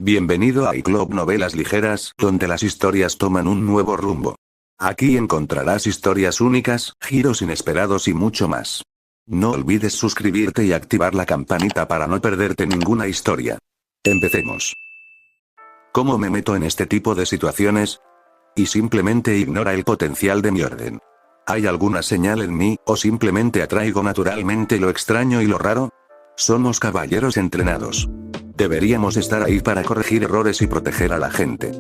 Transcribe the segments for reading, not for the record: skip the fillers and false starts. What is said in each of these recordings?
Bienvenido a iClub Novelas Ligeras, donde las historias toman un nuevo rumbo. Aquí encontrarás historias únicas, giros inesperados y mucho más. No olvides suscribirte y activar la campanita para no perderte ninguna historia. Empecemos. ¿Cómo me meto en este tipo de situaciones? Y simplemente ignora el potencial de mi orden. ¿Hay alguna señal en mí, o simplemente atraigo naturalmente lo extraño y lo raro? Somos caballeros entrenados. Deberíamos estar ahí para corregir errores y proteger a la gente.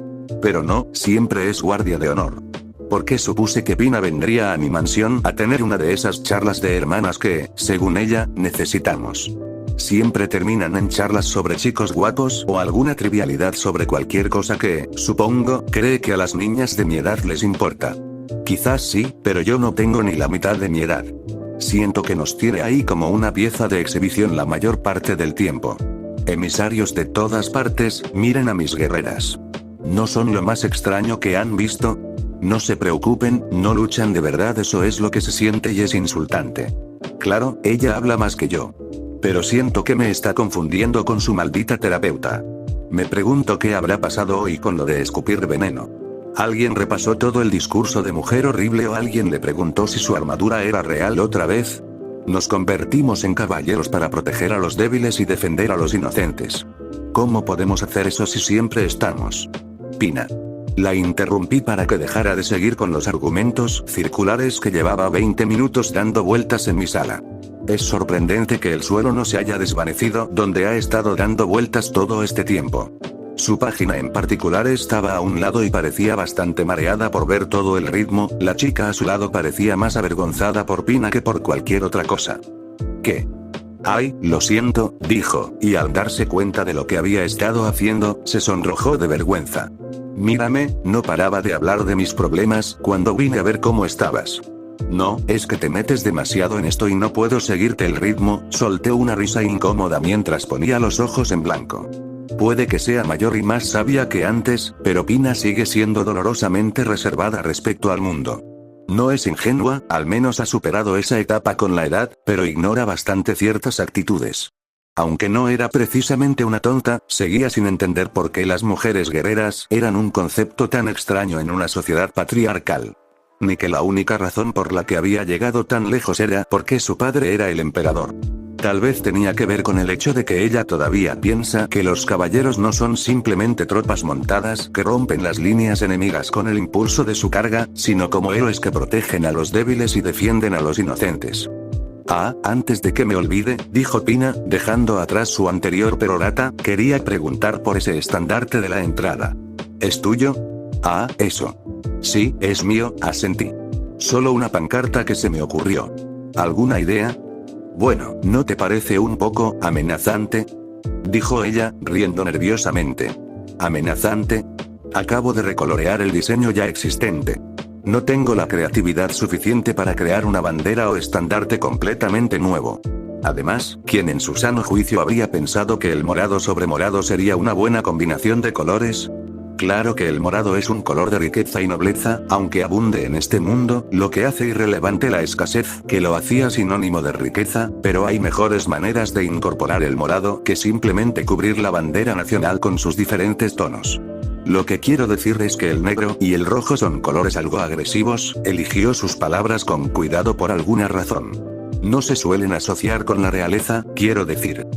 Pero no, siempre es guardia de honor. ¿Por qué supuse que Pina vendría a mi mansión a tener una de esas charlas de hermanas que, según ella, necesitamos? Siempre terminan en charlas sobre chicos guapos o alguna trivialidad sobre cualquier cosa que, supongo, cree que a las niñas de mi edad les importa. Quizás sí, pero yo no tengo ni la mitad de mi edad. Siento que nos tiene ahí como una pieza de exhibición la mayor parte del tiempo. Emisarios de todas partes, miren a mis guerreras. ¿No son lo más extraño que han visto? No se preocupen, no luchan de verdad, eso es lo que se siente y es insultante. Claro, ella habla más que yo. Pero siento que me está confundiendo con su maldita terapeuta. Me pregunto qué habrá pasado hoy con lo de escupir veneno. ¿Alguien repasó todo el discurso de mujer horrible o alguien le preguntó si su armadura era real otra vez? Nos convertimos en caballeros para proteger a los débiles y defender a los inocentes. ¿Cómo podemos hacer eso si siempre estamos? Pina. La interrumpí para que dejara de seguir con los argumentos circulares que llevaba 20 minutos dando vueltas en mi sala. Es sorprendente que el suelo no se haya desvanecido donde ha estado dando vueltas todo este tiempo. Su página en particular estaba a un lado y parecía bastante mareada por ver todo el ritmo, la chica a su lado parecía más avergonzada por Pina que por cualquier otra cosa. ¿Qué? Ay, lo siento, dijo, y al darse cuenta de lo que había estado haciendo, se sonrojó de vergüenza. Mírame, no paraba de hablar de mis problemas cuando vine a ver cómo estabas. No, es que te metes demasiado en esto y no puedo seguirte el ritmo, solté una risa incómoda mientras ponía los ojos en blanco. Puede que sea mayor y más sabia que antes, pero Pina sigue siendo dolorosamente reservada respecto al mundo. No es ingenua, al menos ha superado esa etapa con la edad, pero ignora bastante ciertas actitudes. Aunque no era precisamente una tonta, seguía sin entender por qué las mujeres guerreras eran un concepto tan extraño en una sociedad patriarcal. Ni que la única razón por la que había llegado tan lejos era porque su padre era el emperador. Tal vez tenía que ver con el hecho de que ella todavía piensa que los caballeros no son simplemente tropas montadas que rompen las líneas enemigas con el impulso de su carga, sino como héroes que protegen a los débiles y defienden a los inocentes. Ah, antes de que me olvide, dijo Pina, dejando atrás su anterior perorata, quería preguntar por ese estandarte de la entrada. ¿Es tuyo? Ah, eso. Sí, es mío, asentí. Solo una pancarta que se me ocurrió. ¿Alguna idea? Bueno, ¿no te parece un poco amenazante? Dijo ella, riendo nerviosamente. ¿Amenazante? Acabo de recolorear el diseño ya existente. No tengo la creatividad suficiente para crear una bandera o estandarte completamente nuevo. Además, ¿quién en su sano juicio habría pensado que el morado sobre morado sería una buena combinación de colores? Claro que el morado es un color de riqueza y nobleza, aunque abunde en este mundo, lo que hace irrelevante la escasez, que lo hacía sinónimo de riqueza, pero hay mejores maneras de incorporar el morado que simplemente cubrir la bandera nacional con sus diferentes tonos. Lo que quiero decir es que el negro y el rojo son colores algo agresivos, eligió sus palabras con cuidado por alguna razón. No se suelen asociar con la realeza, quiero decir.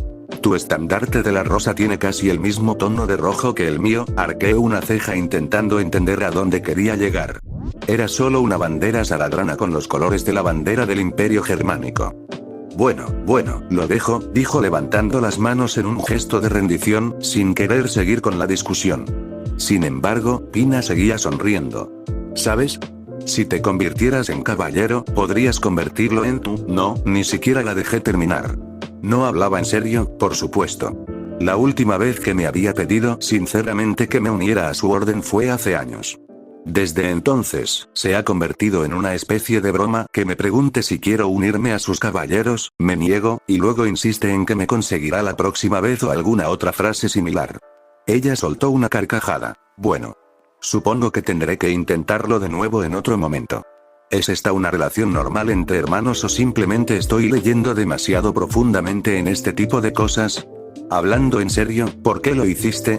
Tu estandarte de la rosa tiene casi el mismo tono de rojo que el mío, arqueé una ceja intentando entender a dónde quería llegar. Era solo una bandera saladrana con los colores de la bandera del Imperio Germánico. Bueno, lo dejo, dijo levantando las manos en un gesto de rendición, sin querer seguir con la discusión. Sin embargo, Pina seguía sonriendo. ¿Sabes? Si te convirtieras en caballero, podrías convertirlo en tú. No, ni siquiera la dejé terminar. No hablaba en serio, por supuesto. La última vez que me había pedido sinceramente que me uniera a su orden fue hace años. Desde entonces, se ha convertido en una especie de broma que me pregunte si quiero unirme a sus caballeros, me niego, y luego insiste en que me conseguirá la próxima vez o alguna otra frase similar. Ella soltó una carcajada. Bueno. Supongo que tendré que intentarlo de nuevo en otro momento. ¿Es esta una relación normal entre hermanos o simplemente estoy leyendo demasiado profundamente en este tipo de cosas? Hablando en serio, ¿por qué lo hiciste?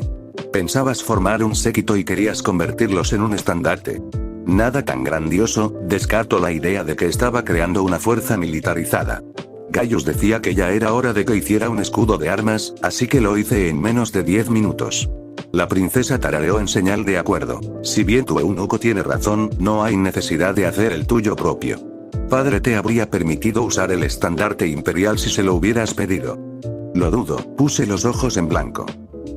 Pensabas formar un séquito y querías convertirlos en un estandarte. Nada tan grandioso, descarto la idea de que estaba creando una fuerza militarizada. Gaius decía que ya era hora de que hiciera un escudo de armas, así que lo hice en menos de 10 minutos. La princesa tarareó en señal de acuerdo. Si bien tu eunuco tiene razón, no hay necesidad de hacer el tuyo propio. Padre te habría permitido usar el estandarte imperial si se lo hubieras pedido. Lo dudo, puse los ojos en blanco.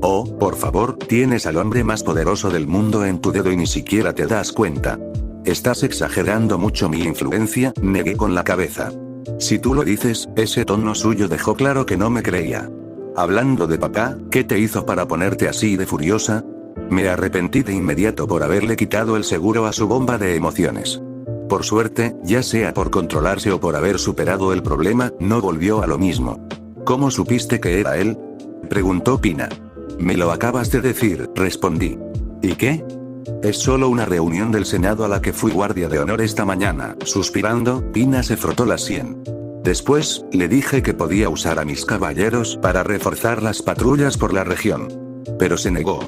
Oh, por favor, tienes al hombre más poderoso del mundo en tu dedo y ni siquiera te das cuenta. Estás exagerando mucho mi influencia, negué con la cabeza. Si tú lo dices, ese tono suyo dejó claro que no me creía. Hablando de papá, ¿qué te hizo para ponerte así de furiosa? Me arrepentí de inmediato por haberle quitado el seguro a su bomba de emociones. Por suerte, ya sea por controlarse o por haber superado el problema, no volvió a lo mismo. ¿Cómo supiste que era él?, preguntó Pina. Me lo acabas de decir, respondí. ¿Y qué? Es solo una reunión del Senado a la que fui guardia de honor esta mañana. Suspirando, Pina se frotó la sien. Después, le dije que podía usar a mis caballeros para reforzar las patrullas por la región. Pero se negó.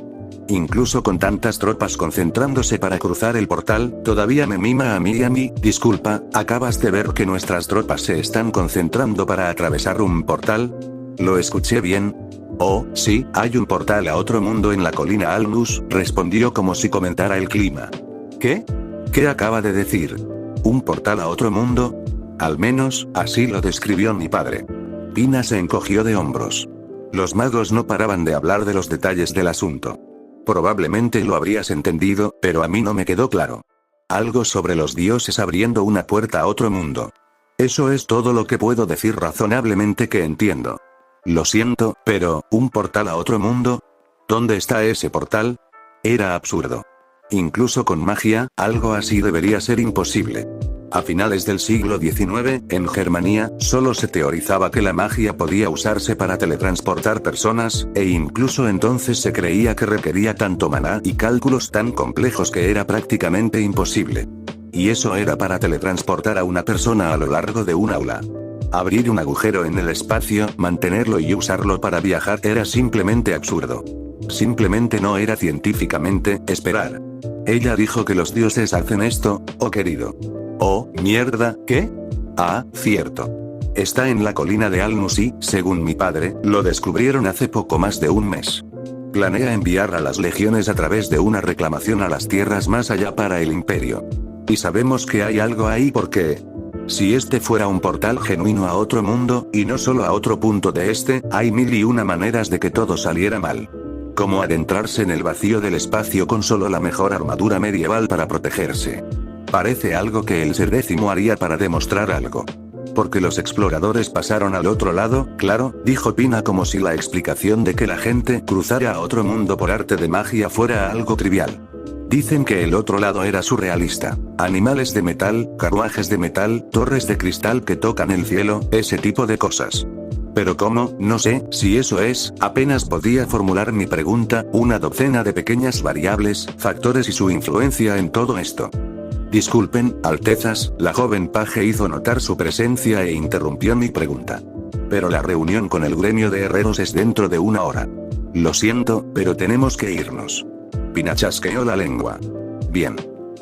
Incluso con tantas tropas concentrándose para cruzar el portal, todavía me mima a mí y a mí. Disculpa, ¿acabas de ver que nuestras tropas se están concentrando para atravesar un portal? ¿Lo escuché bien? Oh, sí, hay un portal a otro mundo en la colina Alnus, respondió como si comentara el clima. ¿Qué? ¿Qué acaba de decir? ¿Un portal a otro mundo? Al menos, así lo describió mi padre. Pina se encogió de hombros. Los magos no paraban de hablar de los detalles del asunto. Probablemente lo habrías entendido, pero a mí no me quedó claro. Algo sobre los dioses abriendo una puerta a otro mundo. Eso es todo lo que puedo decir razonablemente que entiendo. Lo siento, pero, ¿un portal a otro mundo? ¿Dónde está ese portal? Era absurdo. Incluso con magia, algo así debería ser imposible. A finales del siglo XIX, en Germania, solo se teorizaba que la magia podía usarse para teletransportar personas, e incluso entonces se creía que requería tanto maná y cálculos tan complejos que era prácticamente imposible. Y eso era para teletransportar a una persona a lo largo de un aula. Abrir un agujero en el espacio, mantenerlo y usarlo para viajar era simplemente absurdo. Simplemente no era científicamente esperar. Ella dijo que los dioses hacen esto, oh querido. Oh, mierda, ¿qué? Ah, cierto. Está en la colina de Alnus y, según mi padre, lo descubrieron hace poco más de un mes. Planea enviar a las legiones a través de una reclamación a las tierras más allá para el imperio. Y sabemos que hay algo ahí porque... Si este fuera un portal genuino a otro mundo, y no solo a otro punto de este, hay 1001 maneras de que todo saliera mal. Como adentrarse en el vacío del espacio con solo la mejor armadura medieval para protegerse. Parece algo que el Ser Décimo haría para demostrar algo. Porque los exploradores pasaron al otro lado, claro, dijo Pina como si la explicación de que la gente cruzara a otro mundo por arte de magia fuera algo trivial. Dicen que el otro lado era surrealista. Animales de metal, carruajes de metal, torres de cristal que tocan el cielo, ese tipo de cosas. Pero ¿cómo? No sé, si eso es, apenas podía formular mi pregunta, una docena de pequeñas variables, factores y su influencia en todo esto. Disculpen, Altezas, la joven paje hizo notar su presencia e interrumpió mi pregunta. Pero la reunión con el gremio de herreros es dentro de 1 hora. Lo siento, pero tenemos que irnos. Pina chasqueó la lengua. Bien.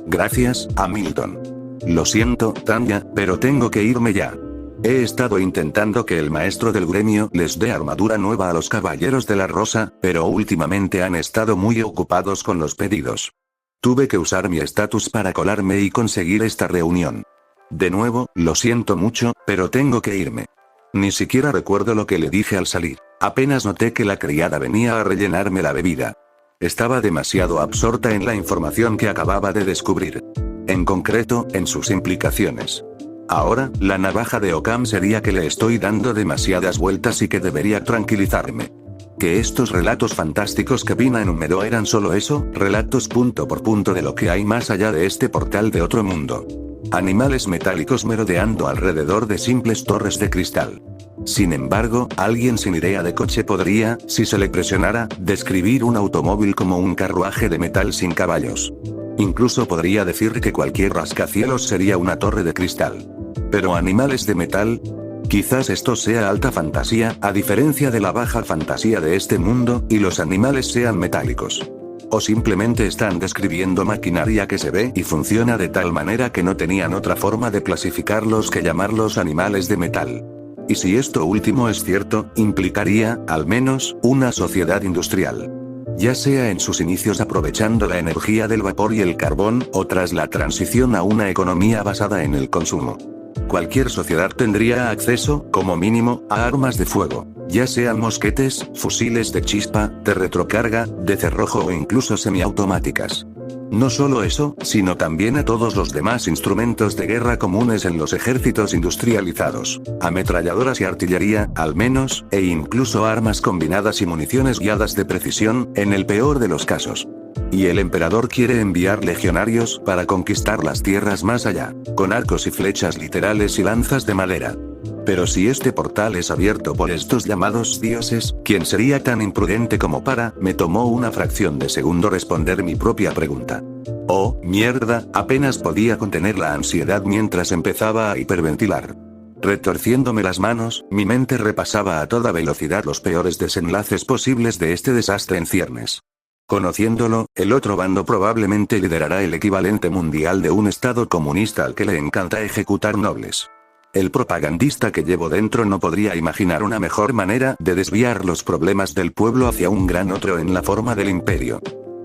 Gracias, Hamilton. Lo siento, Tanya, pero tengo que irme ya. He estado intentando que el maestro del gremio les dé armadura nueva a los caballeros de la Rosa, pero últimamente han estado muy ocupados con los pedidos. Tuve que usar mi estatus para colarme y conseguir esta reunión. De nuevo, lo siento mucho, pero tengo que irme. Ni siquiera recuerdo lo que le dije al salir. Apenas noté que la criada venía a rellenarme la bebida. Estaba demasiado absorta en la información que acababa de descubrir. En concreto, en sus implicaciones. Ahora, la navaja de Occam sería que le estoy dando demasiadas vueltas y que debería tranquilizarme. Que estos relatos fantásticos que Pina enumeró eran solo eso, relatos punto por punto de lo que hay más allá de este portal de otro mundo. Animales metálicos merodeando alrededor de simples torres de cristal. Sin embargo, alguien sin idea de coche podría, si se le presionara, describir un automóvil como un carruaje de metal sin caballos. Incluso podría decir que cualquier rascacielos sería una torre de cristal. Pero animales de metal... Quizás esto sea alta fantasía, a diferencia de la baja fantasía de este mundo, y los animales sean metálicos. O simplemente están describiendo maquinaria que se ve y funciona de tal manera que no tenían otra forma de clasificarlos que llamarlos animales de metal. Y si esto último es cierto, implicaría, al menos, una sociedad industrial. Ya sea en sus inicios aprovechando la energía del vapor y el carbón, o tras la transición a una economía basada en el consumo. Cualquier sociedad tendría acceso, como mínimo, a armas de fuego, ya sean mosquetes, fusiles de chispa, de retrocarga, de cerrojo o incluso semiautomáticas. No solo eso, sino también a todos los demás instrumentos de guerra comunes en los ejércitos industrializados, ametralladoras y artillería, al menos, e incluso armas combinadas y municiones guiadas de precisión, en el peor de los casos. Y el emperador quiere enviar legionarios para conquistar las tierras más allá, con arcos y flechas literales y lanzas de madera. Pero si este portal es abierto por estos llamados dioses, ¿quién sería tan imprudente como para? Me tomó una fracción de segundo responder mi propia pregunta. Oh, mierda, apenas podía contener la ansiedad mientras empezaba a hiperventilar. Retorciéndome las manos, mi mente repasaba a toda velocidad los peores desenlaces posibles de este desastre en ciernes. Conociéndolo, el otro bando probablemente liderará el equivalente mundial de un estado comunista al que le encanta ejecutar nobles. El propagandista que llevo dentro no podría imaginar una mejor manera de desviar los problemas del pueblo hacia un gran otro en la forma del imperio.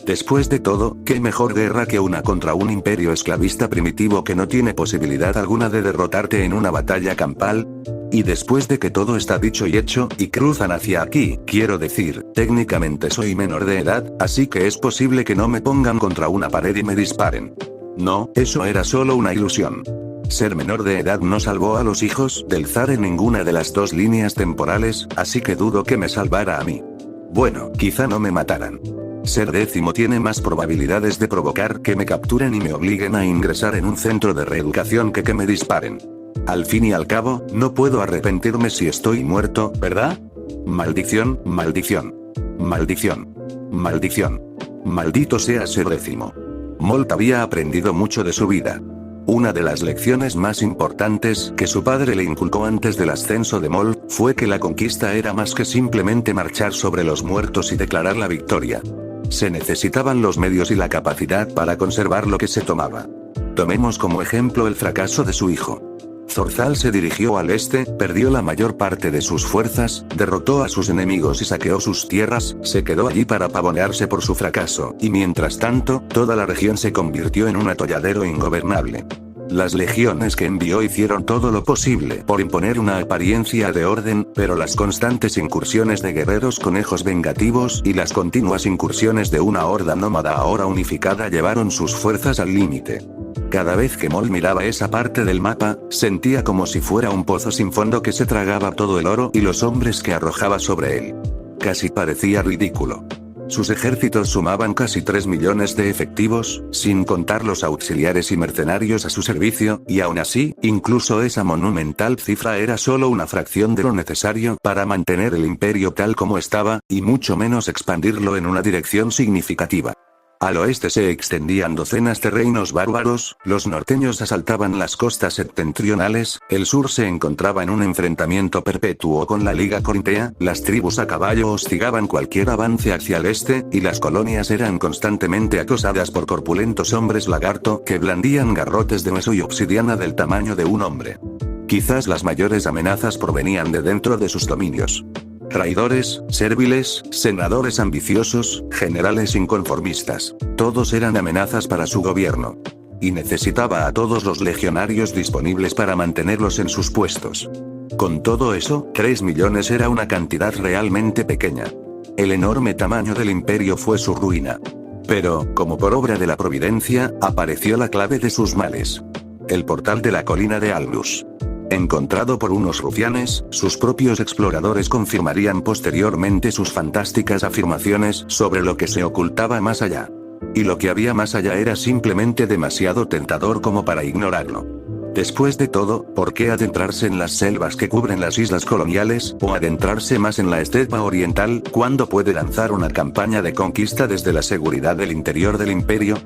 Después de todo, ¿qué mejor guerra que una contra un imperio esclavista primitivo que no tiene posibilidad alguna de derrotarte en una batalla campal? Y después de que todo está dicho y hecho, y cruzan hacia aquí, quiero decir, técnicamente soy menor de edad, así que es posible que no me pongan contra una pared y me disparen. No, eso era solo una ilusión. Ser menor de edad no salvó a los hijos del zar en ninguna de las dos líneas temporales, así que dudo que me salvara a mí. Bueno, quizá no me mataran. Ser décimo tiene más probabilidades de provocar que me capturen y me obliguen a ingresar en un centro de reeducación que me disparen. Al fin y al cabo, no puedo arrepentirme si estoy muerto, ¿verdad? Maldición, maldición. Maldición. Maldición. Maldito sea ser décimo. Molt había aprendido mucho de su vida. Una de las lecciones más importantes que su padre le inculcó antes del ascenso de Molt, fue que la conquista era más que simplemente marchar sobre los muertos y declarar la victoria. Se necesitaban los medios y la capacidad para conservar lo que se tomaba. Tomemos como ejemplo el fracaso de su hijo. Zorzal se dirigió al este, perdió la mayor parte de sus fuerzas, derrotó a sus enemigos y saqueó sus tierras, se quedó allí para pavonearse por su fracaso, y mientras tanto, toda la región se convirtió en un atolladero ingobernable. Las legiones que envió hicieron todo lo posible por imponer una apariencia de orden, pero las constantes incursiones de guerreros conejos vengativos y las continuas incursiones de una horda nómada ahora unificada llevaron sus fuerzas al límite. Cada vez que Molt miraba esa parte del mapa, sentía como si fuera un pozo sin fondo que se tragaba todo el oro y los hombres que arrojaba sobre él. Casi parecía ridículo. Sus ejércitos sumaban casi 3 millones de efectivos, sin contar los auxiliares y mercenarios a su servicio, y aún así, incluso esa monumental cifra era solo una fracción de lo necesario para mantener el imperio tal como estaba, y mucho menos expandirlo en una dirección significativa. Al oeste se extendían docenas de reinos bárbaros, los norteños asaltaban las costas septentrionales, el sur se encontraba en un enfrentamiento perpetuo con la Liga Corintea, las tribus a caballo hostigaban cualquier avance hacia el este, y las colonias eran constantemente acosadas por corpulentos hombres lagarto que blandían garrotes de hueso y obsidiana del tamaño de un hombre. Quizás las mayores amenazas provenían de dentro de sus dominios. Traidores, serviles, senadores ambiciosos, generales inconformistas. Todos eran amenazas para su gobierno. Y necesitaba a todos los legionarios disponibles para mantenerlos en sus puestos. Con todo eso, 3 millones era una cantidad realmente pequeña. El enorme tamaño del imperio fue su ruina. Pero, como por obra de la providencia, apareció la clave de sus males. El portal de la colina de Albus. Encontrado por unos rufianes, sus propios exploradores confirmarían posteriormente sus fantásticas afirmaciones sobre lo que se ocultaba más allá. Y lo que había más allá era simplemente demasiado tentador como para ignorarlo. Después de todo, ¿por qué adentrarse en las selvas que cubren las islas coloniales, o adentrarse más en la estepa oriental, cuando puede lanzar una campaña de conquista desde la seguridad del interior del imperio?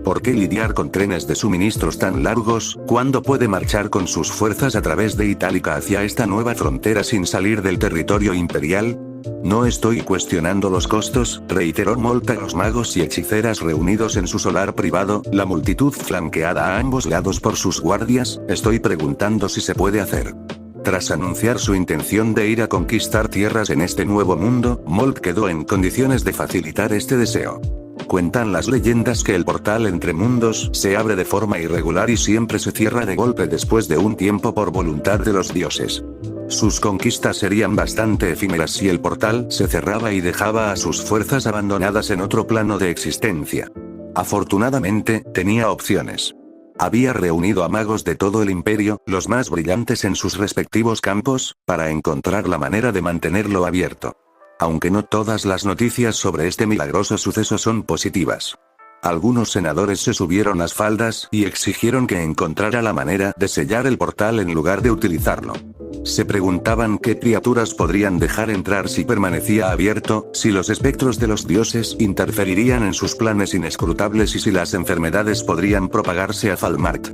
¿Por qué lidiar con trenes de suministros tan largos, cuando puede marchar con sus fuerzas a través de Itálica hacia esta nueva frontera sin salir del territorio imperial? No estoy cuestionando los costos, reiteró Molt a los magos y hechiceras reunidos en su solar privado, la multitud flanqueada a ambos lados por sus guardias, estoy preguntando si se puede hacer. Tras anunciar su intención de ir a conquistar tierras en este nuevo mundo, Molt quedó en condiciones de facilitar este deseo. Cuentan las leyendas que el portal entre mundos se abre de forma irregular y siempre se cierra de golpe después de un tiempo por voluntad de los dioses. Sus conquistas serían bastante efímeras si el portal se cerraba y dejaba a sus fuerzas abandonadas en otro plano de existencia. Afortunadamente, tenía opciones. Había reunido a magos de todo el imperio, los más brillantes en sus respectivos campos, para encontrar la manera de mantenerlo abierto. Aunque no todas las noticias sobre este milagroso suceso son positivas. Algunos senadores se subieron las faldas y exigieron que encontrara la manera de sellar el portal en lugar de utilizarlo. Se preguntaban qué criaturas podrían dejar entrar si permanecía abierto, si los espectros de los dioses interferirían en sus planes inescrutables y si las enfermedades podrían propagarse a Falmart.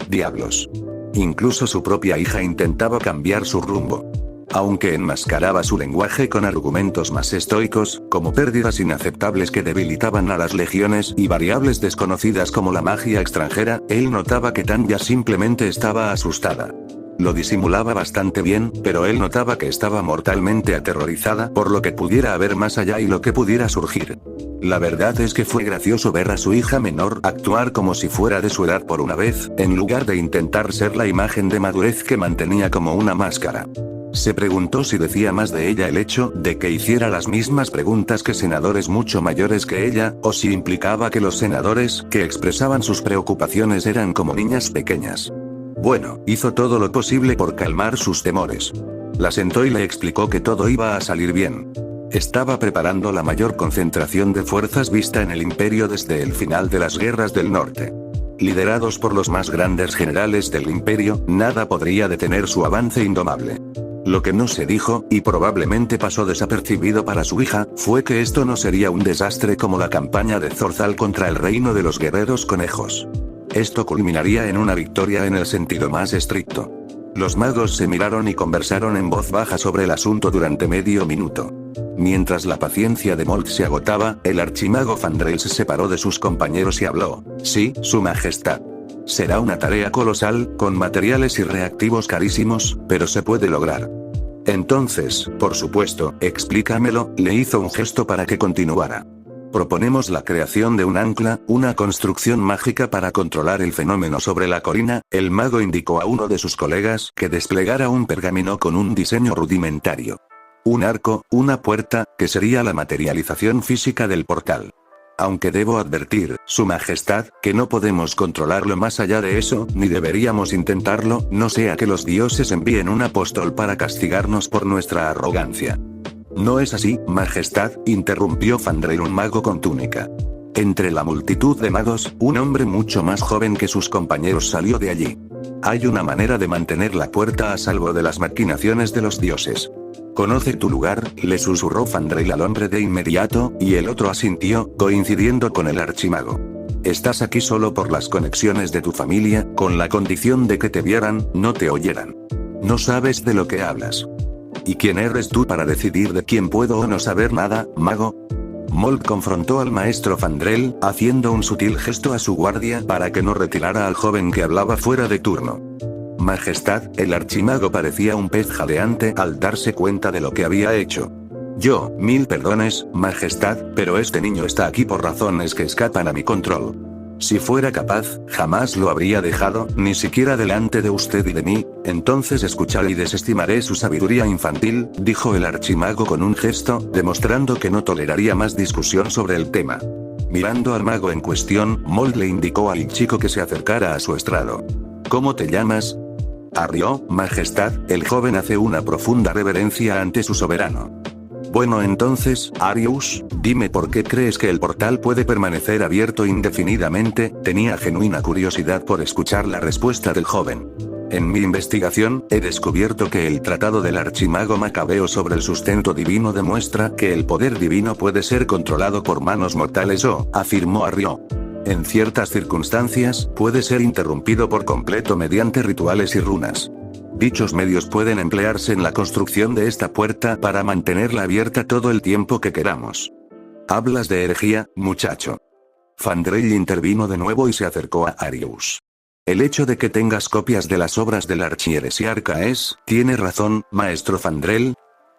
Diablos. Incluso su propia hija intentaba cambiar su rumbo. Aunque enmascaraba su lenguaje con argumentos más estoicos, como pérdidas inaceptables que debilitaban a las legiones y variables desconocidas como la magia extranjera, él notaba que Tanya simplemente estaba asustada. Lo disimulaba bastante bien, pero él notaba que estaba mortalmente aterrorizada por lo que pudiera haber más allá y lo que pudiera surgir. La verdad es que fue gracioso ver a su hija menor actuar como si fuera de su edad por una vez, en lugar de intentar ser la imagen de madurez que mantenía como una máscara. Se preguntó si decía más de ella el hecho de que hiciera las mismas preguntas que senadores mucho mayores que ella, o si implicaba que los senadores que expresaban sus preocupaciones eran como niñas pequeñas. Bueno, hizo todo lo posible por calmar sus temores. La sentó y le explicó que todo iba a salir bien. Estaba preparando la mayor concentración de fuerzas vista en el imperio desde el final de las guerras del norte. Liderados por los más grandes generales del imperio, nada podría detener su avance indomable. Lo que no se dijo, y probablemente pasó desapercibido para su hija, fue que esto no sería un desastre como la campaña de Zorzal contra el reino de los guerreros conejos. Esto culminaría en una victoria en el sentido más estricto. Los magos se miraron y conversaron en voz baja sobre el asunto durante medio minuto. Mientras la paciencia de Molt se agotaba, el archimago Fandrel se separó de sus compañeros y habló. Sí, su majestad. Será una tarea colosal, con materiales y reactivos carísimos, pero se puede lograr. Entonces, por supuesto, explícamelo, le hizo un gesto para que continuara. Proponemos la creación de un ancla, una construcción mágica para controlar el fenómeno sobre la colina. El mago indicó a uno de sus colegas que desplegara un pergamino con un diseño rudimentario. Un arco, una puerta, que sería la materialización física del portal. Aunque debo advertir, su majestad, que no podemos controlarlo más allá de eso, ni deberíamos intentarlo, no sea que los dioses envíen un apóstol para castigarnos por nuestra arrogancia. No es así, majestad, interrumpió Fandrel, un mago con túnica. Entre la multitud de magos, un hombre mucho más joven que sus compañeros salió de allí. Hay una manera de mantener la puerta a salvo de las maquinaciones de los dioses. «Conoce tu lugar», le susurró Fandrel al hombre de inmediato, y el otro asintió, coincidiendo con el archimago. «Estás aquí solo por las conexiones de tu familia, con la condición de que te vieran, no te oyeran. No sabes de lo que hablas. ¿Y quién eres tú para decidir de quién puedo o no saber nada, mago?» Molt confrontó al maestro Fandrel, haciendo un sutil gesto a su guardia para que no retirara al joven que hablaba fuera de turno. Majestad, el archimago parecía un pez jadeante al darse cuenta de lo que había hecho. Yo, mil perdones, majestad, pero este niño está aquí por razones que escapan a mi control. Si fuera capaz, jamás lo habría dejado, ni siquiera delante de usted y de mí, entonces escucharé y desestimaré su sabiduría infantil, dijo el archimago con un gesto, demostrando que no toleraría más discusión sobre el tema. Mirando al mago en cuestión, Molt le indicó al chico que se acercara a su estrado. ¿Cómo te llamas? Arrió, majestad, el joven hace una profunda reverencia ante su soberano. Bueno entonces, Arius, dime por qué crees que el portal puede permanecer abierto indefinidamente. Tenía genuina curiosidad por escuchar la respuesta del joven. En mi investigación, he descubierto que el tratado del archimago macabeo sobre el sustento divino demuestra que el poder divino puede ser controlado por manos mortales afirmó Arrió. En ciertas circunstancias, puede ser interrumpido por completo mediante rituales y runas. Dichos medios pueden emplearse en la construcción de esta puerta para mantenerla abierta todo el tiempo que queramos. Hablas de herejía, muchacho. Fandrell intervino de nuevo y se acercó a Arius. El hecho de que tengas copias de las obras del archiheresiarca ¿tiene razón, maestro Fandrell?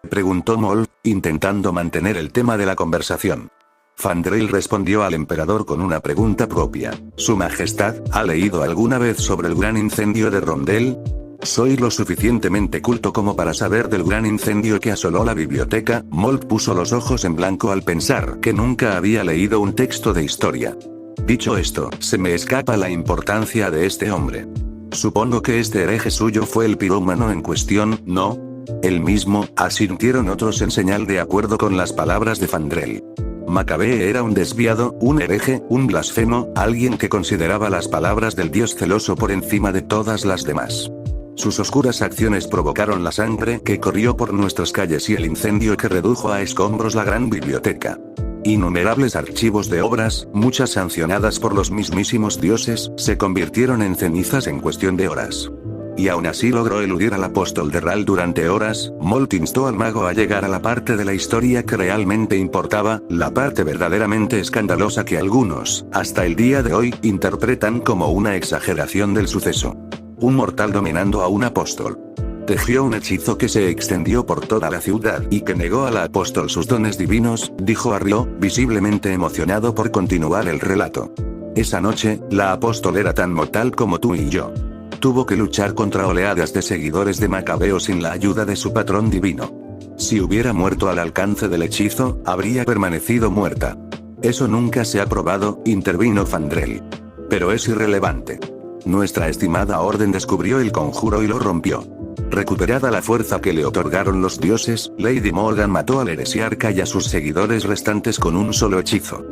Preguntó Moll, intentando mantener el tema de la conversación. Fandrell respondió al emperador con una pregunta propia. ¿Su majestad ha leído alguna vez sobre el gran incendio de Rondel? Soy lo suficientemente culto como para saber del gran incendio que asoló la biblioteca. Moll puso los ojos en blanco al pensar que nunca había leído un texto de historia. Dicho esto, se me escapa la importancia de este hombre. Supongo que este hereje suyo fue el pirómano en cuestión, ¿no? El mismo, asintieron otros en señal de acuerdo con las palabras de Fandrell. Macabee era un desviado, un hereje, un blasfemo, alguien que consideraba las palabras del dios celoso por encima de todas las demás. Sus oscuras acciones provocaron la sangre que corrió por nuestras calles y el incendio que redujo a escombros la gran biblioteca. Innumerables archivos de obras, muchas sancionadas por los mismísimos dioses, se convirtieron en cenizas en cuestión de horas. Y aún así logró eludir al apóstol de Ral durante horas. Molt instó al mago a llegar a la parte de la historia que realmente importaba, la parte verdaderamente escandalosa que algunos, hasta el día de hoy, interpretan como una exageración del suceso. Un mortal dominando a un apóstol. Tejió un hechizo que se extendió por toda la ciudad y que negó a la apóstol sus dones divinos, dijo Arlo, visiblemente emocionado por continuar el relato. Esa noche, la apóstol era tan mortal como tú y yo. Tuvo que luchar contra oleadas de seguidores de Macabeo sin la ayuda de su patrón divino. Si hubiera muerto al alcance del hechizo, habría permanecido muerta. Eso nunca se ha probado, intervino Fandrell. Pero es irrelevante. Nuestra estimada orden descubrió el conjuro y lo rompió. Recuperada la fuerza que le otorgaron los dioses, Lady Morgan mató al heresiarca y a sus seguidores restantes con un solo hechizo.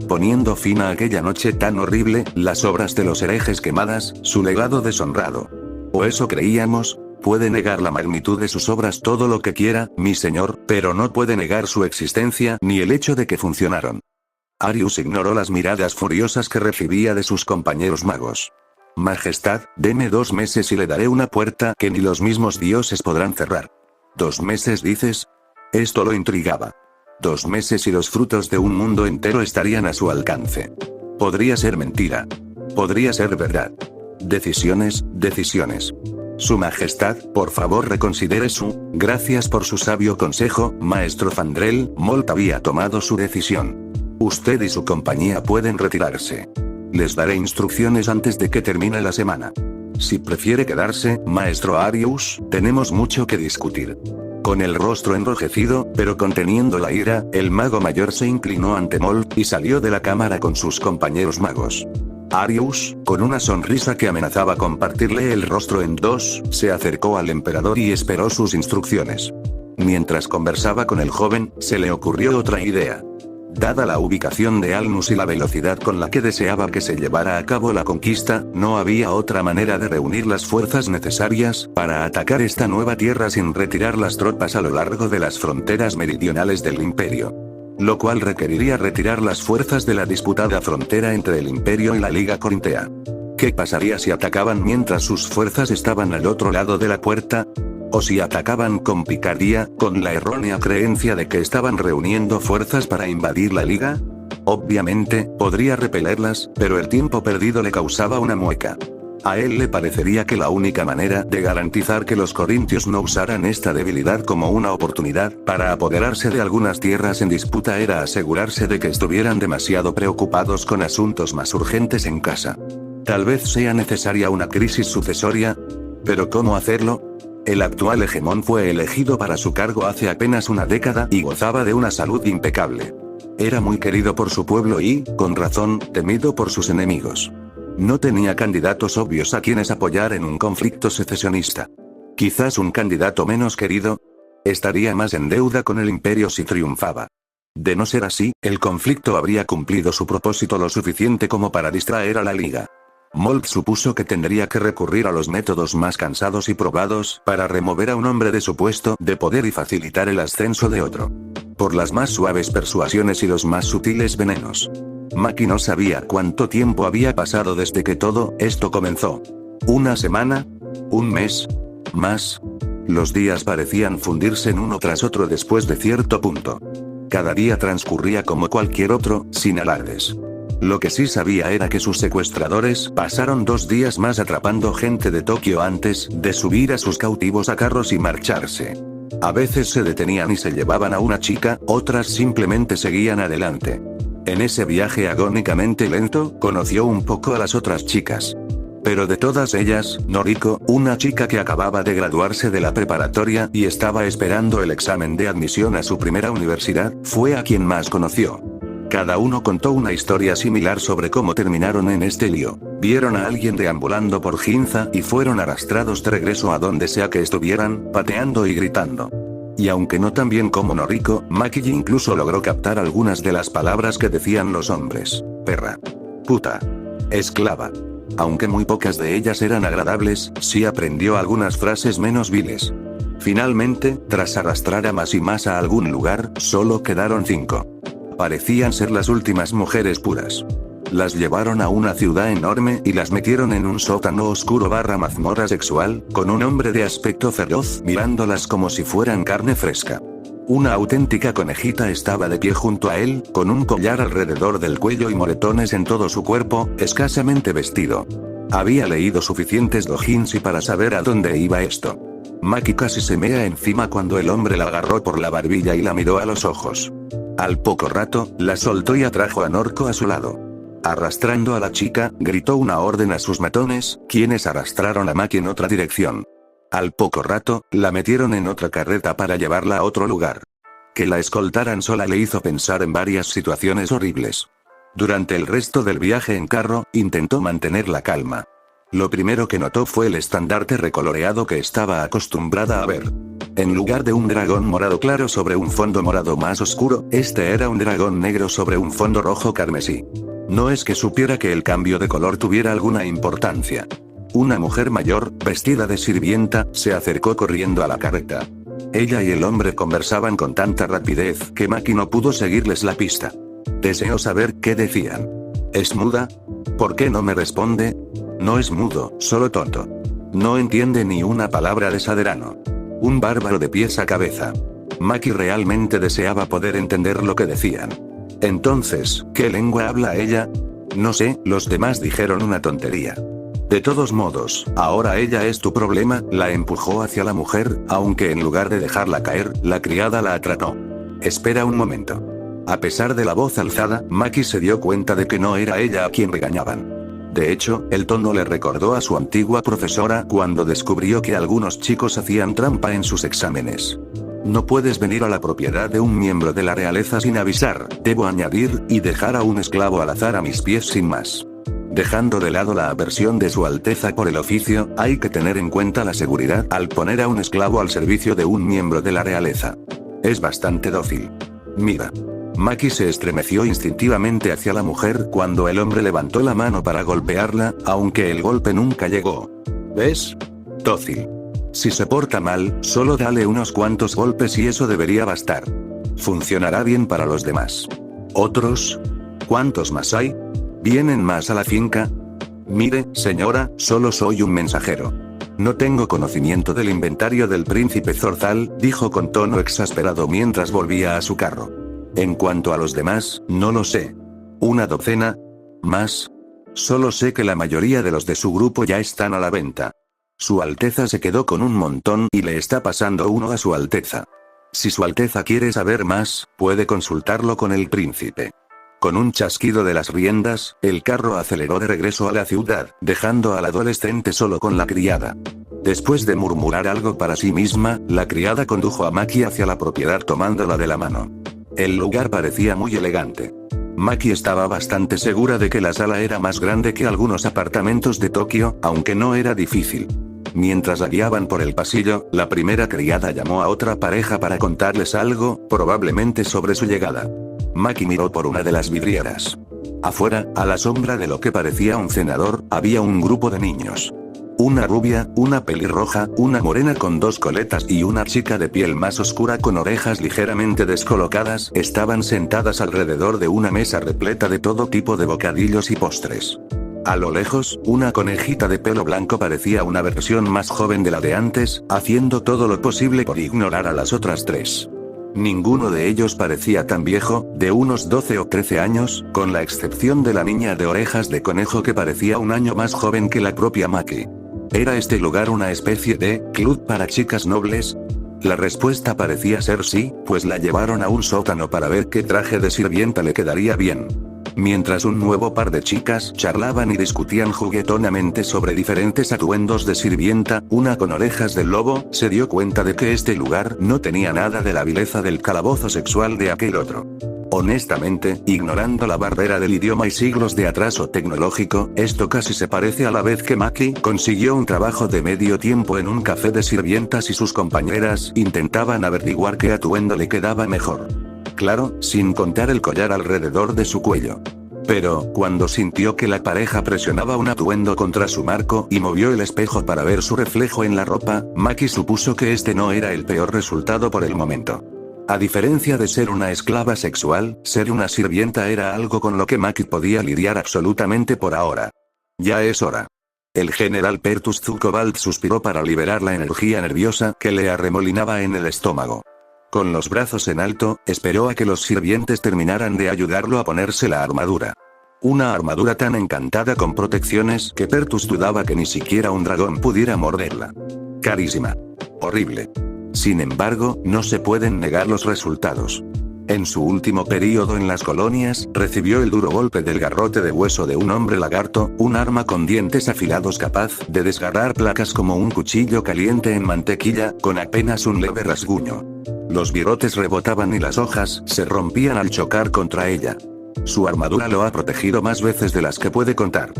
Poniendo fin a aquella noche tan horrible, las obras de los herejes quemadas, su legado deshonrado. O eso creíamos. Puede negar la magnitud de sus obras todo lo que quiera, mi señor, pero no puede negar su existencia ni el hecho de que funcionaron. Arius ignoró las miradas furiosas que recibía de sus compañeros magos. Majestad, deme 2 meses y le daré una puerta que ni los mismos dioses podrán cerrar. 2 meses dices. Esto lo intrigaba. 2 meses y los frutos de un mundo entero estarían a su alcance. Podría ser mentira. Podría ser verdad. Decisiones, decisiones. Su Majestad, por favor reconsidere su. Gracias por su sabio consejo, maestro Fandrell. Molt había tomado su decisión. Usted y su compañía pueden retirarse. Les daré instrucciones antes de que termine la semana. Si prefiere quedarse, maestro Arius, tenemos mucho que discutir. Con el rostro enrojecido, pero conteniendo la ira, el mago mayor se inclinó ante Moll, y salió de la cámara con sus compañeros magos. Arius, con una sonrisa que amenazaba con partirle el rostro en 2, se acercó al emperador y esperó sus instrucciones. Mientras conversaba con el joven, se le ocurrió otra idea. Dada la ubicación de Alnus y la velocidad con la que deseaba que se llevara a cabo la conquista, no había otra manera de reunir las fuerzas necesarias para atacar esta nueva tierra sin retirar las tropas a lo largo de las fronteras meridionales del imperio. Lo cual requeriría retirar las fuerzas de la disputada frontera entre el imperio y la Liga Corintea. ¿Qué pasaría si atacaban mientras sus fuerzas estaban al otro lado de la puerta? O si atacaban con picardía, con la errónea creencia de que estaban reuniendo fuerzas para invadir la liga. Obviamente, podría repelerlas, pero el tiempo perdido le causaba una mueca. A él le parecería que la única manera de garantizar que los corintios no usaran esta debilidad como una oportunidad para apoderarse de algunas tierras en disputa era asegurarse de que estuvieran demasiado preocupados con asuntos más urgentes en casa. Tal vez sea necesaria una crisis sucesoria. ¿Pero cómo hacerlo? El actual hegemón fue elegido para su cargo hace apenas una década y gozaba de una salud impecable. Era muy querido por su pueblo y, con razón, temido por sus enemigos. No tenía candidatos obvios a quienes apoyar en un conflicto secesionista. Quizás un candidato menos querido. Estaría más en deuda con el imperio si triunfaba. De no ser así, el conflicto habría cumplido su propósito lo suficiente como para distraer a la liga. Molt supuso que tendría que recurrir a los métodos más cansados y probados para remover a un hombre de su puesto de poder y facilitar el ascenso de otro. Por las más suaves persuasiones y los más sutiles venenos. Maki no sabía cuánto tiempo había pasado desde que todo esto comenzó. ¿Una semana? ¿Un mes? ¿Más? Los días parecían fundirse en uno tras otro después de cierto punto. Cada día transcurría como cualquier otro, sin alardes. Lo que sí sabía era que sus secuestradores pasaron 2 días más atrapando gente de Tokio antes de subir a sus cautivos a carros y marcharse. A veces se detenían y se llevaban a una chica, otras simplemente seguían adelante. En ese viaje agónicamente lento, conoció un poco a las otras chicas. Pero de todas ellas, Noriko, una chica que acababa de graduarse de la preparatoria y estaba esperando el examen de admisión a su primera universidad, fue a quien más conoció. Cada uno contó una historia similar sobre cómo terminaron en este lío. Vieron a alguien deambulando por Ginza y fueron arrastrados de regreso a donde sea que estuvieran, pateando y gritando. Y aunque no tan bien como Noriko, Maki incluso logró captar algunas de las palabras que decían los hombres. Perra. Puta. Esclava. Aunque muy pocas de ellas eran agradables, sí aprendió algunas frases menos viles. Finalmente, tras arrastrar a más y más a algún lugar, solo quedaron 5. Parecían ser las últimas mujeres puras. Las llevaron a una ciudad enorme y las metieron en un sótano oscuro / mazmorra sexual, con un hombre de aspecto feroz mirándolas como si fueran carne fresca. Una auténtica conejita estaba de pie junto a él, con un collar alrededor del cuello y moretones en todo su cuerpo, escasamente vestido. Había leído suficientes doujinshi para saber a dónde iba esto. Maki casi se mea encima cuando el hombre la agarró por la barbilla y la miró a los ojos. Al poco rato, la soltó y atrajo a Noriko a su lado. Arrastrando a la chica, gritó una orden a sus matones, quienes arrastraron a Maki en otra dirección. Al poco rato, la metieron en otra carreta para llevarla a otro lugar. Que la escoltaran sola le hizo pensar en varias situaciones horribles. Durante el resto del viaje en carro, intentó mantener la calma. Lo primero que notó fue el estandarte recoloreado que estaba acostumbrada a ver. En lugar de un dragón morado claro sobre un fondo morado más oscuro, este era un dragón negro sobre un fondo rojo carmesí. No es que supiera que el cambio de color tuviera alguna importancia. Una mujer mayor, vestida de sirvienta, se acercó corriendo a la carreta. Ella y el hombre conversaban con tanta rapidez que Maki no pudo seguirles la pista. Deseó saber qué decían. ¿Es muda? ¿Por qué no me responde? No es mudo, solo tonto. No entiende ni una palabra de saderano. Un bárbaro de pies a cabeza. Maki realmente deseaba poder entender lo que decían. Entonces, ¿qué lengua habla ella? No sé, los demás dijeron una tontería. De todos modos, ahora ella es tu problema, la empujó hacia la mujer, aunque en lugar de dejarla caer, la criada la atrapó. Espera un momento. A pesar de la voz alzada, Maki se dio cuenta de que no era ella a quien regañaban. De hecho, el tono le recordó a su antigua profesora cuando descubrió que algunos chicos hacían trampa en sus exámenes. No puedes venir a la propiedad de un miembro de la realeza sin avisar, debo añadir, y dejar a un esclavo al azar a mis pies sin más. Dejando de lado la aversión de su Alteza por el oficio, hay que tener en cuenta la seguridad al poner a un esclavo al servicio de un miembro de la realeza. Es bastante dócil. Mira. Maki se estremeció instintivamente hacia la mujer cuando el hombre levantó la mano para golpearla, aunque el golpe nunca llegó. ¿Ves? Dócil. Si se porta mal, solo dale unos cuantos golpes y eso debería bastar. Funcionará bien para los demás. ¿Otros? ¿Cuántos más hay? ¿Vienen más a la finca? Mire, señora, solo soy un mensajero. No tengo conocimiento del inventario del príncipe Zorzal, dijo con tono exasperado mientras volvía a su carro. En cuanto a los demás, no lo sé. ¿Una docena? ¿Más? Solo sé que la mayoría de los de su grupo ya están a la venta. Su Alteza se quedó con un montón y le está pasando uno a su Alteza. Si su Alteza quiere saber más, puede consultarlo con el príncipe. Con un chasquido de las riendas, el carro aceleró de regreso a la ciudad, dejando al adolescente solo con la criada. Después de murmurar algo para sí misma, la criada condujo a Maki hacia la propiedad tomándola de la mano. El lugar parecía muy elegante. Maki estaba bastante segura de que la sala era más grande que algunos apartamentos de Tokio, aunque no era difícil. Mientras la guiaban por el pasillo, la primera criada llamó a otra pareja para contarles algo, probablemente sobre su llegada. Maki miró por una de las vidrieras. Afuera, a la sombra de lo que parecía un cenador, había un grupo de niños. Una rubia, una pelirroja, una morena con 2 coletas y una chica de piel más oscura con orejas ligeramente descolocadas estaban sentadas alrededor de una mesa repleta de todo tipo de bocadillos y postres. A lo lejos, una conejita de pelo blanco parecía una versión más joven de la de antes, haciendo todo lo posible por ignorar a las otras 3. Ninguno de ellos parecía tan viejo, de unos 12 o 13 años, con la excepción de la niña de orejas de conejo que parecía un año más joven que la propia Maki. ¿Era este lugar una especie de club para chicas nobles? La respuesta parecía ser sí, pues la llevaron a un sótano para ver qué traje de sirvienta le quedaría bien. Mientras un nuevo par de chicas charlaban y discutían juguetonamente sobre diferentes atuendos de sirvienta, una con orejas de lobo se dio cuenta de que este lugar no tenía nada de la vileza del calabozo sexual de aquel otro. Honestamente, ignorando la barrera del idioma y siglos de atraso tecnológico, esto casi se parece a la vez que Maki consiguió un trabajo de medio tiempo en un café de sirvientas y sus compañeras intentaban averiguar qué atuendo le quedaba mejor. Claro, sin contar el collar alrededor de su cuello. Pero, cuando sintió que la pareja presionaba un atuendo contra su marco y movió el espejo para ver su reflejo en la ropa, Maki supuso que este no era el peor resultado por el momento. A diferencia de ser una esclava sexual, ser una sirvienta era algo con lo que Maki podía lidiar absolutamente por ahora. Ya es hora. El general Pertus Zucobalt suspiró para liberar la energía nerviosa que le arremolinaba en el estómago. Con los brazos en alto, esperó a que los sirvientes terminaran de ayudarlo a ponerse la armadura. Una armadura tan encantada con protecciones que Pertus dudaba que ni siquiera un dragón pudiera morderla. Carísima. Horrible. Sin embargo, no se pueden negar los resultados. En su último período en las colonias, recibió el duro golpe del garrote de hueso de un hombre lagarto, un arma con dientes afilados capaz de desgarrar placas como un cuchillo caliente en mantequilla, con apenas un leve rasguño. Los virotes rebotaban y las hojas se rompían al chocar contra ella. Su armadura lo ha protegido más veces de las que puede contar.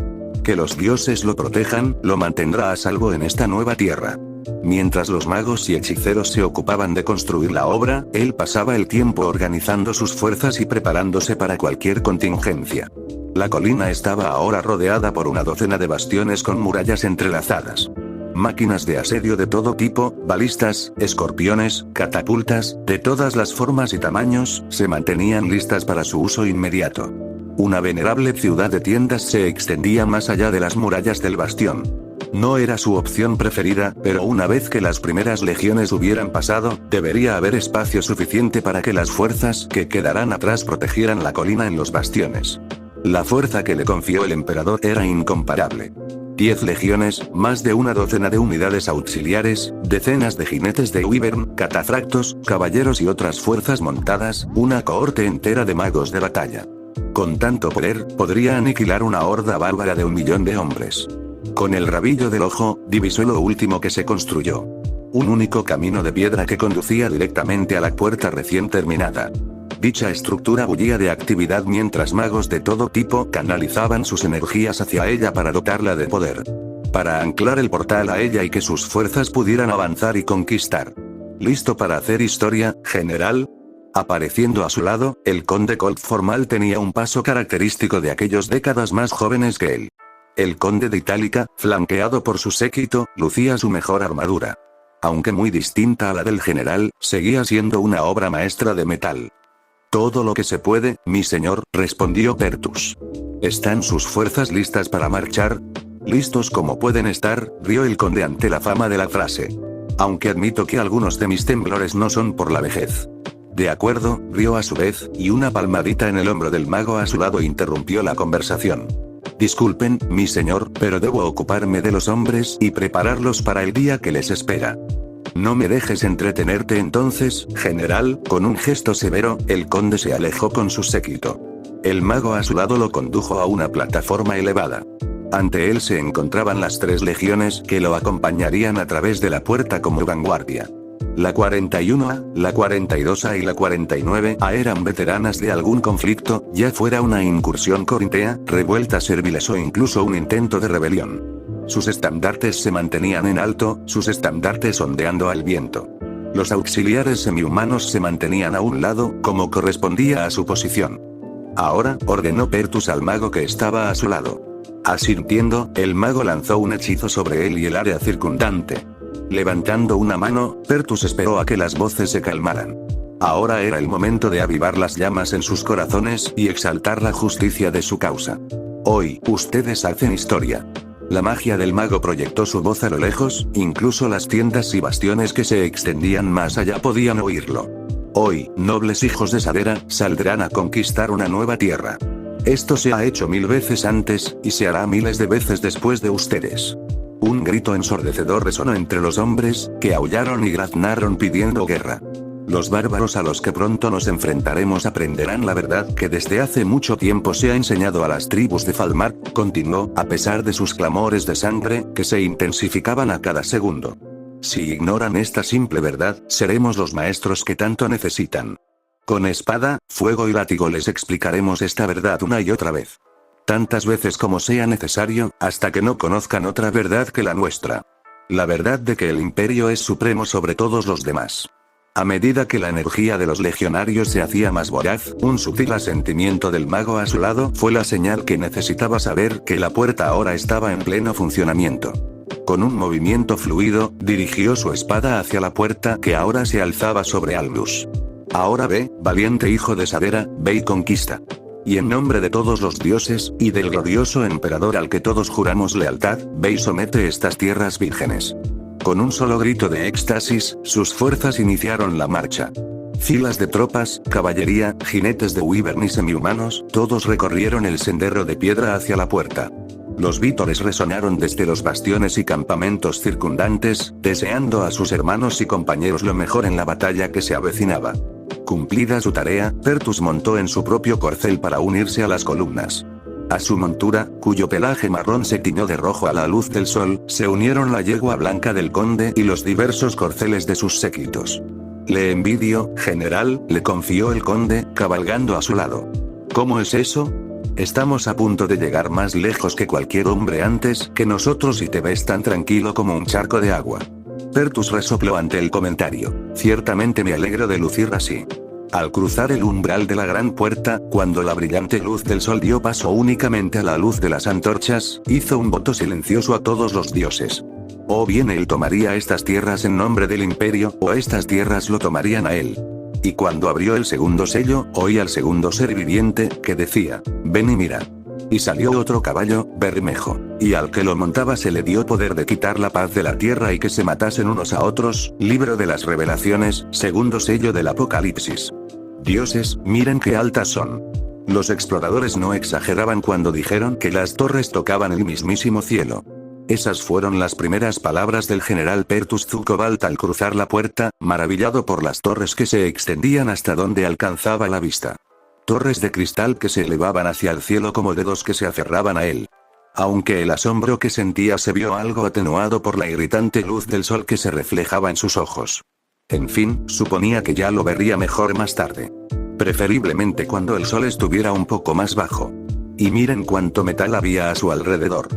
Que los dioses lo protejan, lo mantendrá a salvo en esta nueva tierra. Mientras los magos y hechiceros se ocupaban de construir la obra, él pasaba el tiempo organizando sus fuerzas y preparándose para cualquier contingencia. La colina estaba ahora rodeada por una docena de bastiones con murallas entrelazadas. Máquinas de asedio de todo tipo, balistas, escorpiones, catapultas, de todas las formas y tamaños, se mantenían listas para su uso inmediato. Una venerable ciudad de tiendas se extendía más allá de las murallas del bastión. No era su opción preferida, pero una vez que las primeras legiones hubieran pasado, debería haber espacio suficiente para que las fuerzas que quedarán atrás protegieran la colina en los bastiones. La fuerza que le confió el emperador era incomparable. 10 legiones, más de una docena de unidades auxiliares, decenas de jinetes de Wyvern, catafractos, caballeros y otras fuerzas montadas, una cohorte entera de magos de batalla. Con tanto poder, podría aniquilar una horda bárbara de 1 millón de hombres. Con el rabillo del ojo, divisó lo último que se construyó. Un único camino de piedra que conducía directamente a la puerta recién terminada. Dicha estructura bullía de actividad mientras magos de todo tipo canalizaban sus energías hacia ella para dotarla de poder. Para anclar el portal a ella y que sus fuerzas pudieran avanzar y conquistar. ¿Listo para hacer historia, general? Apareciendo a su lado, el conde Colt Formal tenía un paso característico de aquellos décadas más jóvenes que él. El conde de Itálica, flanqueado por su séquito, lucía su mejor armadura. Aunque muy distinta a la del general, seguía siendo una obra maestra de metal. Todo lo que se puede, mi señor, respondió Pertus. ¿Están sus fuerzas listas para marchar? Listos como pueden estar, rió el conde ante la fama de la frase. Aunque admito que algunos de mis temblores no son por la vejez. De acuerdo, rió a su vez, y una palmadita en el hombro del mago a su lado interrumpió la conversación. Disculpen, mi señor, pero debo ocuparme de los hombres y prepararlos para el día que les espera. No me dejes entretenerte entonces, general. Con un gesto severo, el conde se alejó con su séquito. El mago a su lado lo condujo a una plataforma elevada. Ante él se encontraban las 3 legiones que lo acompañarían a través de la puerta como vanguardia. La 41A, la 42A y la 49A eran veteranas de algún conflicto, ya fuera una incursión corintea, revueltas serviles o incluso un intento de rebelión. Sus estandartes se mantenían en alto, sus estandartes ondeando al viento. Los auxiliares semihumanos se mantenían a un lado, como correspondía a su posición. Ahora, ordenó Pertus al mago que estaba a su lado. Asintiendo, el mago lanzó un hechizo sobre él y el área circundante. Levantando una mano, Pertus esperó a que las voces se calmaran. Ahora era el momento de avivar las llamas en sus corazones y exaltar la justicia de su causa. Hoy, ustedes hacen historia. La magia del mago proyectó su voz a lo lejos, incluso las tiendas y bastiones que se extendían más allá podían oírlo. Hoy, nobles hijos de Sadera, saldrán a conquistar una nueva tierra. Esto se ha hecho 1000 veces antes, y se hará miles de veces después de ustedes. Un grito ensordecedor resonó entre los hombres, que aullaron y graznaron pidiendo guerra. Los bárbaros a los que pronto nos enfrentaremos aprenderán la verdad que desde hace mucho tiempo se ha enseñado a las tribus de Falmar, continuó, a pesar de sus clamores de sangre, que se intensificaban a cada segundo. Si ignoran esta simple verdad, seremos los maestros que tanto necesitan. Con espada, fuego y látigo les explicaremos esta verdad una y otra vez. Tantas veces como sea necesario, hasta que no conozcan otra verdad que la nuestra. La verdad de que el imperio es supremo sobre todos los demás. A medida que la energía de los legionarios se hacía más voraz, un sutil asentimiento del mago a su lado fue la señal que necesitaba saber que la puerta ahora estaba en pleno funcionamiento. Con un movimiento fluido, dirigió su espada hacia la puerta que ahora se alzaba sobre Albus. Ahora ve, valiente hijo de Sadera, ve y conquista. Y en nombre de todos los dioses, y del glorioso emperador al que todos juramos lealtad, ve y somete estas tierras vírgenes. Con un solo grito de éxtasis, sus fuerzas iniciaron la marcha. Filas de tropas, caballería, jinetes de Wyvern y semihumanos, todos recorrieron el sendero de piedra hacia la puerta. Los vítores resonaron desde los bastiones y campamentos circundantes, deseando a sus hermanos y compañeros lo mejor en la batalla que se avecinaba. Cumplida su tarea, Pertus montó en su propio corcel para unirse a las columnas. A su montura, cuyo pelaje marrón se tiñó de rojo a la luz del sol, se unieron la yegua blanca del conde y los diversos corceles de sus séquitos. Le envidio, general, le confió el conde, cabalgando a su lado. ¿Cómo es eso? Estamos a punto de llegar más lejos que cualquier hombre antes que nosotros y te ves tan tranquilo como un charco de agua. Pertus resopló ante el comentario. Ciertamente me alegro de lucir así. Al cruzar el umbral de la gran puerta, cuando la brillante luz del sol dio paso únicamente a la luz de las antorchas, hizo un voto silencioso a todos los dioses. O bien él tomaría estas tierras en nombre del imperio, o estas tierras lo tomarían a él. Y cuando abrió el segundo sello, oí al segundo ser viviente, que decía, ven y mira. Y salió otro caballo, Bermejo, y al que lo montaba se le dio poder de quitar la paz de la tierra y que se matasen unos a otros, libro de las revelaciones, segundo sello del Apocalipsis. Dioses, miren qué altas son. Los exploradores no exageraban cuando dijeron que las torres tocaban el mismísimo cielo. Esas fueron las primeras palabras del general Pertus Zucobalt al cruzar la puerta, maravillado por las torres que se extendían hasta donde alcanzaba la vista. Torres de cristal que se elevaban hacia el cielo como dedos que se aferraban a él. Aunque el asombro que sentía se vio algo atenuado por la irritante luz del sol que se reflejaba en sus ojos. En fin, suponía que ya lo vería mejor más tarde. Preferiblemente cuando el sol estuviera un poco más bajo. Y miren cuánto metal había a su alrededor.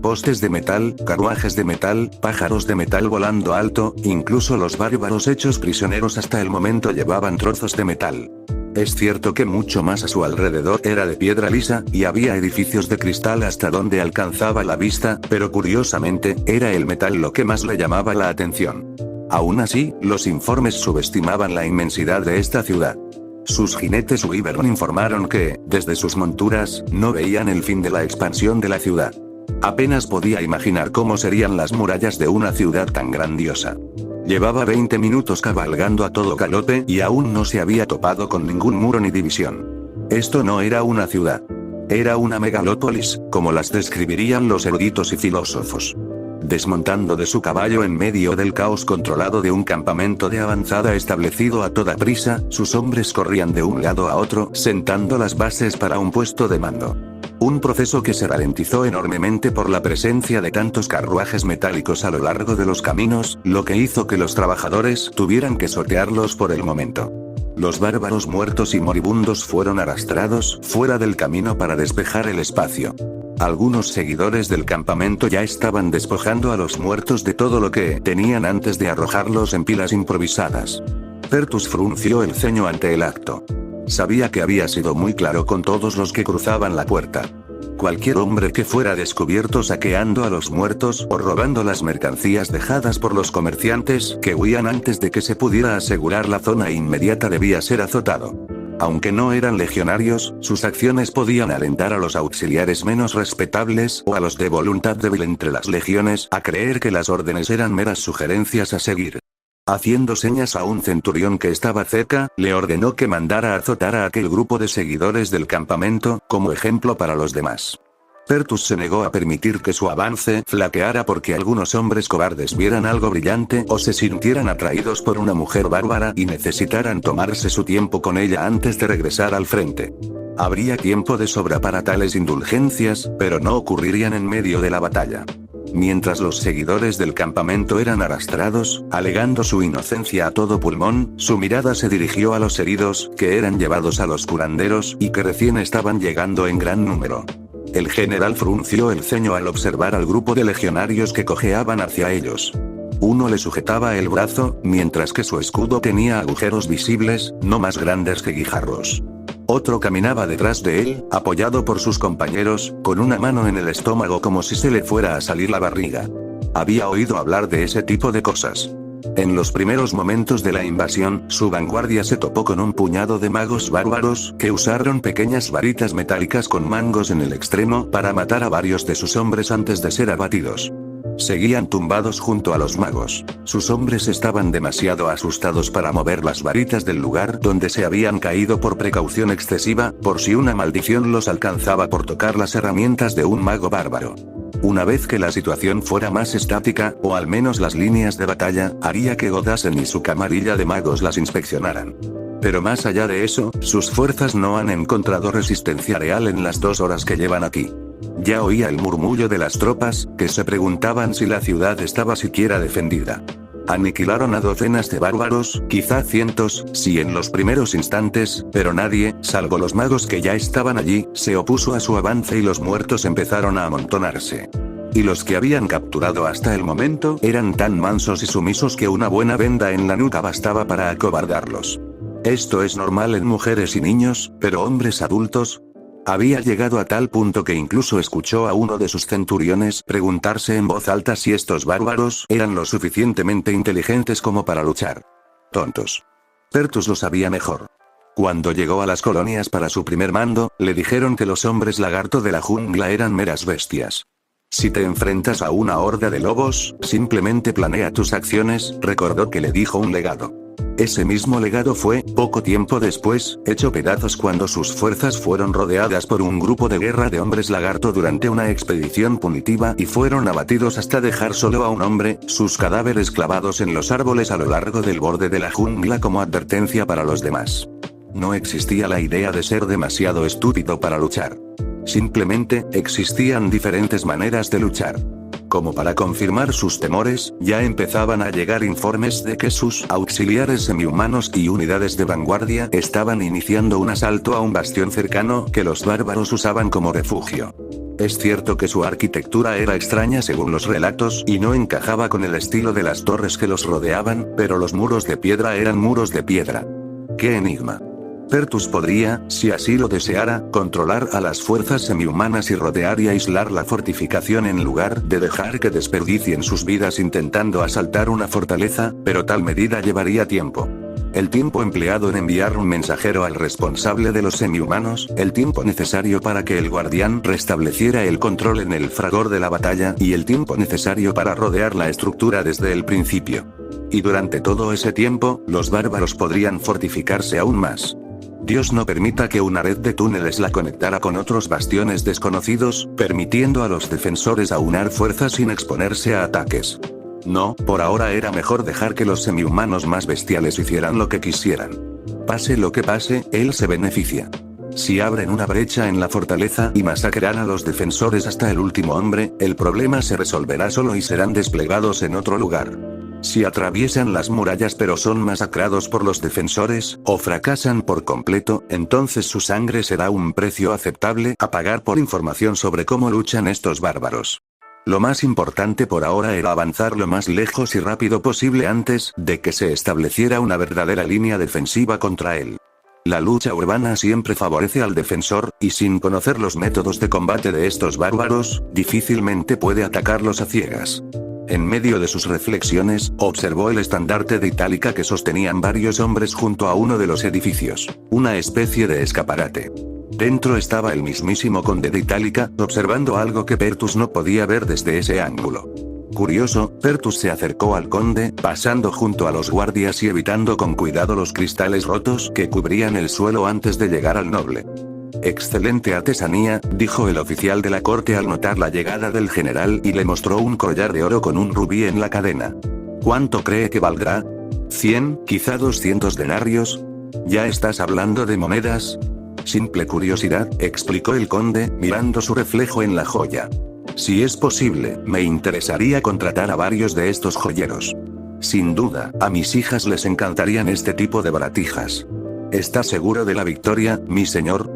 Postes de metal, carruajes de metal, pájaros de metal volando alto, incluso los bárbaros hechos prisioneros hasta el momento llevaban trozos de metal. Es cierto que mucho más a su alrededor era de piedra lisa, y había edificios de cristal hasta donde alcanzaba la vista, pero curiosamente, era el metal lo que más le llamaba la atención. Aún así, los informes subestimaban la inmensidad de esta ciudad. Sus jinetes Wyvern informaron que, desde sus monturas, no veían el fin de la expansión de la ciudad. Apenas podía imaginar cómo serían las murallas de una ciudad tan grandiosa. Llevaba 20 minutos cabalgando a todo galope y aún no se había topado con ningún muro ni división. Esto no era una ciudad. Era una megalópolis, como las describirían los eruditos y filósofos. Desmontando de su caballo en medio del caos controlado de un campamento de avanzada establecido a toda prisa, sus hombres corrían de un lado a otro, sentando las bases para un puesto de mando. Un proceso que se ralentizó enormemente por la presencia de tantos carruajes metálicos a lo largo de los caminos, lo que hizo que los trabajadores tuvieran que sortearlos por el momento. Los bárbaros muertos y moribundos fueron arrastrados fuera del camino para despejar el espacio. Algunos seguidores del campamento ya estaban despojando a los muertos de todo lo que tenían antes de arrojarlos en pilas improvisadas. Pertus frunció el ceño ante el acto. Sabía que había sido muy claro con todos los que cruzaban la puerta. cualquier hombre que fuera descubierto saqueando a los muertos o robando las mercancías dejadas por los comerciantes que huían antes de que se pudiera asegurar la zona inmediata debía ser azotado. Aunque no eran legionarios, sus acciones podían alentar a los auxiliares menos respetables o a los de voluntad débil entre las legiones a creer que las órdenes eran meras sugerencias a seguir. Haciendo señas a un centurión que estaba cerca, le ordenó que mandara azotar a aquel grupo de seguidores del campamento, como ejemplo para los demás. Pertus se negó a permitir que su avance flaqueara porque algunos hombres cobardes vieran algo brillante o se sintieran atraídos por una mujer bárbara y necesitaran tomarse su tiempo con ella antes de regresar al frente. Habría tiempo de sobra para tales indulgencias, pero no ocurrirían en medio de la batalla. Mientras los seguidores del campamento eran arrastrados, alegando su inocencia a todo pulmón, su mirada se dirigió a los heridos, que eran llevados a los curanderos y que recién estaban llegando en gran número. El general frunció el ceño al observar al grupo de legionarios que cojeaban hacia ellos. Uno le sujetaba el brazo, mientras que su escudo tenía agujeros visibles, no más grandes que guijarros. Otro caminaba detrás de él, apoyado por sus compañeros, con una mano en el estómago como si se le fuera a salir la barriga. Había oído hablar de ese tipo de cosas. En los primeros momentos de la invasión, su vanguardia se topó con un puñado de magos bárbaros, que usaron pequeñas varitas metálicas con mangos en el extremo para matar a varios de sus hombres antes de ser abatidos. Seguían tumbados junto a los magos. Sus hombres estaban demasiado asustados para mover las varitas del lugar donde se habían caído por precaución excesiva, por si una maldición los alcanzaba por tocar las herramientas de un mago bárbaro. Una vez que la situación fuera más estática, o al menos las líneas de batalla, haría que Godasen y su camarilla de magos las inspeccionaran. Pero más allá de eso, sus fuerzas no han encontrado resistencia real en las 2 horas que llevan aquí. Ya oía el murmullo de las tropas, que se preguntaban si la ciudad estaba siquiera defendida. Aniquilaron a docenas de bárbaros, quizá cientos, si en los primeros instantes, pero nadie, salvo los magos que ya estaban allí, se opuso a su avance y los muertos empezaron a amontonarse. Y los que habían capturado hasta el momento eran tan mansos y sumisos que una buena venda en la nuca bastaba para acobardarlos. Esto es normal en mujeres y niños, pero hombres adultos. Había llegado a tal punto que incluso escuchó a uno de sus centuriones preguntarse en voz alta si estos bárbaros eran lo suficientemente inteligentes como para luchar. Tontos. Pertus lo sabía mejor. Cuando llegó a las colonias para su primer mando, le dijeron que los hombres lagarto de la jungla eran meras bestias. Si te enfrentas a una horda de lobos, simplemente planea tus acciones, recordó que le dijo un legado. Ese mismo legado fue, poco tiempo después, hecho pedazos cuando sus fuerzas fueron rodeadas por un grupo de guerra de hombres lagarto durante una expedición punitiva y fueron abatidos hasta dejar solo a un hombre, sus cadáveres clavados en los árboles a lo largo del borde de la jungla como advertencia para los demás. No existía la idea de ser demasiado estúpido para luchar. Simplemente, existían diferentes maneras de luchar. Como para confirmar sus temores, ya empezaban a llegar informes de que sus auxiliares semihumanos y unidades de vanguardia estaban iniciando un asalto a un bastión cercano que los bárbaros usaban como refugio. Es cierto que su arquitectura era extraña según los relatos y no encajaba con el estilo de las torres que los rodeaban, pero los muros de piedra eran muros de piedra. ¡Qué enigma! Pertus podría, si así lo deseara, controlar a las fuerzas semihumanas y rodear y aislar la fortificación en lugar de dejar que desperdicien sus vidas intentando asaltar una fortaleza, pero tal medida llevaría tiempo. El tiempo empleado en enviar un mensajero al responsable de los semihumanos, el tiempo necesario para que el guardián restableciera el control en el fragor de la batalla y el tiempo necesario para rodear la estructura desde el principio. Y durante todo ese tiempo, los bárbaros podrían fortificarse aún más. Dios no permita que una red de túneles la conectara con otros bastiones desconocidos, permitiendo a los defensores aunar fuerzas sin exponerse a ataques. No, por ahora era mejor dejar que los semihumanos más bestiales hicieran lo que quisieran. Pase lo que pase, él se beneficia. Si abren una brecha en la fortaleza y masacran a los defensores hasta el último hombre, el problema se resolverá solo y serán desplegados en otro lugar. Si atraviesan las murallas pero son masacrados por los defensores, o fracasan por completo, entonces su sangre será un precio aceptable a pagar por información sobre cómo luchan estos bárbaros. Lo más importante por ahora era avanzar lo más lejos y rápido posible antes de que se estableciera una verdadera línea defensiva contra él. La lucha urbana siempre favorece al defensor, y sin conocer los métodos de combate de estos bárbaros, difícilmente puede atacarlos a ciegas. En medio de sus reflexiones, observó el estandarte de Itálica que sostenían varios hombres junto a uno de los edificios, una especie de escaparate. Dentro estaba el mismísimo conde de Itálica, observando algo que Pertus no podía ver desde ese ángulo. Curioso, Pertus se acercó al conde, pasando junto a los guardias y evitando con cuidado los cristales rotos que cubrían el suelo antes de llegar al noble. Excelente artesanía, dijo el oficial de la corte al notar la llegada del general y le mostró un collar de oro con un rubí en la cadena. ¿Cuánto cree que valdrá? ¿100, quizá 200 denarios? ¿Ya estás hablando de monedas? Simple curiosidad, explicó el conde, mirando su reflejo en la joya. Si es posible, me interesaría contratar a varios de estos joyeros. Sin duda, a mis hijas les encantarían este tipo de baratijas. ¿Está seguro de la victoria, mi señor?,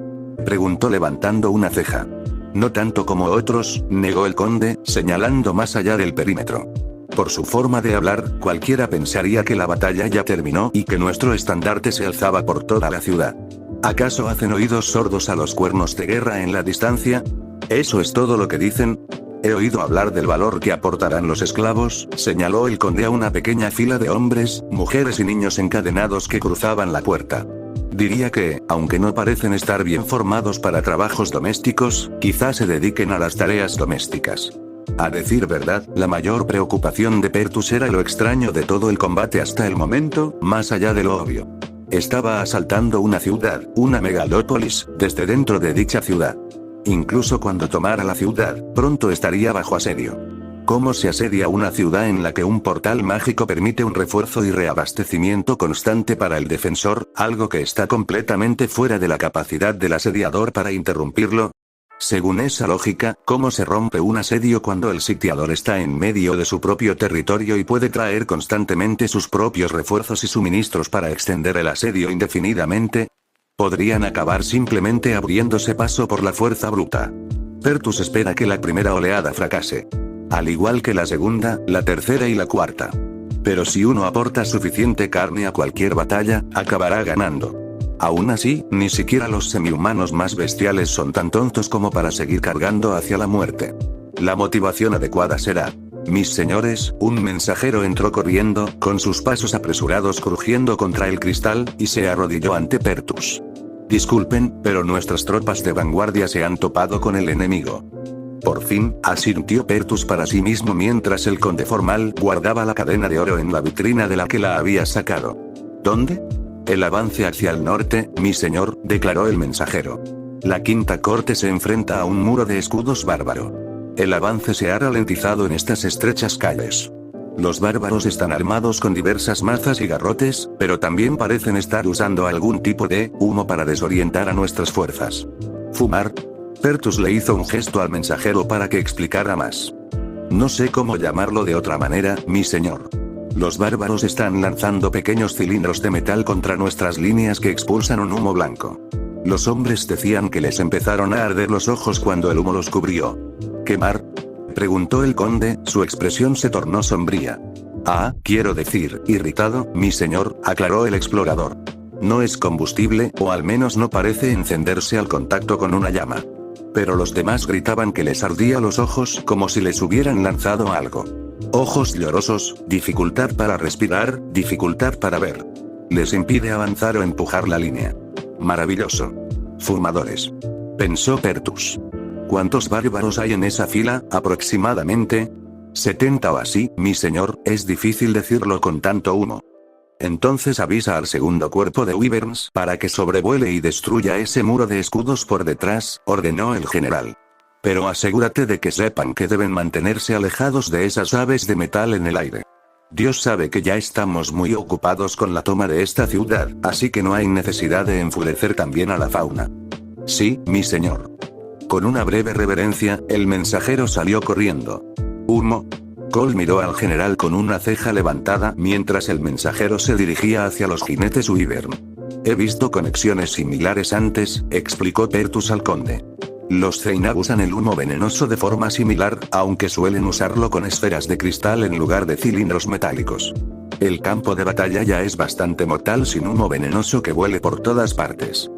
preguntó levantando una ceja. No tanto como otros, negó el conde, señalando más allá del perímetro. Por su forma de hablar, cualquiera pensaría que la batalla ya terminó y que nuestro estandarte se alzaba por toda la ciudad. ¿Acaso hacen oídos sordos a los cuernos de guerra en la distancia? ¿Eso es todo lo que dicen? He oído hablar del valor que aportarán los esclavos, señaló el conde a una pequeña fila de hombres, mujeres y niños encadenados que cruzaban la puerta. Diría que, aunque no parecen estar bien formados para trabajos domésticos, quizás se dediquen a las tareas domésticas. A decir verdad, la mayor preocupación de Pertus era lo extraño de todo el combate hasta el momento, más allá de lo obvio. Estaba asaltando una ciudad, una megalópolis, desde dentro de dicha ciudad. Incluso cuando tomara la ciudad, pronto estaría bajo asedio. ¿Cómo se asedia una ciudad en la que un portal mágico permite un refuerzo y reabastecimiento constante para el defensor, algo que está completamente fuera de la capacidad del asediador para interrumpirlo? Según esa lógica, ¿cómo se rompe un asedio cuando el sitiador está en medio de su propio territorio y puede traer constantemente sus propios refuerzos y suministros para extender el asedio indefinidamente? Podrían acabar simplemente abriéndose paso por la fuerza bruta. Pertus espera que la primera oleada fracase. Al igual que la segunda, la tercera y la cuarta. Pero si uno aporta suficiente carne a cualquier batalla, acabará ganando. Aún así, ni siquiera los semihumanos más bestiales son tan tontos como para seguir cargando hacia la muerte. La motivación adecuada será: mis señores, un mensajero entró corriendo, con sus pasos apresurados crujiendo contra el cristal, y se arrodilló ante Pertus. Disculpen, pero nuestras tropas de vanguardia se han topado con el enemigo. Por fin, asintió Pertus para sí mismo mientras el conde formal guardaba la cadena de oro en la vitrina de la que la había sacado. ¿Dónde? El avance hacia el norte, mi señor, declaró el mensajero. La quinta corte se enfrenta a un muro de escudos bárbaro. El avance se ha ralentizado en estas estrechas calles. Los bárbaros están armados con diversas mazas y garrotes, pero también parecen estar usando algún tipo de humo para desorientar a nuestras fuerzas. ¿Fumar? Pertus le hizo un gesto al mensajero para que explicara más. No sé cómo llamarlo de otra manera, mi señor. Los bárbaros están lanzando pequeños cilindros de metal contra nuestras líneas que expulsan un humo blanco. Los hombres decían que les empezaron a arder los ojos cuando el humo los cubrió. ¿Quemar? Preguntó el conde, su expresión se tornó sombría. Ah, quiero decir, irritado, mi señor, aclaró el explorador. No es combustible, o al menos no parece encenderse al contacto con una llama. Pero los demás gritaban que les ardía los ojos como si les hubieran lanzado algo. Ojos llorosos, dificultad para respirar, dificultad para ver. Les impide avanzar o empujar la línea. Maravilloso. Fumadores. Pensó Pertus. ¿Cuántos bárbaros hay en esa fila, aproximadamente? 70 o así, mi señor, es difícil decirlo con tanto humo. Entonces avisa al segundo cuerpo de wyverns para que sobrevuele y destruya ese muro de escudos por detrás, ordenó el general. Pero asegúrate de que sepan que deben mantenerse alejados de esas aves de metal en el aire. Dios sabe que ya estamos muy ocupados con la toma de esta ciudad, así que no hay necesidad de enfurecer también a la fauna. Sí, mi señor. Con una breve reverencia, el mensajero salió corriendo. ¿Humo? Cole miró al general con una ceja levantada mientras el mensajero se dirigía hacia los jinetes wyvern. He visto conexiones similares antes, explicó Pertus al conde. Los Zeina usan el humo venenoso de forma similar, aunque suelen usarlo con esferas de cristal en lugar de cilindros metálicos. El campo de batalla ya es bastante mortal sin humo venenoso que vuele por todas partes.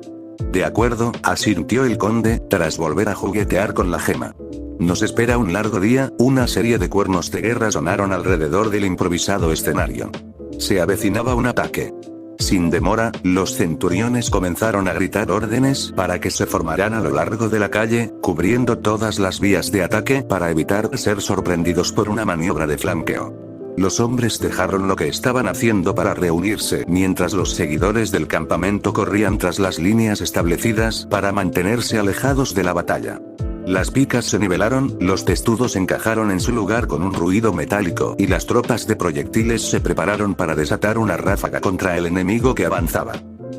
De acuerdo, asintió el conde, tras volver a juguetear con la gema. Nos espera un largo día. Una serie de cuernos de guerra sonaron alrededor del improvisado escenario. Se avecinaba un ataque. Sin demora, los centuriones comenzaron a gritar órdenes para que se formaran a lo largo de la calle, cubriendo todas las vías de ataque para evitar ser sorprendidos por una maniobra de flanqueo. Los hombres dejaron lo que estaban haciendo para reunirse, mientras los seguidores del campamento corrían tras las líneas establecidas para mantenerse alejados de la batalla. Las picas se nivelaron, los testudos encajaron en su lugar con un ruido metálico y las tropas de proyectiles se prepararon para desatar una ráfaga contra el enemigo que avanzaba.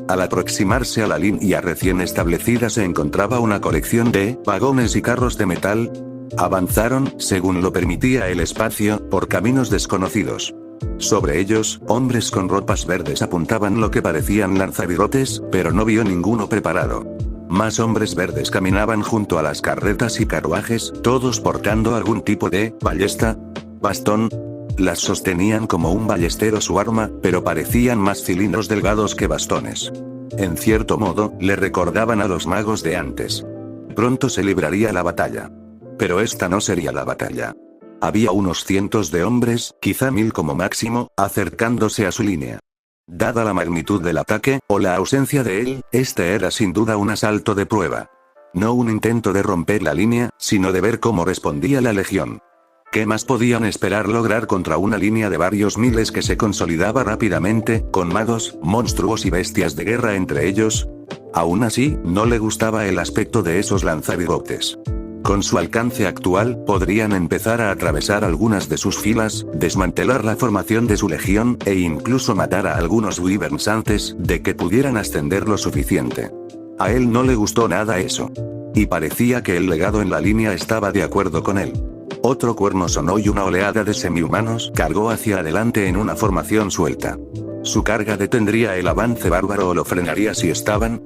Al aproximarse a la línea recién establecida se encontraba una colección de vagones y carros de metal. Avanzaron, según lo permitía el espacio, por caminos desconocidos. Sobre ellos, hombres con ropas verdes apuntaban lo que parecían lanzavirotes, pero no vio ninguno preparado. Más hombres verdes caminaban junto a las carretas y carruajes, todos portando algún tipo de ballesta, bastón. Las sostenían como un ballestero su arma, pero parecían más cilindros delgados que bastones. En cierto modo, le recordaban a los magos de antes. Pronto se libraría la batalla. Pero esta no sería la batalla. Había unos cientos de hombres, quizá 1000 como máximo, acercándose a su línea. Dada la magnitud del ataque, o la ausencia de él, este era sin duda un asalto de prueba. No un intento de romper la línea, sino de ver cómo respondía la legión. ¿Qué más podían esperar lograr contra una línea de varios miles que se consolidaba rápidamente, con magos, monstruos y bestias de guerra entre ellos? Aún así, no le gustaba el aspecto de esos lanzabigotes. Con su alcance actual, podrían empezar a atravesar algunas de sus filas, desmantelar la formación de su legión, e incluso matar a algunos wyverns antes de que pudieran ascender lo suficiente. A él no le gustó nada eso. Y parecía que el legado en la línea estaba de acuerdo con él. Otro cuerno sonó y una oleada de semihumanos cargó hacia adelante en una formación suelta. Su carga detendría el avance bárbaro o lo frenaría si estaban.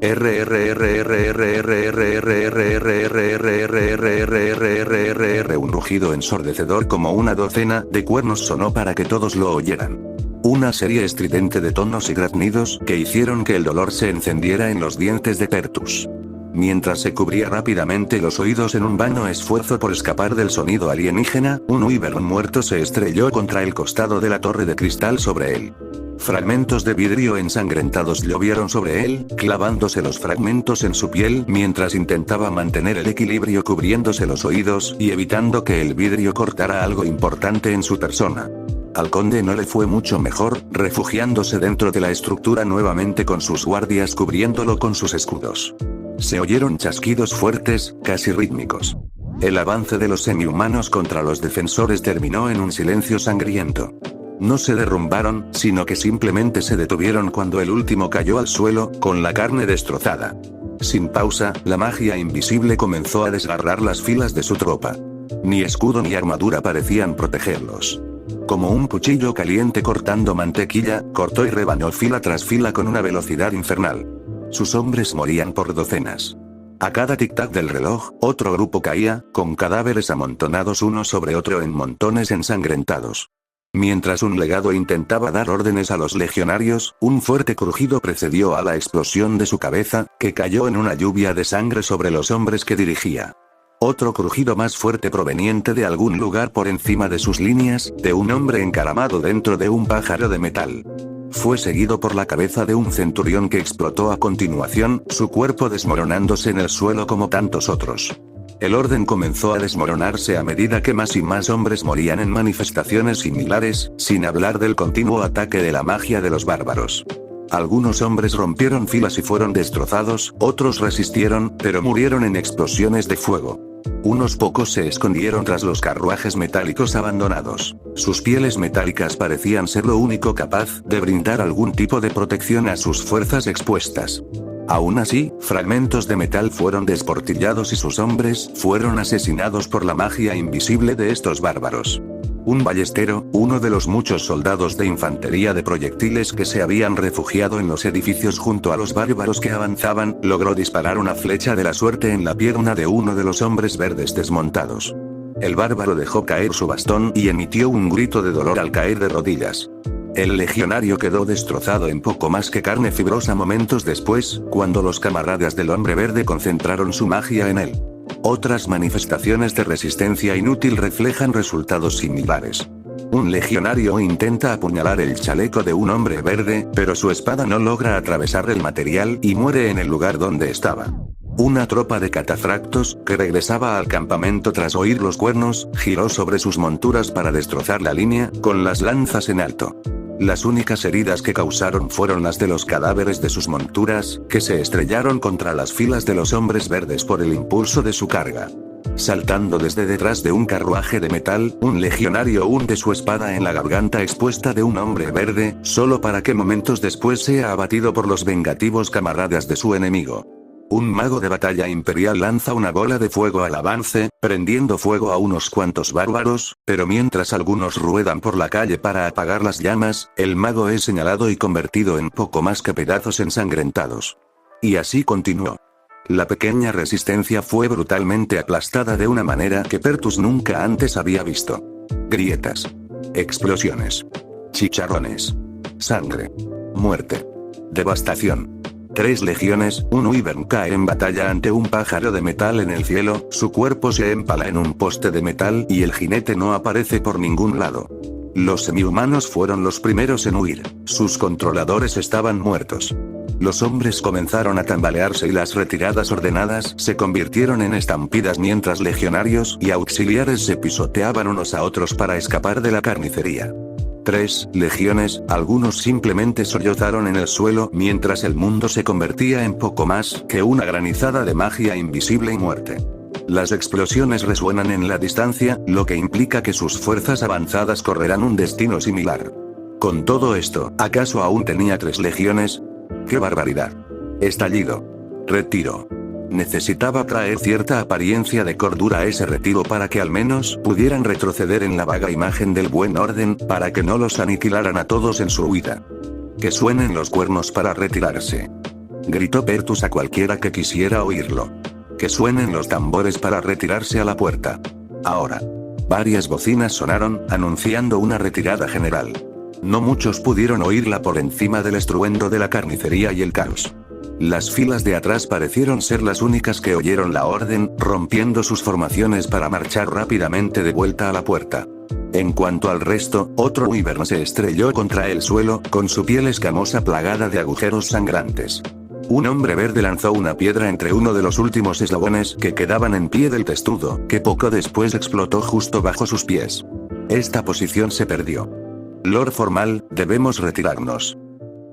Un rugido ensordecedor como una docena de cuernos sonó para que todos lo oyeran. Una serie estridente de tonos y graznidos que hicieron que el dolor se encendiera en los dientes de Tertus. Mientras se cubría rápidamente los oídos en un vano esfuerzo por escapar del sonido alienígena, un wyvern muerto se estrelló contra el costado de la torre de cristal sobre él. Fragmentos de vidrio ensangrentados llovieron sobre él, clavándose los fragmentos en su piel mientras intentaba mantener el equilibrio cubriéndose los oídos y evitando que el vidrio cortara algo importante en su persona. Al conde no le fue mucho mejor, refugiándose dentro de la estructura nuevamente con sus guardias cubriéndolo con sus escudos. Se oyeron chasquidos fuertes, casi rítmicos. El avance de los semihumanos contra los defensores terminó en un silencio sangriento. No se derrumbaron, sino que simplemente se detuvieron cuando el último cayó al suelo, con la carne destrozada. Sin pausa, la magia invisible comenzó a desgarrar las filas de su tropa. Ni escudo ni armadura parecían protegerlos. Como un cuchillo caliente cortando mantequilla, cortó y rebanó fila tras fila con una velocidad infernal. Sus hombres morían por docenas. A cada tic-tac del reloj, otro grupo caía, con cadáveres amontonados uno sobre otro en montones ensangrentados. Mientras un legado intentaba dar órdenes a los legionarios, un fuerte crujido precedió a la explosión de su cabeza, que cayó en una lluvia de sangre sobre los hombres que dirigía. Otro crujido más fuerte proveniente de algún lugar por encima de sus líneas, de un hombre encaramado dentro de un pájaro de metal. Fue seguido por la cabeza de un centurión que explotó a continuación, su cuerpo desmoronándose en el suelo como tantos otros. El orden comenzó a desmoronarse a medida que más y más hombres morían en manifestaciones similares, sin hablar del continuo ataque de la magia de los bárbaros. Algunos hombres rompieron filas y fueron destrozados, otros resistieron, pero murieron en explosiones de fuego. Unos pocos se escondieron tras los carruajes metálicos abandonados. Sus pieles metálicas parecían ser lo único capaz de brindar algún tipo de protección a sus fuerzas expuestas. Aún así, fragmentos de metal fueron desportillados y sus hombres fueron asesinados por la magia invisible de estos bárbaros. Un ballestero, uno de los muchos soldados de infantería de proyectiles que se habían refugiado en los edificios junto a los bárbaros que avanzaban, logró disparar una flecha de la suerte en la pierna de uno de los hombres verdes desmontados. El bárbaro dejó caer su bastón y emitió un grito de dolor al caer de rodillas. El legionario quedó destrozado en poco más que carne fibrosa momentos después, cuando los camaradas del hombre verde concentraron su magia en él. Otras manifestaciones de resistencia inútil reflejan resultados similares. Un legionario intenta apuñalar el chaleco de un hombre verde, pero su espada no logra atravesar el material y muere en el lugar donde estaba. Una tropa de catafractos, que regresaba al campamento tras oír los cuernos, giró sobre sus monturas para destrozar la línea, con las lanzas en alto. Las únicas heridas que causaron fueron las de los cadáveres de sus monturas, que se estrellaron contra las filas de los hombres verdes por el impulso de su carga. Saltando desde detrás de un carruaje de metal, un legionario hunde su espada en la garganta expuesta de un hombre verde, solo para que momentos después sea abatido por los vengativos camaradas de su enemigo. Un mago de batalla imperial lanza una bola de fuego al avance, prendiendo fuego a unos cuantos bárbaros, pero mientras algunos ruedan por la calle para apagar las llamas, el mago es señalado y convertido en poco más que pedazos ensangrentados. Y así continuó. La pequeña resistencia fue brutalmente aplastada de una manera que Pertus nunca antes había visto. Grietas. Explosiones. Chicharrones. Sangre. Muerte. Devastación. 3 legiones, un wyvern cae en batalla ante un pájaro de metal en el cielo, su cuerpo se empala en un poste de metal y el jinete no aparece por ningún lado. Los semihumanos fueron los primeros en huir, sus controladores estaban muertos. Los hombres comenzaron a tambalearse y las retiradas ordenadas se convirtieron en estampidas mientras legionarios y auxiliares se pisoteaban unos a otros para escapar de la carnicería. 3 legiones, algunos simplemente sollozaron en el suelo mientras el mundo se convertía en poco más que una granizada de magia invisible y muerte. Las explosiones resuenan en la distancia, lo que implica que sus fuerzas avanzadas correrán un destino similar. Con todo esto, ¿acaso aún tenía 3 legiones? ¡Qué barbaridad! Estallido. Retiro. Necesitaba traer cierta apariencia de cordura a ese retiro para que al menos pudieran retroceder en la vaga imagen del buen orden, para que no los aniquilaran a todos en su huida. Que suenen los cuernos para retirarse. Gritó Pertus a cualquiera que quisiera oírlo. Que suenen los tambores para retirarse a la puerta. Ahora. Varias bocinas sonaron, anunciando una retirada general. No muchos pudieron oírla por encima del estruendo de la carnicería y el caos. Las filas de atrás parecieron ser las únicas que oyeron la orden, rompiendo sus formaciones para marchar rápidamente de vuelta a la puerta. En cuanto al resto, otro wyvern se estrelló contra el suelo, con su piel escamosa plagada de agujeros sangrantes. Un hombre verde lanzó una piedra entre uno de los últimos eslabones que quedaban en pie del testudo, que poco después explotó justo bajo sus pies. Esta posición se perdió. Lord Formal, debemos retirarnos.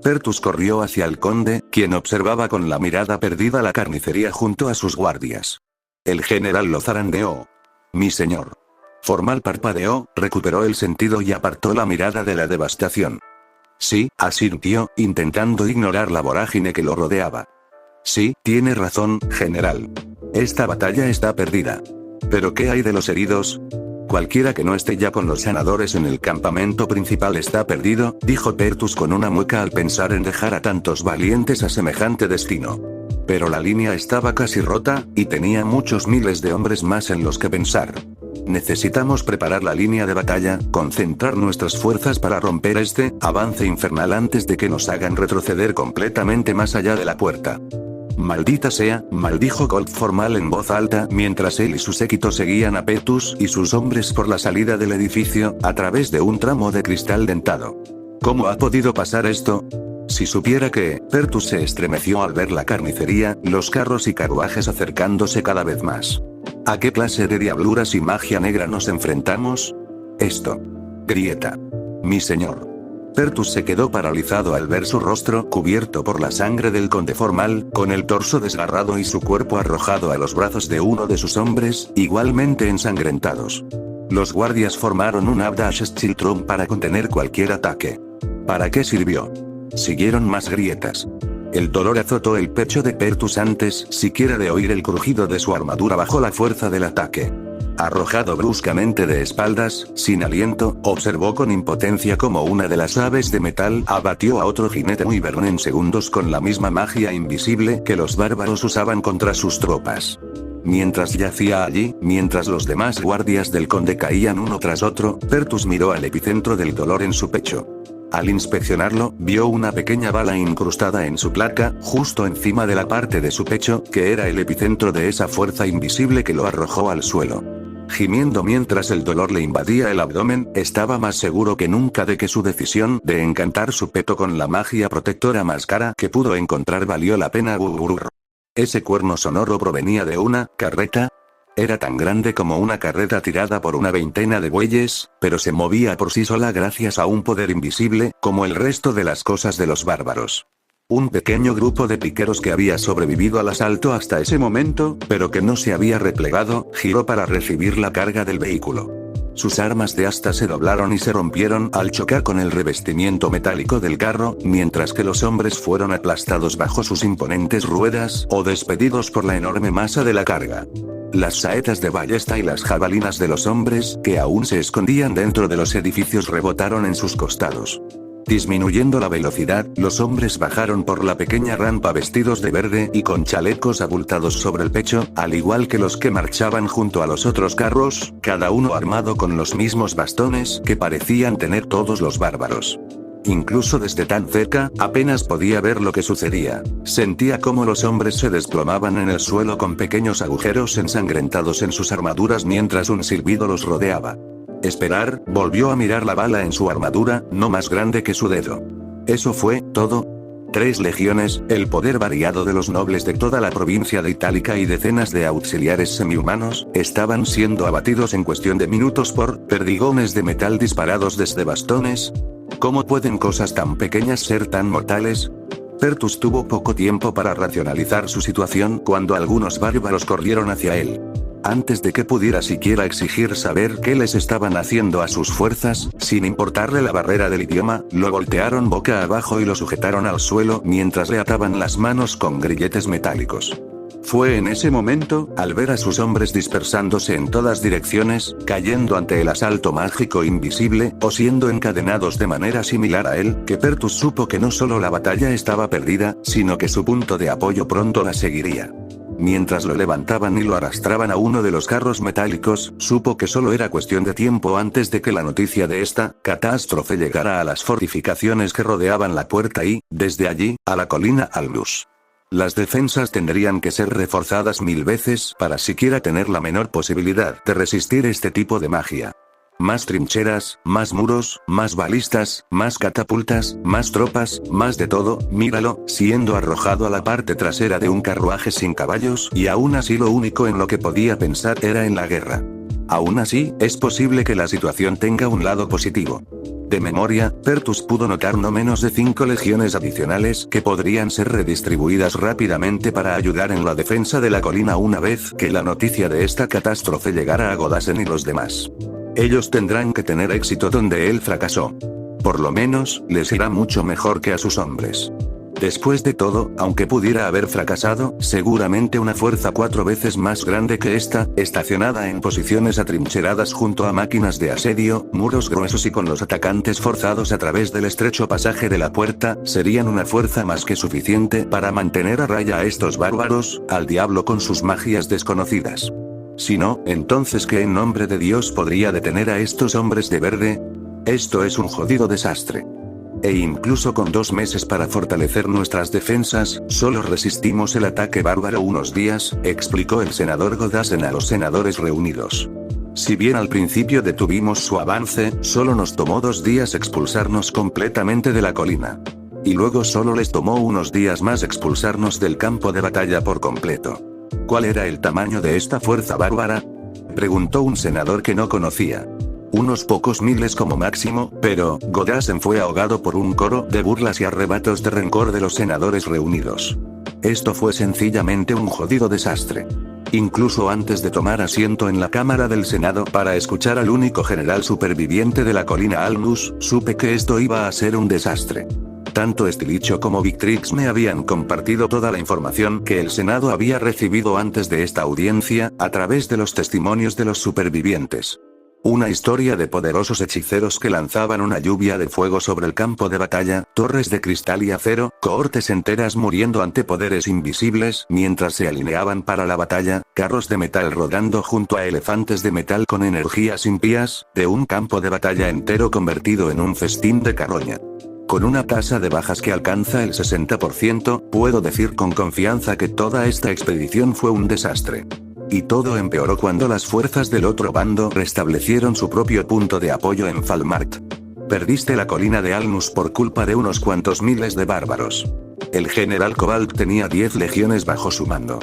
Pertus corrió hacia el conde, quien observaba con la mirada perdida la carnicería junto a sus guardias. El general lo zarandeó. Mi señor. Formal parpadeó, recuperó el sentido y apartó la mirada de la devastación. Sí, asintió, intentando ignorar la vorágine que lo rodeaba. Sí, tiene razón, general. Esta batalla está perdida. ¿Pero qué hay de los heridos? Cualquiera que no esté ya con los sanadores en el campamento principal está perdido, dijo Pertus con una mueca al pensar en dejar a tantos valientes a semejante destino. Pero la línea estaba casi rota, y tenía muchos miles de hombres más en los que pensar. Necesitamos preparar la línea de batalla, concentrar nuestras fuerzas para romper este avance infernal antes de que nos hagan retroceder completamente más allá de la puerta. Maldita sea, maldijo Colt Formal en voz alta mientras él y su séquito seguían a Pertus y sus hombres por la salida del edificio, a través de un tramo de cristal dentado. ¿Cómo ha podido pasar esto? Si supiera que, Pertus se estremeció al ver la carnicería, los carros y carruajes acercándose cada vez más. ¿A qué clase de diabluras y magia negra nos enfrentamos? Esto. Grieta. Mi señor. Pertus se quedó paralizado al ver su rostro cubierto por la sangre del conde Formal, con el torso desgarrado y su cuerpo arrojado a los brazos de uno de sus hombres, igualmente ensangrentados. Los guardias formaron un Abdash Schiltrum para contener cualquier ataque. ¿Para qué sirvió? Siguieron más grietas. El dolor azotó el pecho de Pertus antes siquiera de oír el crujido de su armadura bajo la fuerza del ataque. Arrojado bruscamente de espaldas, sin aliento, observó con impotencia cómo una de las aves de metal abatió a otro jinete wyvern en segundos con la misma magia invisible que los bárbaros usaban contra sus tropas. Mientras yacía allí, mientras los demás guardias del conde caían uno tras otro, Pertus miró al epicentro del dolor en su pecho. Al inspeccionarlo, vio una pequeña bala incrustada en su placa, justo encima de la parte de su pecho, que era el epicentro de esa fuerza invisible que lo arrojó al suelo. Gimiendo mientras el dolor le invadía el abdomen, estaba más seguro que nunca de que su decisión de encantar su peto con la magia protectora más cara que pudo encontrar valió la pena. Ese cuerno sonoro provenía de una carreta. Era tan grande como una carreta tirada por una veintena de bueyes, pero se movía por sí sola gracias a un poder invisible, como el resto de las cosas de los bárbaros. Un pequeño grupo de piqueros que había sobrevivido al asalto hasta ese momento, pero que no se había replegado, giró para recibir la carga del vehículo. Sus armas de asta se doblaron y se rompieron al chocar con el revestimiento metálico del carro, mientras que los hombres fueron aplastados bajo sus imponentes ruedas o despedidos por la enorme masa de la carga. Las saetas de ballesta y las jabalinas de los hombres, que aún se escondían dentro de los edificios, rebotaron en sus costados. Disminuyendo la velocidad, los hombres bajaron por la pequeña rampa vestidos de verde y con chalecos abultados sobre el pecho, al igual que los que marchaban junto a los otros carros, cada uno armado con los mismos bastones que parecían tener todos los bárbaros. Incluso desde tan cerca, apenas podía ver lo que sucedía. Sentía cómo los hombres se desplomaban en el suelo con pequeños agujeros ensangrentados en sus armaduras mientras un silbido los rodeaba. Esperar, volvió a mirar la bala en su armadura, no más grande que su dedo. Eso fue todo. 3 legiones, el poder variado de los nobles de toda la provincia de Itálica y decenas de auxiliares semihumanos, estaban siendo abatidos en cuestión de minutos por perdigones de metal disparados desde bastones. ¿Cómo pueden cosas tan pequeñas ser tan mortales? Pertus tuvo poco tiempo para racionalizar su situación cuando algunos bárbaros corrieron hacia él. Antes de que pudiera siquiera exigir saber qué les estaban haciendo a sus fuerzas, sin importarle la barrera del idioma, lo voltearon boca abajo y lo sujetaron al suelo mientras le ataban las manos con grilletes metálicos. Fue en ese momento, al ver a sus hombres dispersándose en todas direcciones, cayendo ante el asalto mágico invisible, o siendo encadenados de manera similar a él, que Pertus supo que no solo la batalla estaba perdida, sino que su punto de apoyo pronto la seguiría. Mientras lo levantaban y lo arrastraban a uno de los carros metálicos, supo que solo era cuestión de tiempo antes de que la noticia de esta catástrofe llegara a las fortificaciones que rodeaban la puerta y, desde allí, a la colina Almus. Las defensas tendrían que ser reforzadas 1000 veces para siquiera tener la menor posibilidad de resistir este tipo de magia. Más trincheras, más muros, más balistas, más catapultas, más tropas, más de todo. Míralo, siendo arrojado a la parte trasera de un carruaje sin caballos, y aún así lo único en lo que podía pensar era en la guerra. Aún así, es posible que la situación tenga un lado positivo. De memoria, Pertus pudo notar no menos de 5 legiones adicionales que podrían ser redistribuidas rápidamente para ayudar en la defensa de la colina una vez que la noticia de esta catástrofe llegara a Godasen y los demás. Ellos tendrán que tener éxito donde él fracasó. Por lo menos, les irá mucho mejor que a sus hombres. Después de todo, aunque pudiera haber fracasado, seguramente una fuerza 4 veces más grande que esta, estacionada en posiciones atrincheradas junto a máquinas de asedio, muros gruesos y con los atacantes forzados a través del estrecho pasaje de la puerta, serían una fuerza más que suficiente para mantener a raya a estos bárbaros, al diablo con sus magias desconocidas. Si no, entonces ¿qué en nombre de Dios podría detener a estos hombres de verde? Esto es un jodido desastre. E incluso con 2 meses para fortalecer nuestras defensas, solo resistimos el ataque bárbaro unos días, explicó el senador Godasen a los senadores reunidos. Si bien al principio detuvimos su avance, solo nos tomó 2 días expulsarnos completamente de la colina. Y luego solo les tomó unos días más expulsarnos del campo de batalla por completo. ¿Cuál era el tamaño de esta fuerza bárbara? Preguntó un senador que no conocía. Unos pocos miles como máximo, pero Godasen fue ahogado por un coro de burlas y arrebatos de rencor de los senadores reunidos. Esto fue sencillamente un jodido desastre. Incluso antes de tomar asiento en la Cámara del Senado para escuchar al único general superviviente de la colina Almus, supe que esto iba a ser un desastre. Tanto Stilicho como Victrix me habían compartido toda la información que el Senado había recibido antes de esta audiencia, a través de los testimonios de los supervivientes. Una historia de poderosos hechiceros que lanzaban una lluvia de fuego sobre el campo de batalla, torres de cristal y acero, cohortes enteras muriendo ante poderes invisibles mientras se alineaban para la batalla, carros de metal rodando junto a elefantes de metal con energías impías, de un campo de batalla entero convertido en un festín de carroña. Con una tasa de bajas que alcanza el 60%, puedo decir con confianza que toda esta expedición fue un desastre. Y todo empeoró cuando las fuerzas del otro bando restablecieron su propio punto de apoyo en Falmart. Perdiste la colina de Alnus por culpa de unos cuantos miles de bárbaros. El general Cobalt tenía 10 legiones bajo su mando.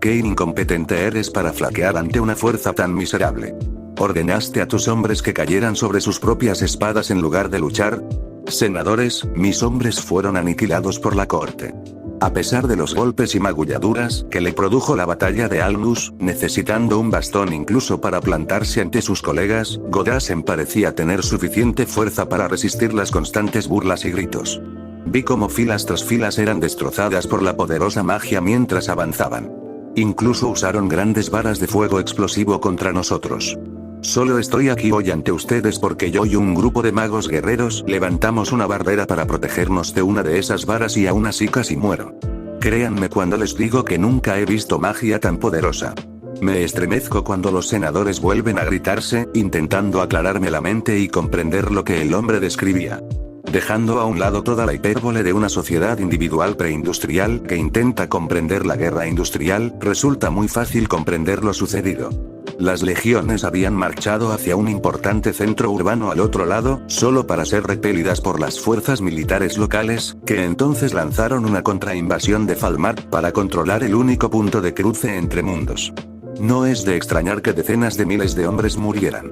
Qué incompetente eres para flaquear ante una fuerza tan miserable. ¿Ordenaste a tus hombres que cayeran sobre sus propias espadas en lugar de luchar? Senadores, mis hombres fueron aniquilados por la corte. A pesar de los golpes y magulladuras que le produjo la batalla de Alnus, necesitando un bastón incluso para plantarse ante sus colegas, Godasen parecía tener suficiente fuerza para resistir las constantes burlas y gritos. Vi cómo filas tras filas eran destrozadas por la poderosa magia mientras avanzaban. Incluso usaron grandes varas de fuego explosivo contra nosotros. Solo estoy aquí hoy ante ustedes porque yo y un grupo de magos guerreros levantamos una barrera para protegernos de una de esas varas y aún así casi muero. Créanme cuando les digo que nunca he visto magia tan poderosa. Me estremezco cuando los senadores vuelven a gritarse, intentando aclararme la mente y comprender lo que el hombre describía. Dejando a un lado toda la hipérbole de una sociedad individual preindustrial que intenta comprender la guerra industrial, resulta muy fácil comprender lo sucedido. Las legiones habían marchado hacia un importante centro urbano al otro lado, solo para ser repelidas por las fuerzas militares locales, que entonces lanzaron una contrainvasión de Falmart para controlar el único punto de cruce entre mundos. No es de extrañar que decenas de miles de hombres murieran.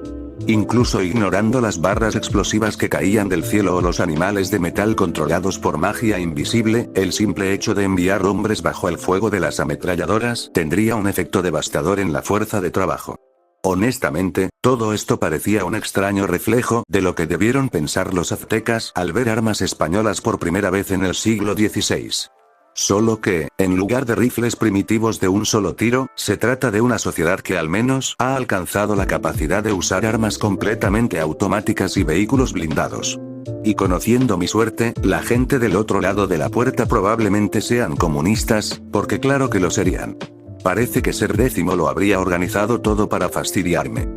Incluso ignorando las barras explosivas que caían del cielo o los animales de metal controlados por magia invisible, el simple hecho de enviar hombres bajo el fuego de las ametralladoras tendría un efecto devastador en la fuerza de trabajo. Honestamente, todo esto parecía un extraño reflejo de lo que debieron pensar los aztecas al ver armas españolas por primera vez en el siglo XVI. Solo que, en lugar de rifles primitivos de un solo tiro, se trata de una sociedad que al menos ha alcanzado la capacidad de usar armas completamente automáticas y vehículos blindados. Y conociendo mi suerte, la gente del otro lado de la puerta probablemente sean comunistas, porque claro que lo serían. Parece que Ser Décimo lo habría organizado todo para fastidiarme.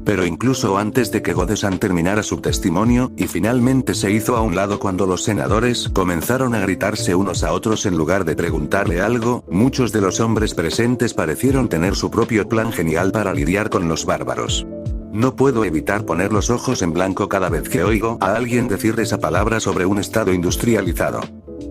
Pero incluso antes de que Godesan terminara su testimonio, y finalmente se hizo a un lado cuando los senadores comenzaron a gritarse unos a otros en lugar de preguntarle algo, muchos de los hombres presentes parecieron tener su propio plan genial para lidiar con los bárbaros. No puedo evitar poner los ojos en blanco cada vez que oigo a alguien decir esa palabra sobre un estado industrializado.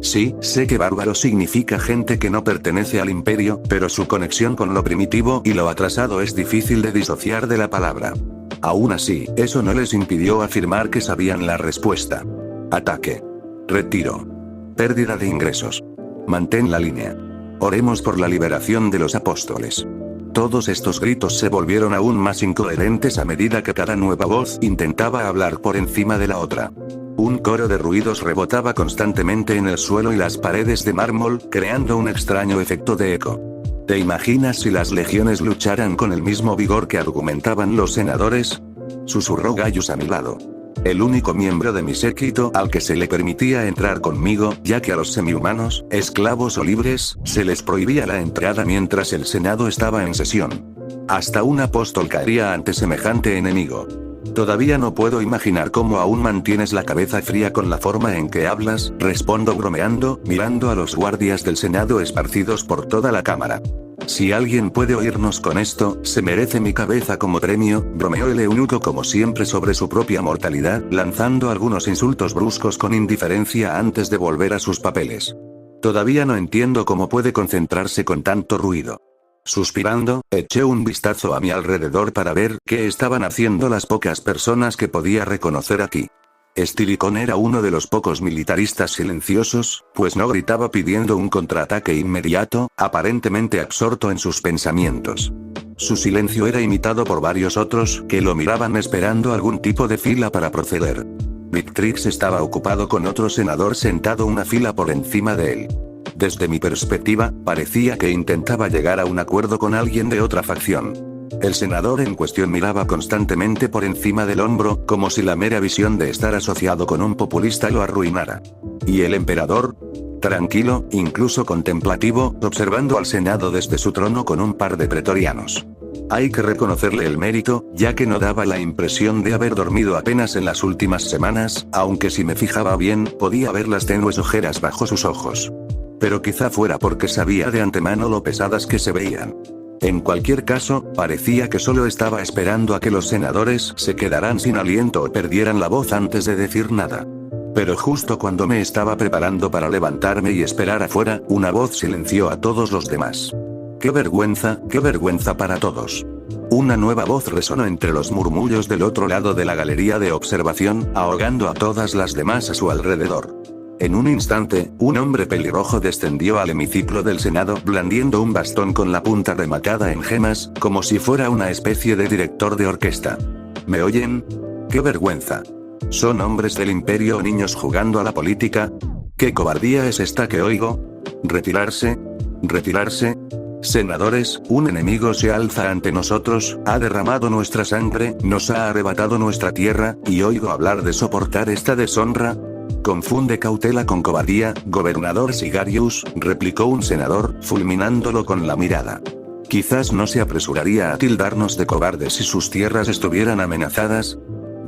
Sí, sé que bárbaro significa gente que no pertenece al imperio, pero su conexión con lo primitivo y lo atrasado es difícil de disociar de la palabra. Aún así, eso no les impidió afirmar que sabían la respuesta. Ataque. Retiro. Pérdida de ingresos. Mantén la línea. Oremos por la liberación de los apóstoles. Todos estos gritos se volvieron aún más incoherentes a medida que cada nueva voz intentaba hablar por encima de la otra. Un coro de ruidos rebotaba constantemente en el suelo y las paredes de mármol, creando un extraño efecto de eco. ¿Te imaginas si las legiones lucharan con el mismo vigor que argumentaban los senadores? Susurró Gaius a mi lado. El único miembro de mi séquito al que se le permitía entrar conmigo, ya que a los semihumanos, esclavos o libres, se les prohibía la entrada mientras el Senado estaba en sesión. Hasta un apóstol caería ante semejante enemigo. Todavía no puedo imaginar cómo aún mantienes la cabeza fría con la forma en que hablas, respondo bromeando, mirando a los guardias del Senado esparcidos por toda la cámara. Si alguien puede oírnos con esto, se merece mi cabeza como premio, bromeó el eunuco como siempre sobre su propia mortalidad, lanzando algunos insultos bruscos con indiferencia antes de volver a sus papeles. Todavía no entiendo cómo puede concentrarse con tanto ruido. Suspirando, eché un vistazo a mi alrededor para ver qué estaban haciendo las pocas personas que podía reconocer aquí. Stilicón era uno de los pocos militaristas silenciosos, pues no gritaba pidiendo un contraataque inmediato, aparentemente absorto en sus pensamientos. Su silencio era imitado por varios otros que lo miraban esperando algún tipo de fila para proceder. Victrix estaba ocupado con otro senador sentado una fila por encima de él. Desde mi perspectiva, parecía que intentaba llegar a un acuerdo con alguien de otra facción. El senador en cuestión miraba constantemente por encima del hombro, como si la mera visión de estar asociado con un populista lo arruinara. ¿Y el emperador? Tranquilo, incluso contemplativo, observando al Senado desde su trono con un par de pretorianos. Hay que reconocerle el mérito, ya que no daba la impresión de haber dormido apenas en las últimas semanas, aunque si me fijaba bien, podía ver las tenues ojeras bajo sus ojos. Pero quizá fuera porque sabía de antemano lo pesadas que se veían. En cualquier caso, parecía que solo estaba esperando a que los senadores se quedaran sin aliento o perdieran la voz antes de decir nada. Pero justo cuando me estaba preparando para levantarme y esperar afuera, una voz silenció a todos los demás. ¡Qué vergüenza para todos! Una nueva voz resonó entre los murmullos del otro lado de la galería de observación, ahogando a todas las demás a su alrededor. En un instante, un hombre pelirrojo descendió al hemiciclo del Senado blandiendo un bastón con la punta remacada en gemas, como si fuera una especie de director de orquesta. ¿Me oyen? ¡Qué vergüenza! ¿Son hombres del imperio o niños jugando a la política? ¿Qué cobardía es esta que oigo? ¿Retirarse? ¿Retirarse? Senadores, un enemigo se alza ante nosotros, ha derramado nuestra sangre, nos ha arrebatado nuestra tierra, y oigo hablar de soportar esta deshonra. Confunde cautela con cobardía, gobernador Sigarius, replicó un senador, fulminándolo con la mirada. Quizás no se apresuraría a tildarnos de cobardes si sus tierras estuvieran amenazadas.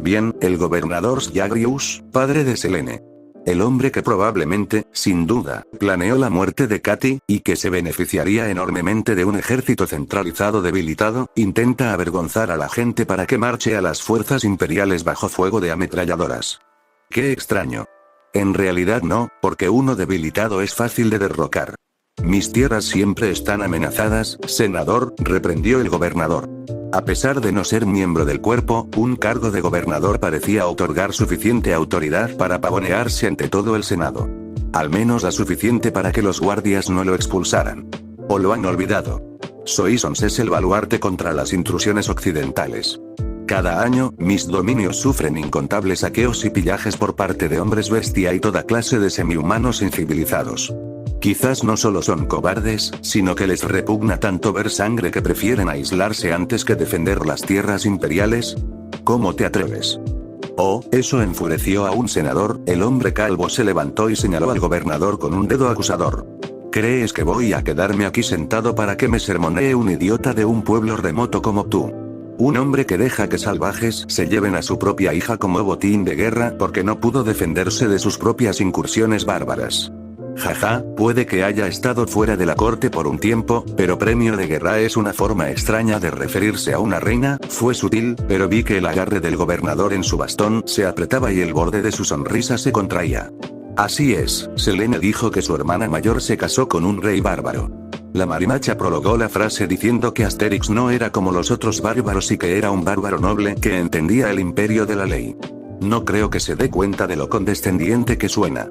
Bien, el gobernador Sigarius, padre de Selene. El hombre que probablemente, sin duda, planeó la muerte de Katy, y que se beneficiaría enormemente de un ejército centralizado debilitado, intenta avergonzar a la gente para que marche a las fuerzas imperiales bajo fuego de ametralladoras. ¡Qué extraño! En realidad no, porque uno debilitado es fácil de derrocar. Mis tierras siempre están amenazadas, senador, reprendió el gobernador. A pesar de no ser miembro del cuerpo, un cargo de gobernador parecía otorgar suficiente autoridad para pavonearse ante todo el Senado. Al menos la suficiente para que los guardias no lo expulsaran. ¿O lo han olvidado? Soissons es el baluarte contra las intrusiones occidentales. Cada año, mis dominios sufren incontables saqueos y pillajes por parte de hombres bestia y toda clase de semihumanos incivilizados. Quizás no solo son cobardes, sino que les repugna tanto ver sangre que prefieren aislarse antes que defender las tierras imperiales. ¿Cómo te atreves? Oh, eso enfureció a un senador, el hombre calvo se levantó y señaló al gobernador con un dedo acusador. ¿Crees que voy a quedarme aquí sentado para que me sermonee un idiota de un pueblo remoto como tú? Un hombre que deja que salvajes se lleven a su propia hija como botín de guerra porque no pudo defenderse de sus propias incursiones bárbaras. Jaja, puede que haya estado fuera de la corte por un tiempo, pero premio de guerra es una forma extraña de referirse a una reina, fue sutil, pero vi que el agarre del gobernador en su bastón se apretaba y el borde de su sonrisa se contraía. Así es, Selene dijo que su hermana mayor se casó con un rey bárbaro. La marimacha prologó la frase diciendo que Asterix no era como los otros bárbaros y que era un bárbaro noble que entendía el imperio de la ley. No creo que se dé cuenta de lo condescendiente que suena.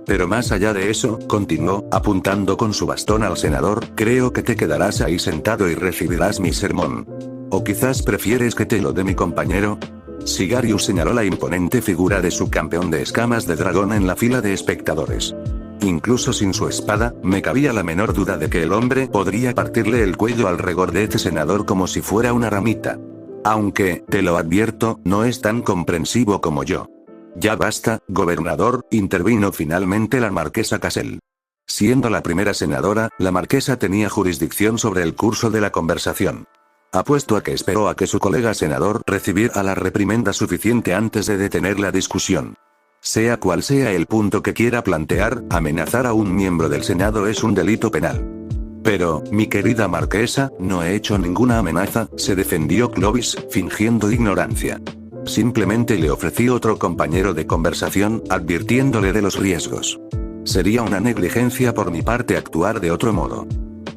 Pero más allá de eso, continuó, apuntando con su bastón al senador, creo que te quedarás ahí sentado y recibirás mi sermón. ¿O quizás prefieres que te lo dé mi compañero? Sigarius señaló la imponente figura de su campeón de escamas de dragón en la fila de espectadores. Incluso sin su espada, me cabía la menor duda de que el hombre podría partirle el cuello al regordete senador como si fuera una ramita. Aunque, te lo advierto, no es tan comprensivo como yo. Ya basta, gobernador, intervino finalmente la marquesa Cassel. Siendo la primera senadora, la marquesa tenía jurisdicción sobre el curso de la conversación. Apuesto a que esperó a que su colega senador recibiera la reprimenda suficiente antes de detener la discusión. Sea cual sea el punto que quiera plantear, amenazar a un miembro del Senado es un delito penal. Pero, mi querida marquesa, no he hecho ninguna amenaza, se defendió Clovis, fingiendo ignorancia. Simplemente le ofrecí otro compañero de conversación, advirtiéndole de los riesgos. Sería una negligencia por mi parte actuar de otro modo.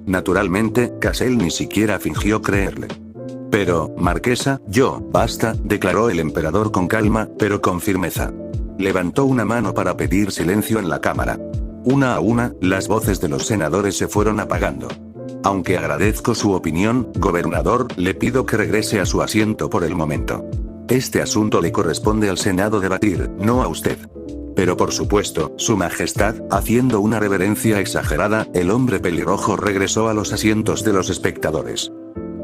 Naturalmente, Cassel ni siquiera fingió creerle. Pero, marquesa, basta, declaró el emperador con calma, pero con firmeza. Levantó una mano para pedir silencio en la cámara. Una a una, las voces de los senadores se fueron apagando. Aunque agradezco su opinión, gobernador, le pido que regrese a su asiento por el momento. Este asunto le corresponde al Senado debatir, no a usted. Pero por supuesto, su majestad, haciendo una reverencia exagerada, el hombre pelirrojo regresó a los asientos de los espectadores.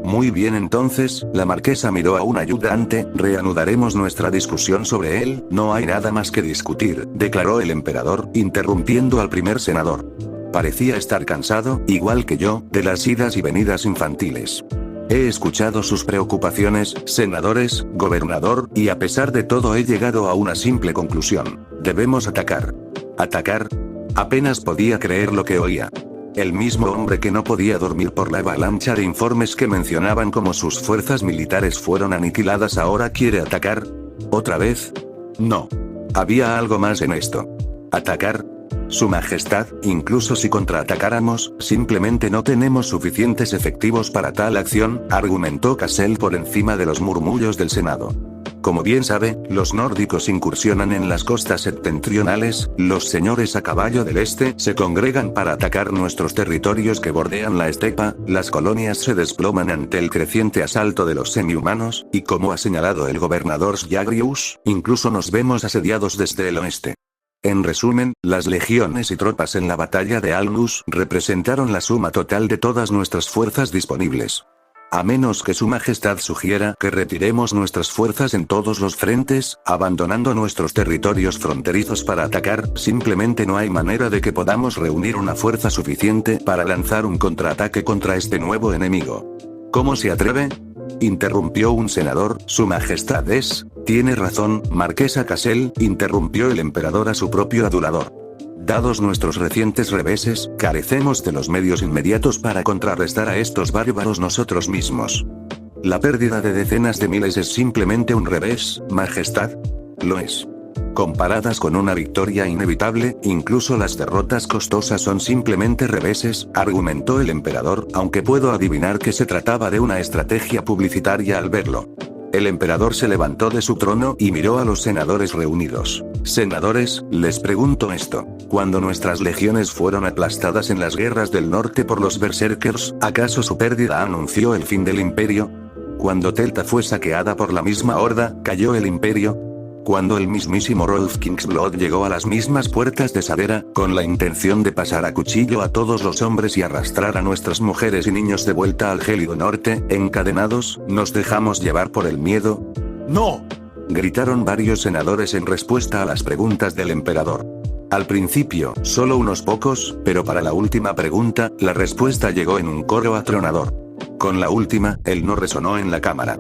Muy bien, entonces, la marquesa miró a un ayudante, reanudaremos nuestra discusión sobre él, no hay nada más que discutir, declaró el emperador, interrumpiendo al primer senador. Parecía estar cansado, igual que yo, de las idas y venidas infantiles. He escuchado sus preocupaciones, senadores, gobernador, y a pesar de todo he llegado a una simple conclusión. Debemos atacar. ¿Atacar? Apenas podía creer lo que oía. El mismo hombre que no podía dormir por la avalancha de informes que mencionaban cómo sus fuerzas militares fueron aniquiladas ahora quiere atacar. ¿Otra vez? No. Había algo más en esto. ¿Atacar? Su Majestad, incluso si contraatacáramos, simplemente no tenemos suficientes efectivos para tal acción, argumentó Cassell por encima de los murmullos del Senado. Como bien sabe, los nórdicos incursionan en las costas septentrionales, los señores a caballo del este se congregan para atacar nuestros territorios que bordean la estepa, las colonias se desploman ante el creciente asalto de los semihumanos, y como ha señalado el gobernador Jagrius, incluso nos vemos asediados desde el oeste. En resumen, las legiones y tropas en la batalla de Alnus representaron la suma total de todas nuestras fuerzas disponibles. A menos que Su Majestad sugiera que retiremos nuestras fuerzas en todos los frentes, abandonando nuestros territorios fronterizos para atacar, simplemente no hay manera de que podamos reunir una fuerza suficiente para lanzar un contraataque contra este nuevo enemigo. ¿Cómo se atreve? Interrumpió un senador. Su Majestad tiene razón, Marquesa Cassell, interrumpió el emperador a su propio adulador. Dados nuestros recientes reveses, carecemos de los medios inmediatos para contrarrestar a estos bárbaros nosotros mismos. La pérdida de decenas de miles es simplemente un revés, Majestad. Lo es. Comparadas con una victoria inevitable, incluso las derrotas costosas son simplemente reveses, argumentó el emperador, aunque puedo adivinar que se trataba de una estrategia publicitaria al verlo. El emperador se levantó de su trono y miró a los senadores reunidos. Senadores, les pregunto esto. Cuando nuestras legiones fueron aplastadas en las guerras del norte por los berserkers, ¿acaso su pérdida anunció el fin del imperio? Cuando Telta fue saqueada por la misma horda, ¿cayó el imperio? Cuando el mismísimo Rolf Kingsblood llegó a las mismas puertas de Sadera, con la intención de pasar a cuchillo a todos los hombres y arrastrar a nuestras mujeres y niños de vuelta al gélido norte, encadenados, ¿nos dejamos llevar por el miedo? ¡No! Gritaron varios senadores en respuesta a las preguntas del emperador. Al principio, solo unos pocos, pero para la última pregunta, la respuesta llegó en un coro atronador. Con la última, el no resonó en la cámara.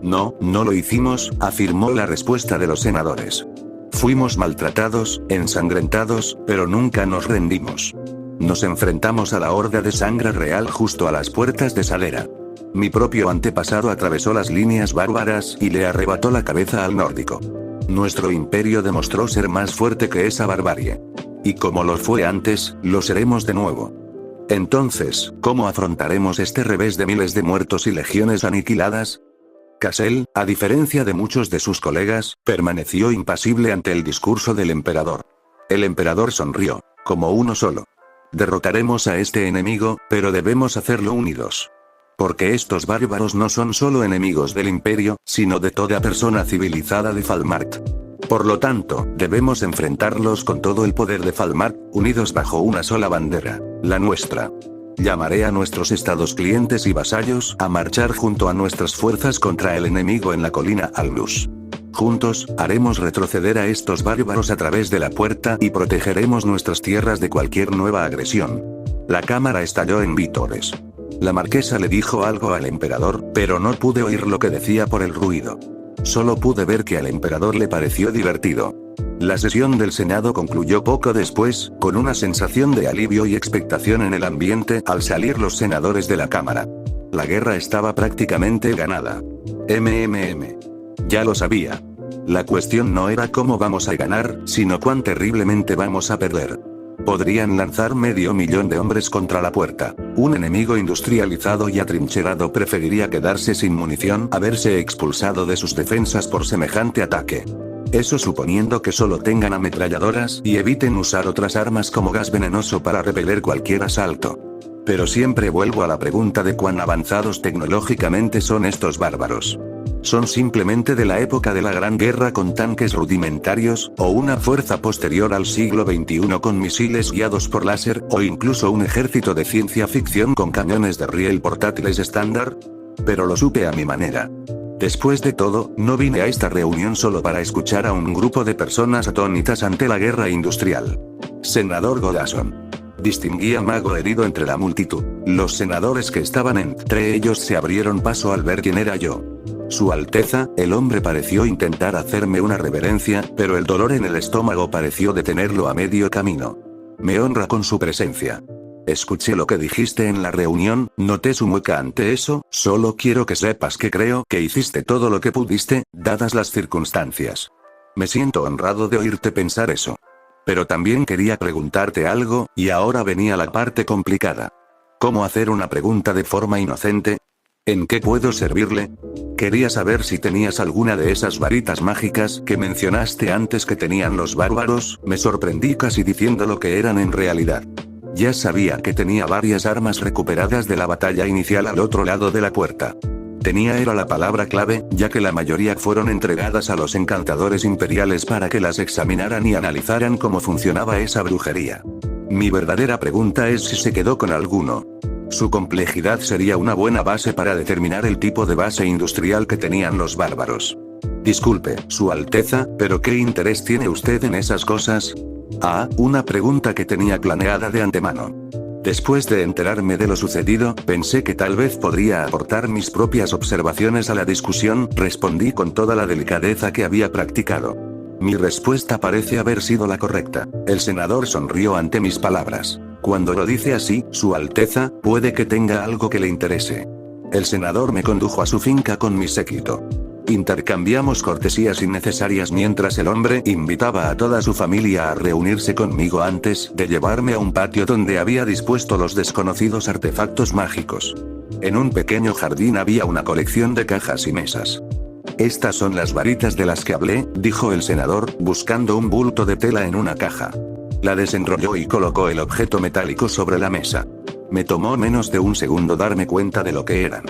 No, no lo hicimos, afirmó la respuesta de los senadores. Fuimos maltratados, ensangrentados, pero nunca nos rendimos. Nos enfrentamos a la horda de sangre real justo a las puertas de Sadera. Mi propio antepasado atravesó las líneas bárbaras y le arrebató la cabeza al nórdico. Nuestro imperio demostró ser más fuerte que esa barbarie. Y como lo fue antes, lo seremos de nuevo. Entonces, ¿cómo afrontaremos este revés de miles de muertos y legiones aniquiladas? Cassell, a diferencia de muchos de sus colegas, permaneció impasible ante el discurso del emperador. El emperador sonrió, como uno solo. Derrotaremos a este enemigo, pero debemos hacerlo unidos. Porque estos bárbaros no son solo enemigos del imperio, sino de toda persona civilizada de Falmart. Por lo tanto, debemos enfrentarlos con todo el poder de Falmart, unidos bajo una sola bandera, la nuestra. Llamaré a nuestros estados clientes y vasallos a marchar junto a nuestras fuerzas contra el enemigo en la colina Alnus. Juntos, haremos retroceder a estos bárbaros a través de la puerta y protegeremos nuestras tierras de cualquier nueva agresión. La cámara estalló en vítores. La marquesa le dijo algo al emperador, pero no pude oír lo que decía por el ruido. Solo pude ver que al emperador le pareció divertido. La sesión del Senado concluyó poco después, con una sensación de alivio y expectación en el ambiente al salir los senadores de la Cámara. La guerra estaba prácticamente ganada. Ya lo sabía. La cuestión no era cómo vamos a ganar, sino cuán terriblemente vamos a perder. Podrían lanzar 500.000 de hombres contra la puerta. Un enemigo industrializado y atrincherado preferiría quedarse sin munición a verse expulsado de sus defensas por semejante ataque. Eso suponiendo que solo tengan ametralladoras y eviten usar otras armas como gas venenoso para repeler cualquier asalto. Pero siempre vuelvo a la pregunta de cuán avanzados tecnológicamente son estos bárbaros. ¿Son simplemente de la época de la Gran Guerra con tanques rudimentarios, o una fuerza posterior al siglo XXI con misiles guiados por láser, o incluso un ejército de ciencia ficción con cañones de riel portátiles estándar? Pero lo supe a mi manera. Después de todo, no vine a esta reunión solo para escuchar a un grupo de personas atónitas ante la guerra industrial. Senador Goddason. Distinguí a Mago herido entre la multitud. Los senadores que estaban entre ellos se abrieron paso al ver quién era yo. Su Alteza, el hombre pareció intentar hacerme una reverencia, pero el dolor en el estómago pareció detenerlo a medio camino. Me honra con su presencia. Escuché lo que dijiste en la reunión, noté su mueca ante eso, solo quiero que sepas que creo que hiciste todo lo que pudiste, dadas las circunstancias. Me siento honrado de oírte pensar eso. Pero también quería preguntarte algo, y ahora venía la parte complicada. ¿Cómo hacer una pregunta de forma inocente? ¿En qué puedo servirle? Quería saber si tenías alguna de esas varitas mágicas que mencionaste antes que tenían los bárbaros, me sorprendí casi diciendo lo que eran en realidad. Ya sabía que tenía varias armas recuperadas de la batalla inicial al otro lado de la puerta. Era la palabra clave, ya que la mayoría fueron entregadas a los encantadores imperiales para que las examinaran y analizaran cómo funcionaba esa brujería. Mi verdadera pregunta es si se quedó con alguno. Su complejidad sería una buena base para determinar el tipo de base industrial que tenían los bárbaros. Disculpe, Su Alteza, pero ¿qué interés tiene usted en esas cosas? Una pregunta que tenía planeada de antemano. Después de enterarme de lo sucedido, pensé que tal vez podría aportar mis propias observaciones a la discusión, respondí con toda la delicadeza que había practicado. Mi respuesta parece haber sido la correcta. El senador sonrió ante mis palabras. Cuando lo dice así, Su Alteza, puede que tenga algo que le interese. El senador me condujo a su finca con mi séquito. Intercambiamos cortesías innecesarias mientras el hombre invitaba a toda su familia a reunirse conmigo antes de llevarme a un patio donde había dispuesto los desconocidos artefactos mágicos. En un pequeño jardín había una colección de cajas y mesas. Estas son las varitas de las que hablé, dijo el senador, buscando un bulto de tela en una caja. La desenrolló y colocó el objeto metálico sobre la mesa. Me tomó menos de un segundo darme cuenta de lo que eran.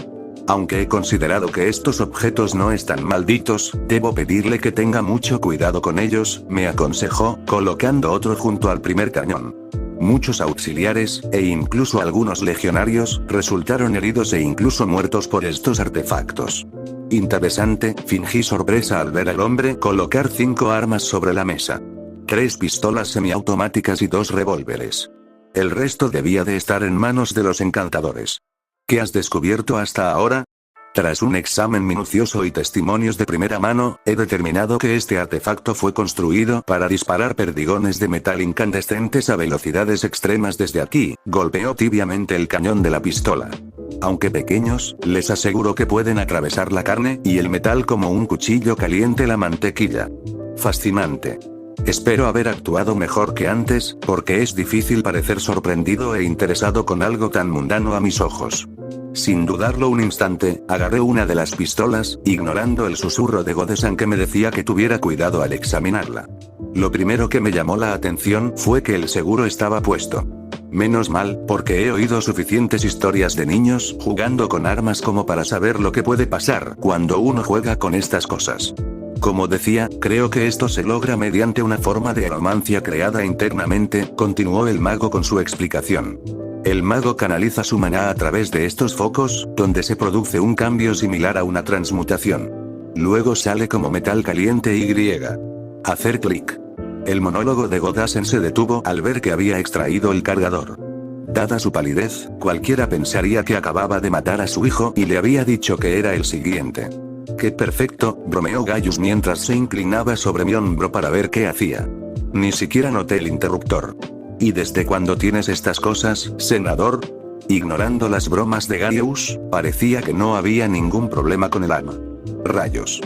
Aunque he considerado que estos objetos no están malditos, debo pedirle que tenga mucho cuidado con ellos, me aconsejó, colocando otro junto al primer cañón. Muchos auxiliares, e incluso algunos legionarios, resultaron heridos e incluso muertos por estos artefactos. Interesante, fingí sorpresa al ver al hombre colocar 5 armas sobre la mesa. 3 pistolas semiautomáticas y 2 revólveres. El resto debía de estar en manos de los encantadores. ¿Qué has descubierto hasta ahora? Tras un examen minucioso y testimonios de primera mano, he determinado que este artefacto fue construido para disparar perdigones de metal incandescentes a velocidades extremas desde aquí, golpeó tibiamente el cañón de la pistola. Aunque pequeños, les aseguro que pueden atravesar la carne y el metal como un cuchillo caliente la mantequilla. Fascinante. Espero haber actuado mejor que antes, porque es difícil parecer sorprendido e interesado con algo tan mundano a mis ojos. Sin dudarlo un instante, agarré una de las pistolas, ignorando el susurro de Goddason que me decía que tuviera cuidado al examinarla. Lo primero que me llamó la atención fue que el seguro estaba puesto. Menos mal, porque he oído suficientes historias de niños jugando con armas como para saber lo que puede pasar cuando uno juega con estas cosas. Como decía, creo que esto se logra mediante una forma de aromancia creada internamente, continuó el mago con su explicación. El mago canaliza su maná a través de estos focos, donde se produce un cambio similar a una transmutación. Luego sale como metal caliente y hacer clic. El monólogo de Goddason se detuvo al ver que había extraído el cargador. Dada su palidez, cualquiera pensaría que acababa de matar a su hijo y le había dicho que era el siguiente. ¡Qué perfecto!, bromeó Gaius mientras se inclinaba sobre mi hombro para ver qué hacía. Ni siquiera noté el interruptor. ¿Y desde cuándo tienes estas cosas, senador? Ignorando las bromas de Gaius, parecía que no había ningún problema con el arma. Rayos.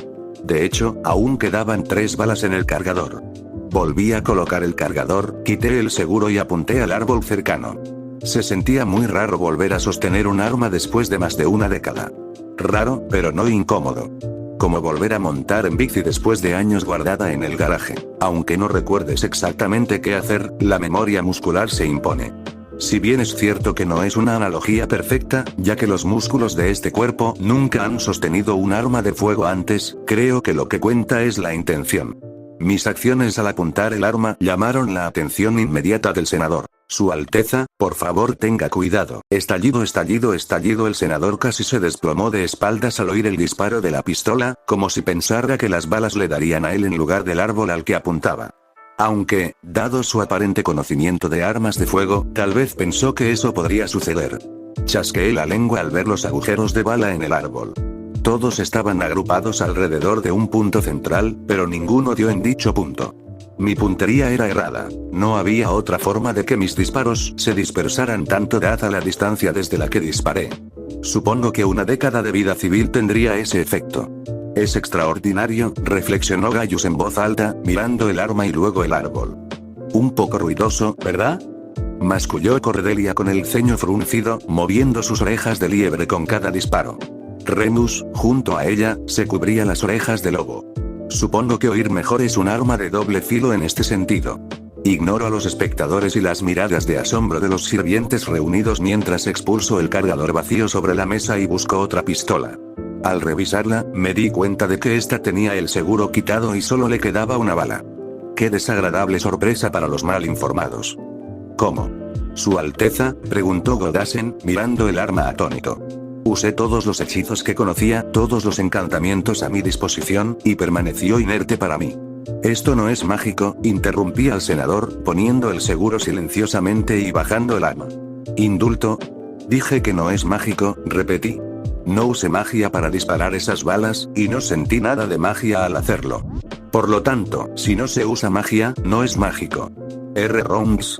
De hecho, aún quedaban 3 balas en el cargador. Volví a colocar el cargador, quité el seguro y apunté al árbol cercano. Se sentía muy raro volver a sostener un arma después de más de una década. Raro, pero no incómodo. Como volver a montar en bici después de años guardada en el garaje. Aunque no recuerdes exactamente qué hacer, la memoria muscular se impone. Si bien es cierto que no es una analogía perfecta, ya que los músculos de este cuerpo nunca han sostenido un arma de fuego antes, creo que lo que cuenta es la intención. Mis acciones al apuntar el arma llamaron la atención inmediata del senador. Su Alteza, por favor tenga cuidado. Estallido, estallido, estallido. El senador casi se desplomó de espaldas al oír el disparo de la pistola, como si pensara que las balas le darían a él en lugar del árbol al que apuntaba. Aunque, dado su aparente conocimiento de armas de fuego, tal vez pensó que eso podría suceder. Chasqueé la lengua al ver los agujeros de bala en el árbol. Todos estaban agrupados alrededor de un punto central, pero ninguno dio en dicho punto. Mi puntería era errada. No había otra forma de que mis disparos se dispersaran tanto dada la distancia desde la que disparé. Supongo que una década de vida civil tendría ese efecto. Es extraordinario, reflexionó Gaius en voz alta, mirando el arma y luego el árbol. Un poco ruidoso, ¿verdad? Masculló Cordelia con el ceño fruncido, moviendo sus orejas de liebre con cada disparo. Remus, junto a ella, se cubría las orejas de lobo. Supongo que oír mejor es un arma de doble filo en este sentido. Ignoro a los espectadores y las miradas de asombro de los sirvientes reunidos mientras expulsó el cargador vacío sobre la mesa y buscó otra pistola. Al revisarla, me di cuenta de que esta tenía el seguro quitado y solo le quedaba una bala. Qué desagradable sorpresa para los mal informados. ¿Cómo? ¿Su Alteza?, preguntó Godasen, mirando el arma atónito. Usé todos los hechizos que conocía, todos los encantamientos a mi disposición, y permaneció inerte para mí. Esto no es mágico, interrumpí al senador, poniendo el seguro silenciosamente y bajando el arma. ¿Indulto? Dije que no es mágico, repetí. No usé magia para disparar esas balas, y no sentí nada de magia al hacerlo. Por lo tanto, si no se usa magia, no es mágico. R. Rounds.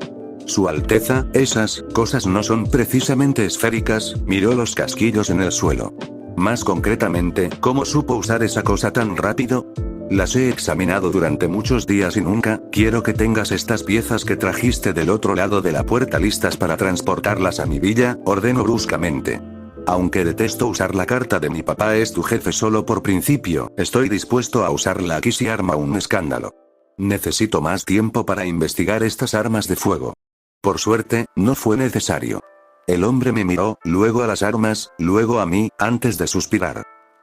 Su Alteza, esas cosas no son precisamente esféricas, miró los casquillos en el suelo. Más concretamente, ¿cómo supo usar esa cosa tan rápido? Las he examinado durante muchos días y nunca. Quiero que tengas estas piezas que trajiste del otro lado de la puerta listas para transportarlas a mi villa, ordenó bruscamente. Aunque detesto usar la carta de mi papá es tu jefe solo por principio, estoy dispuesto a usarla aquí si arma un escándalo. Necesito más tiempo para investigar estas armas de fuego. Por suerte, no fue necesario. El hombre me miró, luego a las armas, luego a mí, antes de suspirar.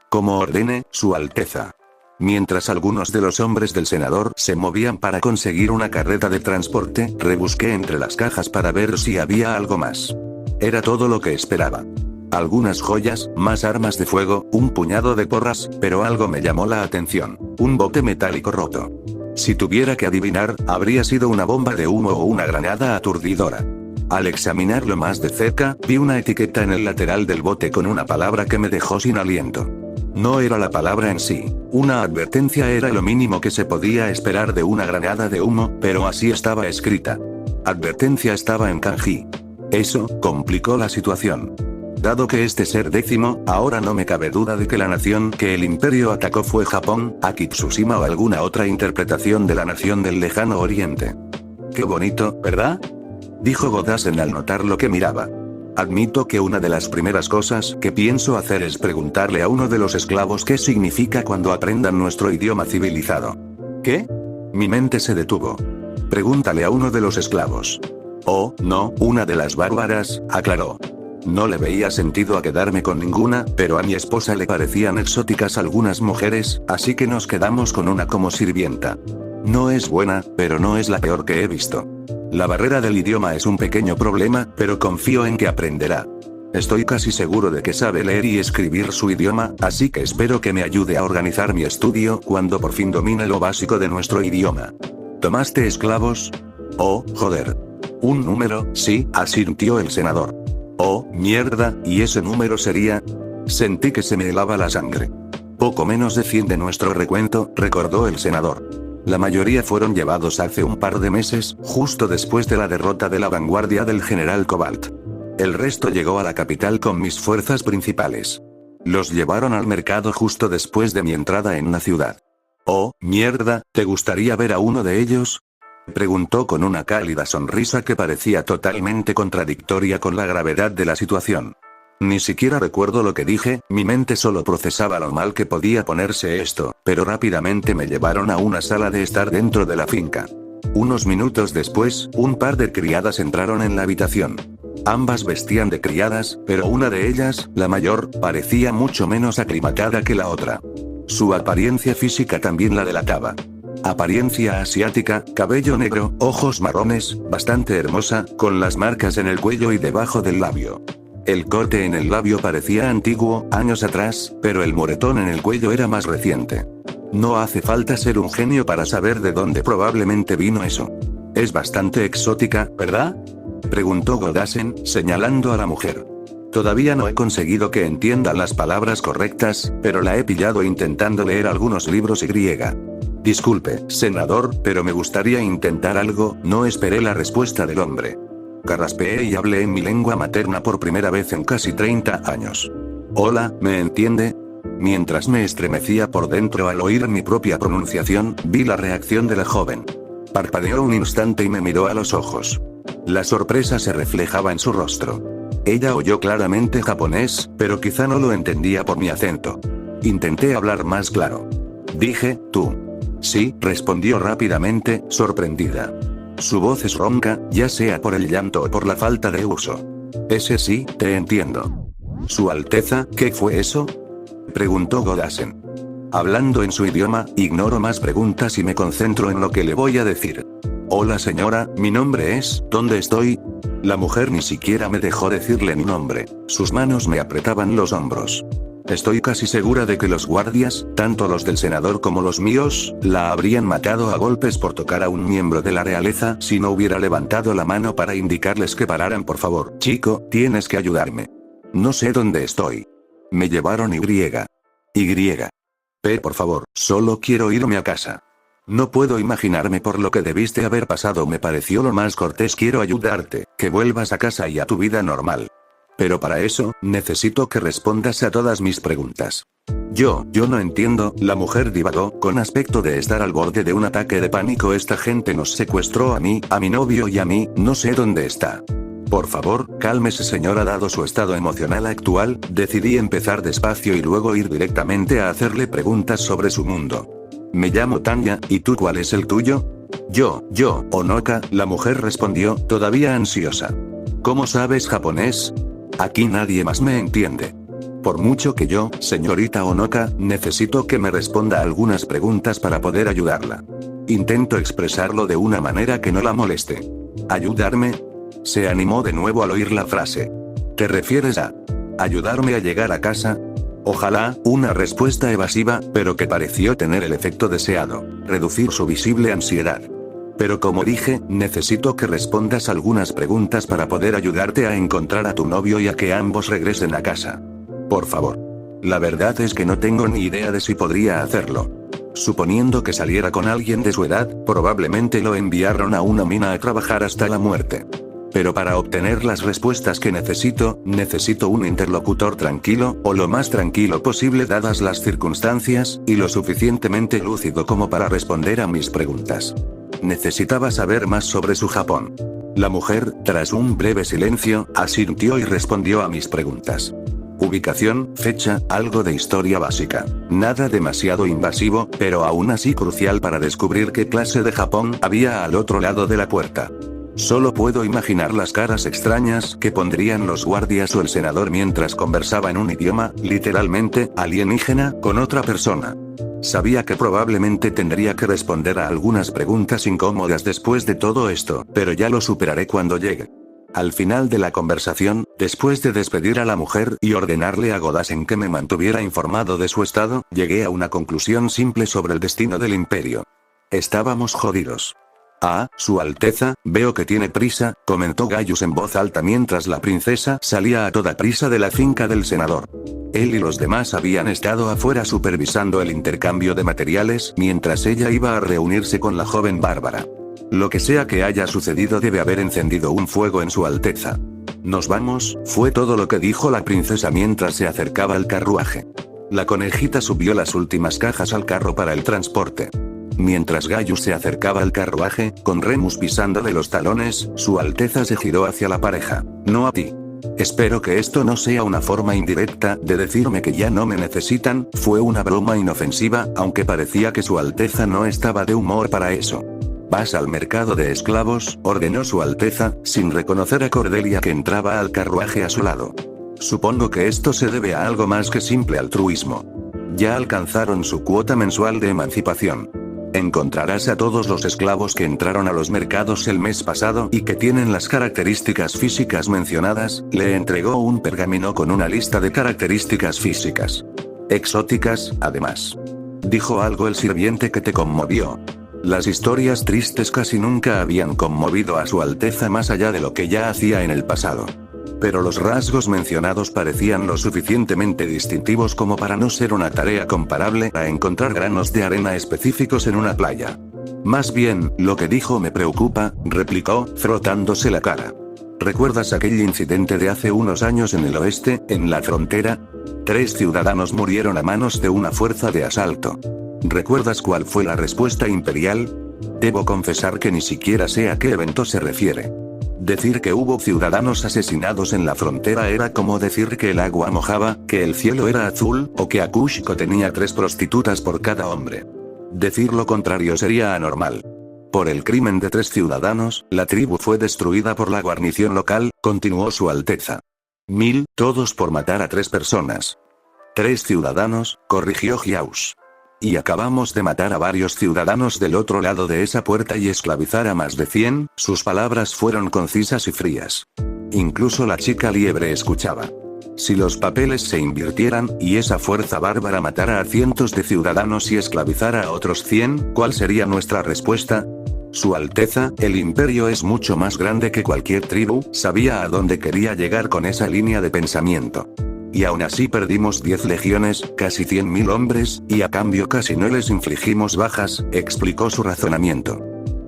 Como ordene, Su Alteza. Mientras algunos de los hombres del senador se movían para conseguir una carreta de transporte, rebusqué entre las cajas para ver si había algo más. Era todo lo que esperaba. Algunas joyas, más armas de fuego, un puñado de porras, pero algo me llamó la atención. Un bote metálico roto. Si tuviera que adivinar, habría sido una bomba de humo o una granada aturdidora. Al examinarlo más de cerca, vi una etiqueta en el lateral del bote con una palabra que me dejó sin aliento. No era la palabra en sí. Una advertencia era lo mínimo que se podía esperar de una granada de humo, pero así estaba escrita. Advertencia estaba en kanji. Eso complicó la situación. Dado que este ser décimo, ahora no me cabe duda de que la nación que el imperio atacó fue Japón, Akitsushima o alguna otra interpretación de la nación del lejano oriente. Qué bonito, ¿verdad? Dijo Godasen al notar lo que miraba. Admito que una de las primeras cosas que pienso hacer es preguntarle a uno de los esclavos qué significa cuando aprendan nuestro idioma civilizado. ¿Qué? Mi mente se detuvo. Pregúntale a uno de los esclavos. Oh, no, una de las bárbaras, aclaró. No le veía sentido a quedarme con ninguna, pero a mi esposa le parecían exóticas algunas mujeres, así que nos quedamos con una como sirvienta. No es buena, pero no es la peor que he visto. La barrera del idioma es un pequeño problema, pero confío en que aprenderá. Estoy casi seguro de que sabe leer y escribir su idioma, así que espero que me ayude a organizar mi estudio cuando por fin domine lo básico de nuestro idioma. ¿Tomaste esclavos? Oh, joder. Un número, sí, asintió el senador. Oh, mierda, ¿y ese número sería? Sentí que se me helaba la sangre. Poco menos de 100 de nuestro recuento, recordó el senador. La mayoría fueron llevados hace un par de meses, justo después de la derrota de la vanguardia del general Cobalt. El resto llegó a la capital con mis fuerzas principales. Los llevaron al mercado justo después de mi entrada en la ciudad. Oh, mierda, ¿te gustaría ver a uno de ellos? Preguntó con una cálida sonrisa que parecía totalmente contradictoria con la gravedad de la situación. Ni siquiera recuerdo lo que dije, mi mente solo procesaba lo mal que podía ponerse esto, pero rápidamente me llevaron a una sala de estar dentro de la finca. Unos minutos después, un par de criadas entraron en la habitación. Ambas vestían de criadas, pero una de ellas, la mayor, parecía mucho menos aclimatada que la otra. Su apariencia física también la delataba. Apariencia asiática, cabello negro, ojos marrones, bastante hermosa, con las marcas en el cuello y debajo del labio. El corte en el labio parecía antiguo, años atrás, pero el moretón en el cuello era más reciente. No hace falta ser un genio para saber de dónde probablemente vino eso. Es bastante exótica, ¿verdad? Preguntó Godasen, señalando a la mujer. Todavía no he conseguido que entienda las palabras correctas, pero la he pillado intentando leer algunos libros y griega. Disculpe, senador, pero me gustaría intentar algo, no esperé la respuesta del hombre. Carraspeé y hablé en mi lengua materna por primera vez en casi 30 años. Hola, ¿me entiende? Mientras me estremecía por dentro al oír mi propia pronunciación, vi la reacción de la joven. Parpadeó un instante y me miró a los ojos. La sorpresa se reflejaba en su rostro. Ella oyó claramente japonés, pero quizá no lo entendía por mi acento. Intenté hablar más claro. Dije, tú. Sí, respondió rápidamente, sorprendida. Su voz es ronca, ya sea por el llanto o por la falta de uso. Ese sí, te entiendo. Su Alteza, ¿qué fue eso? Preguntó Godasen. Hablando en su idioma, ignoro más preguntas y me concentro en lo que le voy a decir. Hola señora, mi nombre es, ¿dónde estoy? La mujer ni siquiera me dejó decirle mi nombre, sus manos me apretaban los hombros. Estoy casi segura de que los guardias, tanto los del senador como los míos, la habrían matado a golpes por tocar a un miembro de la realeza si no hubiera levantado la mano para indicarles que pararan por favor. Chico, tienes que ayudarme. No sé dónde estoy. Me llevaron Y. Por favor, solo quiero irme a casa. No puedo imaginarme por lo que debiste haber pasado, me pareció lo más cortés. Quiero ayudarte, que vuelvas a casa y a tu vida normal. Pero para eso, necesito que respondas a todas mis preguntas. Yo no entiendo, la mujer divagó, con aspecto de estar al borde de un ataque de pánico. Esta gente nos secuestró a mí, a mi novio y a mí, no sé dónde está. Por favor, cálmese señora. Dado su estado emocional actual, decidí empezar despacio y luego ir directamente a hacerle preguntas sobre su mundo. Me llamo Tanya, ¿y tú cuál es el tuyo? Yo, Onoka, la mujer respondió, todavía ansiosa. ¿Cómo sabes japonés? Aquí nadie más me entiende. Por mucho que yo, señorita Onoka, necesito que me responda algunas preguntas para poder ayudarla. Intento expresarlo de una manera que no la moleste. ¿Ayudarme? Se animó de nuevo al oír la frase. ¿Te refieres a ayudarme a llegar a casa? Ojalá, una respuesta evasiva, pero que pareció tener el efecto deseado, reducir su visible ansiedad. Pero como dije, necesito que respondas algunas preguntas para poder ayudarte a encontrar a tu novio y a que ambos regresen a casa. Por favor. La verdad es que no tengo ni idea de si podría hacerlo. Suponiendo que saliera con alguien de su edad, probablemente lo enviaron a una mina a trabajar hasta la muerte. Pero para obtener las respuestas que necesito un interlocutor tranquilo, o lo más tranquilo posible dadas las circunstancias, y lo suficientemente lúcido como para responder a mis preguntas. Necesitaba saber más sobre su Japón. La mujer, tras un breve silencio, asintió y respondió a mis preguntas. Ubicación, fecha, algo de historia básica. Nada demasiado invasivo, pero aún así crucial para descubrir qué clase de Japón había al otro lado de la puerta. Solo puedo imaginar las caras extrañas que pondrían los guardias o el senador mientras conversaba en un idioma, literalmente, alienígena, con otra persona. Sabía que probablemente tendría que responder a algunas preguntas incómodas después de todo esto, pero ya lo superaré cuando llegue. Al final de la conversación, después de despedir a la mujer y ordenarle a Godasen que me mantuviera informado de su estado, llegué a una conclusión simple sobre el destino del imperio. Estábamos jodidos. Ah, Su Alteza, veo que tiene prisa, comentó Gaius en voz alta mientras la princesa salía a toda prisa de la finca del senador. Él y los demás habían estado afuera supervisando el intercambio de materiales mientras ella iba a reunirse con la joven Bárbara. Lo que sea que haya sucedido debe haber encendido un fuego en Su Alteza. Nos vamos, fue todo lo que dijo la princesa mientras se acercaba al carruaje. La conejita subió las últimas cajas al carro para el transporte. Mientras Gaius se acercaba al carruaje, con Remus pisándole los talones, Su Alteza se giró hacia la pareja. No a ti. Espero que esto no sea una forma indirecta de decirme que ya no me necesitan, fue una broma inofensiva, aunque parecía que Su Alteza no estaba de humor para eso. Vas al mercado de esclavos, ordenó Su Alteza, sin reconocer a Cordelia que entraba al carruaje a su lado. Supongo que esto se debe a algo más que simple altruismo. Ya alcanzaron su cuota mensual de emancipación. Encontrarás a todos los esclavos que entraron a los mercados el mes pasado y que tienen las características físicas mencionadas. Le entregó un pergamino con una lista de características físicas exóticas, además. Dijo algo el sirviente que te conmovió. Las historias tristes casi nunca habían conmovido a Su Alteza más allá de lo que ya hacía en el pasado. Pero los rasgos mencionados parecían lo suficientemente distintivos como para no ser una tarea comparable a encontrar granos de arena específicos en una playa. Más bien, lo que dijo me preocupa, replicó, frotándose la cara. ¿Recuerdas aquel incidente de hace unos años en el oeste, en la frontera? 3 ciudadanos murieron a manos de una fuerza de asalto. ¿Recuerdas cuál fue la respuesta imperial? Debo confesar que ni siquiera sé a qué evento se refiere. Decir que hubo ciudadanos asesinados en la frontera era como decir que el agua mojaba, que el cielo era azul, o que Akushiko tenía 3 prostitutas por cada hombre. Decir lo contrario sería anormal. Por el crimen de 3 ciudadanos, la tribu fue destruida por la guarnición local, continuó Su Alteza. 1000, todos por matar a 3 personas. 3 ciudadanos, corrigió Hiaus. Y acabamos de matar a varios ciudadanos del otro lado de esa puerta y esclavizar a más de 100, sus palabras fueron concisas y frías. Incluso la chica liebre escuchaba. Si los papeles se invirtieran, y esa fuerza bárbara matara a cientos de ciudadanos y esclavizara a otros 100, ¿cuál sería nuestra respuesta? Su Alteza, el imperio es mucho más grande que cualquier tribu, sabía a dónde quería llegar con esa línea de pensamiento. Y aún así perdimos 10 legiones, casi 100.000 hombres, y a cambio casi no les infligimos bajas, explicó su razonamiento.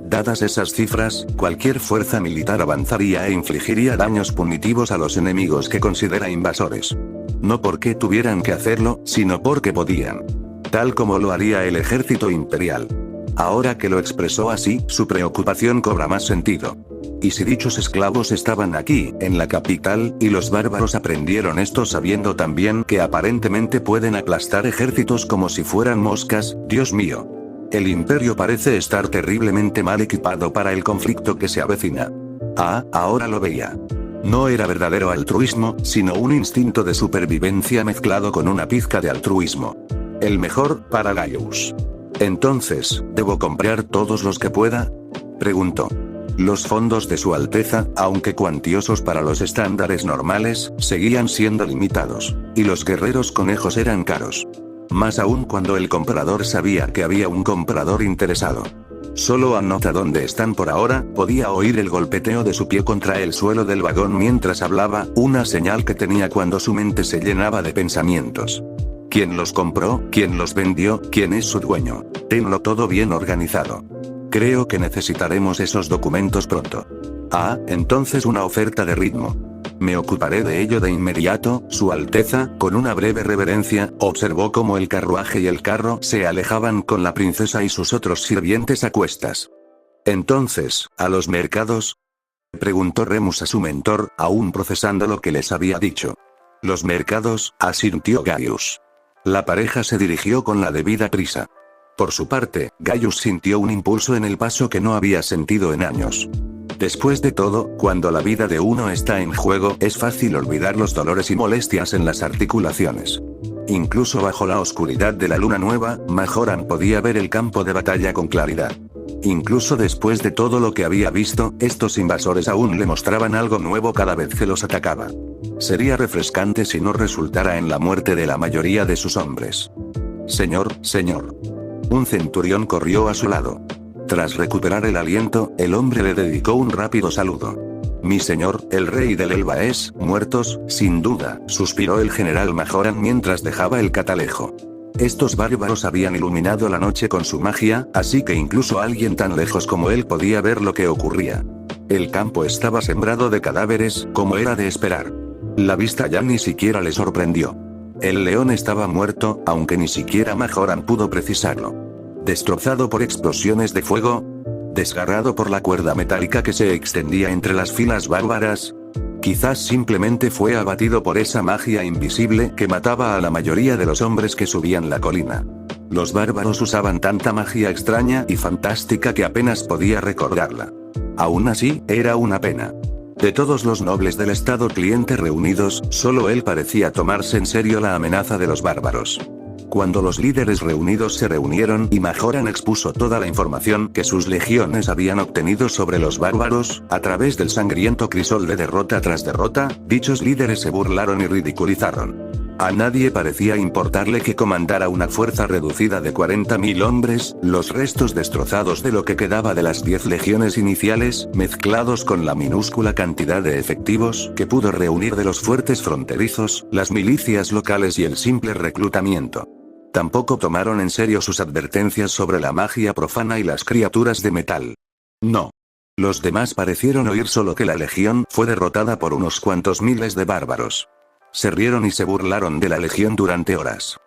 Dadas esas cifras, cualquier fuerza militar avanzaría e infligiría daños punitivos a los enemigos que considera invasores. No porque tuvieran que hacerlo, sino porque podían. Tal como lo haría el ejército imperial. Ahora que lo expresó así, su preocupación cobra más sentido. ¿Y si dichos esclavos estaban aquí, en la capital, y los bárbaros aprendieron esto sabiendo también que aparentemente pueden aplastar ejércitos como si fueran moscas? Dios mío. El imperio parece estar terriblemente mal equipado para el conflicto que se avecina. Ah, ahora lo veía. No era verdadero altruismo, sino un instinto de supervivencia mezclado con una pizca de altruismo. El mejor, para Gaius. Entonces, ¿debo comprar todos los que pueda? Preguntó. Los fondos de Su Alteza, aunque cuantiosos para los estándares normales, seguían siendo limitados. Y los guerreros conejos eran caros. Más aún cuando el comprador sabía que había un comprador interesado. Solo anota dónde están por ahora, podía oír el golpeteo de su pie contra el suelo del vagón mientras hablaba, una señal que tenía cuando su mente se llenaba de pensamientos. ¿Quién los compró? ¿Quién los vendió? ¿Quién es su dueño? Tenlo todo bien organizado. Creo que necesitaremos esos documentos pronto. Ah, entonces una oferta de ritmo. Me ocuparé de ello de inmediato. Su Alteza, con una breve reverencia, observó cómo el carruaje y el carro se alejaban con la princesa y sus otros sirvientes a cuestas. Entonces, ¿a los mercados? Preguntó Remus a su mentor, aún procesando lo que les había dicho. Los mercados, asintió Gaius. La pareja se dirigió con la debida prisa. Por su parte, Gaius sintió un impulso en el paso que no había sentido en años. Después de todo, cuando la vida de uno está en juego, es fácil olvidar los dolores y molestias en las articulaciones. Incluso bajo la oscuridad de la luna nueva, Majoran podía ver el campo de batalla con claridad. Incluso después de todo lo que había visto, estos invasores aún le mostraban algo nuevo cada vez que los atacaba. Sería refrescante si no resultara en la muerte de la mayoría de sus hombres. Señor. Un centurión corrió a su lado. Tras recuperar el aliento, el hombre le dedicó un rápido saludo. Mi señor, el rey del Elba es, muertos, sin duda, suspiró el general Majoran mientras dejaba el catalejo. Estos bárbaros habían iluminado la noche con su magia, así que incluso alguien tan lejos como él podía ver lo que ocurría. El campo estaba sembrado de cadáveres, como era de esperar. La vista ya ni siquiera le sorprendió. El león estaba muerto, aunque ni siquiera Majoran pudo precisarlo. Destrozado por explosiones de fuego. Desgarrado por la cuerda metálica que se extendía entre las filas bárbaras. Quizás simplemente fue abatido por esa magia invisible que mataba a la mayoría de los hombres que subían la colina. Los bárbaros usaban tanta magia extraña y fantástica que apenas podía recordarla. Aún así, era una pena. De todos los nobles del estado cliente reunidos, solo él parecía tomarse en serio la amenaza de los bárbaros. cuando los líderes reunidos se reunieron y Majoran expuso toda la información que sus legiones habían obtenido sobre los bárbaros, a través del sangriento crisol de derrota tras derrota, dichos líderes se burlaron y ridiculizaron. A nadie parecía importarle que comandara una fuerza reducida de 40.000 hombres, los restos destrozados de lo que quedaba de las 10 legiones iniciales, mezclados con la minúscula cantidad de efectivos que pudo reunir de los fuertes fronterizos, las milicias locales y el simple reclutamiento. Tampoco tomaron en serio sus advertencias sobre la magia profana y las criaturas de metal. No. Los demás parecieron oír solo que la legión fue derrotada por unos cuantos miles de bárbaros. Se rieron y se burlaron de la legión durante horas.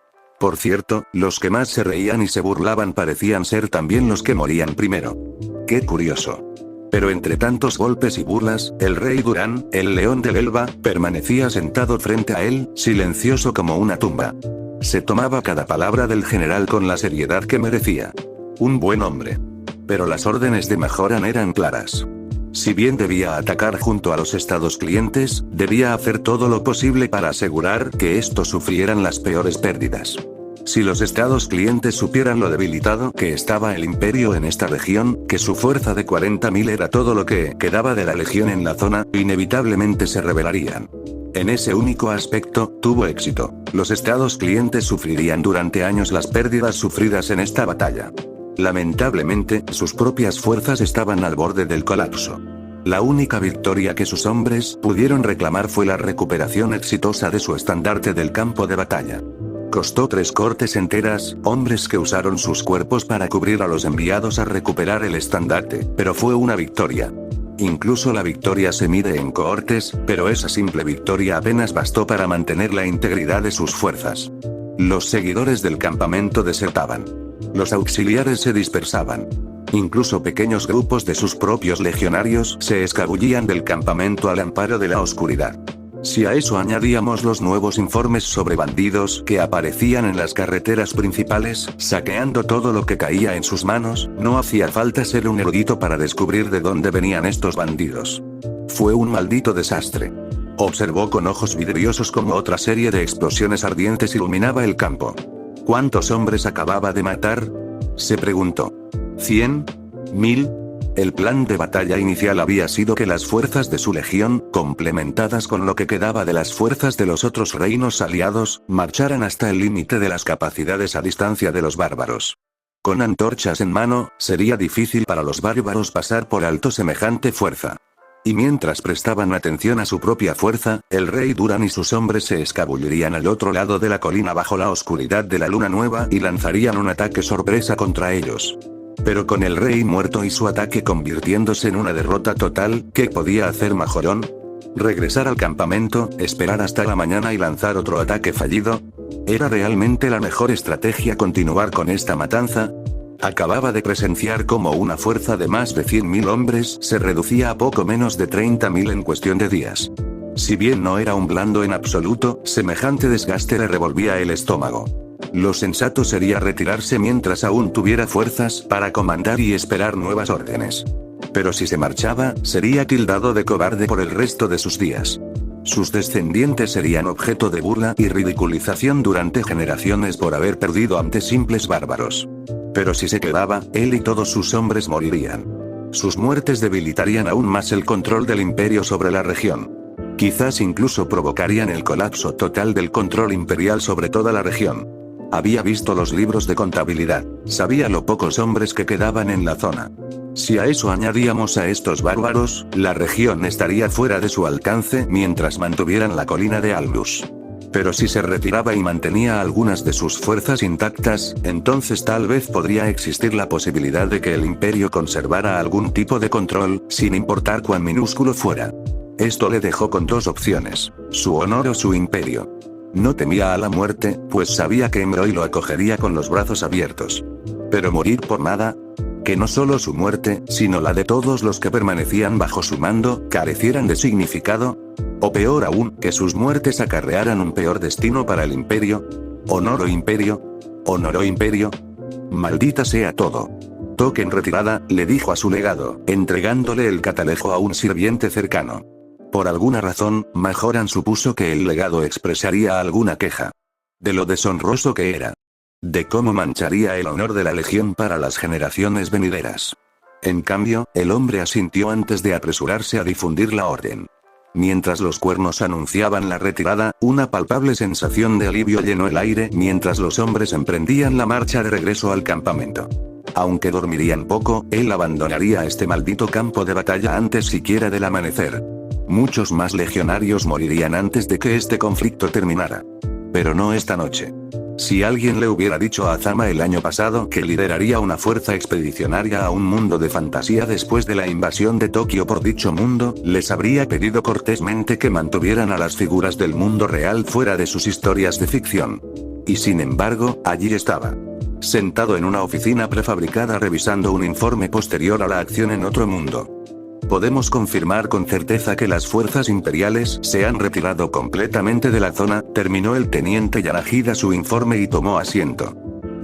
Por cierto, los que más se reían y se burlaban parecían ser también los que morían primero. ¡Qué curioso! Pero entre tantos golpes y burlas, el rey Durán, el león del Elba, permanecía sentado frente a él, silencioso como una tumba. Se tomaba cada palabra del general con la seriedad que merecía. Un buen hombre. Pero las órdenes de Majoran eran claras. Si bien debía atacar junto a los estados clientes, debía hacer todo lo posible para asegurar que estos sufrieran las peores pérdidas. Si los estados clientes supieran lo debilitado que estaba el imperio en esta región, que su fuerza de 40.000 era todo lo que quedaba de la legión en la zona, inevitablemente se rebelarían. En ese único aspecto, tuvo éxito. Los estados clientes sufrirían durante años las pérdidas sufridas en esta batalla. Lamentablemente, sus propias fuerzas estaban al borde del colapso. La única victoria que sus hombres pudieron reclamar fue la recuperación exitosa de su estandarte del campo de batalla. Costó 3 cortes enteras, hombres que usaron sus cuerpos para cubrir a los enviados a recuperar el estandarte, pero fue una victoria. Incluso la victoria se mide en cohortes, pero esa simple victoria apenas bastó para mantener la integridad de sus fuerzas. Los seguidores del campamento desertaban. Los auxiliares se dispersaban. Incluso pequeños grupos de sus propios legionarios se escabullían del campamento al amparo de la oscuridad. Si a eso añadíamos los nuevos informes sobre bandidos que aparecían en las carreteras principales, saqueando todo lo que caía en sus manos, no hacía falta ser un erudito para descubrir de dónde venían estos bandidos. Fue un maldito desastre. Observó con ojos vidriosos cómo otra serie de explosiones ardientes iluminaba el campo. ¿Cuántos hombres acababa de matar?, se preguntó. ¿100? ¿1000? El plan de batalla inicial había sido que las fuerzas de su legión, complementadas con lo que quedaba de las fuerzas de los otros reinos aliados, marcharan hasta el límite de las capacidades a distancia de los bárbaros. Con antorchas en mano, sería difícil para los bárbaros pasar por alto semejante fuerza. Y mientras prestaban atención a su propia fuerza, el rey Durán y sus hombres se escabullirían al otro lado de la colina bajo la oscuridad de la luna nueva y lanzarían un ataque sorpresa contra ellos. Pero con el rey muerto y su ataque convirtiéndose en una derrota total, ¿qué podía hacer Majorón? ¿Regresar al campamento, esperar hasta la mañana y lanzar otro ataque fallido? ¿Era realmente la mejor estrategia continuar con esta matanza? Acababa de presenciar cómo una fuerza de más de 100.000 hombres se reducía a poco menos de 30.000 en cuestión de días. Si bien no era un blando en absoluto, semejante desgaste le revolvía el estómago. Lo sensato sería retirarse mientras aún tuviera fuerzas para comandar y esperar nuevas órdenes. Pero si se marchaba, sería tildado de cobarde por el resto de sus días. Sus descendientes serían objeto de burla y ridiculización durante generaciones por haber perdido ante simples bárbaros. Pero si se quedaba, él y todos sus hombres morirían. Sus muertes debilitarían aún más el control del imperio sobre la región. Quizás incluso provocarían el colapso total del control imperial sobre toda la región. Había visto los libros de contabilidad, sabía lo pocos hombres que quedaban en la zona. Si a eso añadíamos a estos bárbaros, la región estaría fuera de su alcance mientras mantuvieran la colina de Albus. Pero si se retiraba y mantenía algunas de sus fuerzas intactas, entonces tal vez podría existir la posibilidad de que el imperio conservara algún tipo de control, sin importar cuán minúsculo fuera. Esto le dejó con 2 opciones: su honor o su imperio. No temía a la muerte, pues sabía que Emroy lo acogería con los brazos abiertos. Pero morir por nada, que no solo su muerte, sino la de todos los que permanecían bajo su mando, carecieran de significado. O peor aún, que sus muertes acarrearan un peor destino para el imperio. Honor o imperio. Honor o imperio. Maldita sea todo. Toque en retirada, le dijo a su legado, entregándole el catalejo a un sirviente cercano. Por alguna razón, Majoran supuso que el legado expresaría alguna queja. De lo deshonroso que era. de cómo mancharía el honor de la Legión para las generaciones venideras. En cambio, el hombre asintió antes de apresurarse a difundir la orden. Mientras los cuernos anunciaban la retirada, una palpable sensación de alivio llenó el aire mientras los hombres emprendían la marcha de regreso al campamento. Aunque dormirían poco, él abandonaría este maldito campo de batalla antes siquiera del amanecer. Muchos más legionarios morirían antes de que este conflicto terminara. Pero no esta noche. Si alguien le hubiera dicho a Azama el año pasado que lideraría una fuerza expedicionaria a un mundo de fantasía después de la invasión de Tokio por dicho mundo, les habría pedido cortésmente que mantuvieran a las figuras del mundo real fuera de sus historias de ficción. Y sin embargo, allí estaba. Sentado en una oficina prefabricada revisando un informe posterior a la acción en otro mundo. Podemos confirmar con certeza que las fuerzas imperiales se han retirado completamente de la zona, terminó el teniente Yanagida su informe y tomó asiento.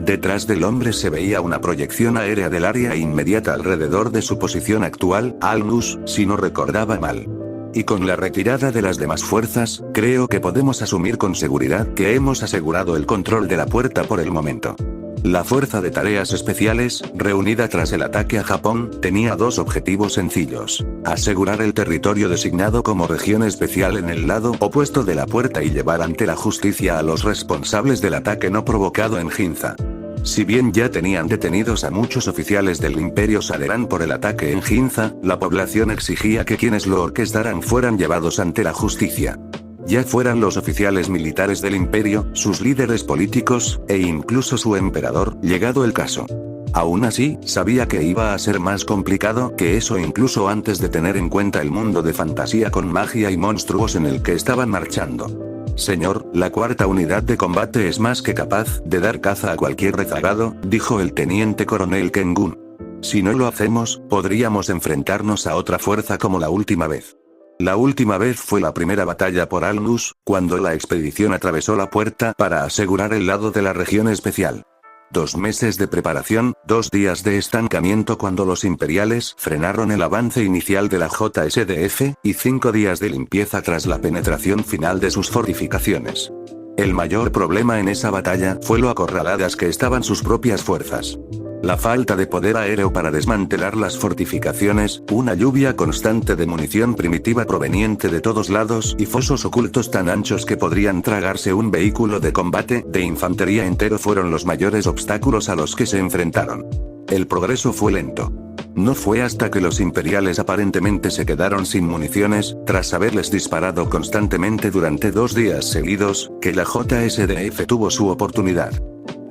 Detrás del hombre se veía una proyección aérea del área inmediata alrededor de su posición actual, Alnus, si no recordaba mal. Y con la retirada de las demás fuerzas, creo que podemos asumir con seguridad que hemos asegurado el control de la puerta por el momento. La Fuerza de Tareas Especiales, reunida tras el ataque a Japón, tenía dos objetivos sencillos: asegurar el territorio designado como región especial en el lado opuesto de la puerta y llevar ante la justicia a los responsables del ataque no provocado en Ginza. Si bien ya tenían detenidos a muchos oficiales del Imperio Salerán por el ataque en Ginza, la población exigía que quienes lo orquestaran fueran llevados ante la justicia. Ya fueran los oficiales militares del imperio, sus líderes políticos, e incluso su emperador, llegado el caso. Aún así, sabía que iba a ser más complicado que eso incluso antes de tener en cuenta el mundo de fantasía con magia y monstruos en el que estaban marchando. Señor, la cuarta unidad de combate es más que capaz de dar caza a cualquier rezagado, dijo el teniente coronel Kengun. Si no lo hacemos, podríamos enfrentarnos a otra fuerza como la última vez. La última vez fue la primera batalla por Alnus, cuando la expedición atravesó la puerta para asegurar el lado de la región especial. 2 meses de preparación, 2 días de estancamiento cuando los imperiales frenaron el avance inicial de la JSDF, y 5 días de limpieza tras la penetración final de sus fortificaciones. El mayor problema en esa batalla fue lo acorraladas que estaban sus propias fuerzas. La falta de poder aéreo para desmantelar las fortificaciones, una lluvia constante de munición primitiva proveniente de todos lados y fosos ocultos tan anchos que podrían tragarse un vehículo de combate de infantería entero fueron los mayores obstáculos a los que se enfrentaron. El progreso fue lento. No fue hasta que los imperiales aparentemente se quedaron sin municiones, tras haberles disparado constantemente durante 2 días seguidos, que la JSDF tuvo su oportunidad.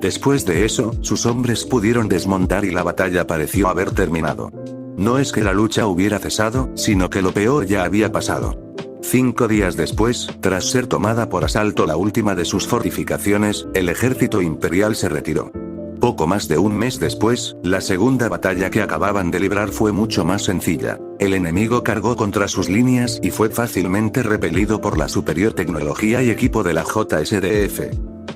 Después de eso, sus hombres pudieron desmontar y la batalla pareció haber terminado. No es que la lucha hubiera cesado, sino que lo peor ya había pasado. 5 días después, tras ser tomada por asalto la última de sus fortificaciones, el ejército imperial se retiró. Poco más de un mes después, la segunda batalla que acababan de librar fue mucho más sencilla. El enemigo cargó contra sus líneas y fue fácilmente repelido por la superior tecnología y equipo de la JSDF.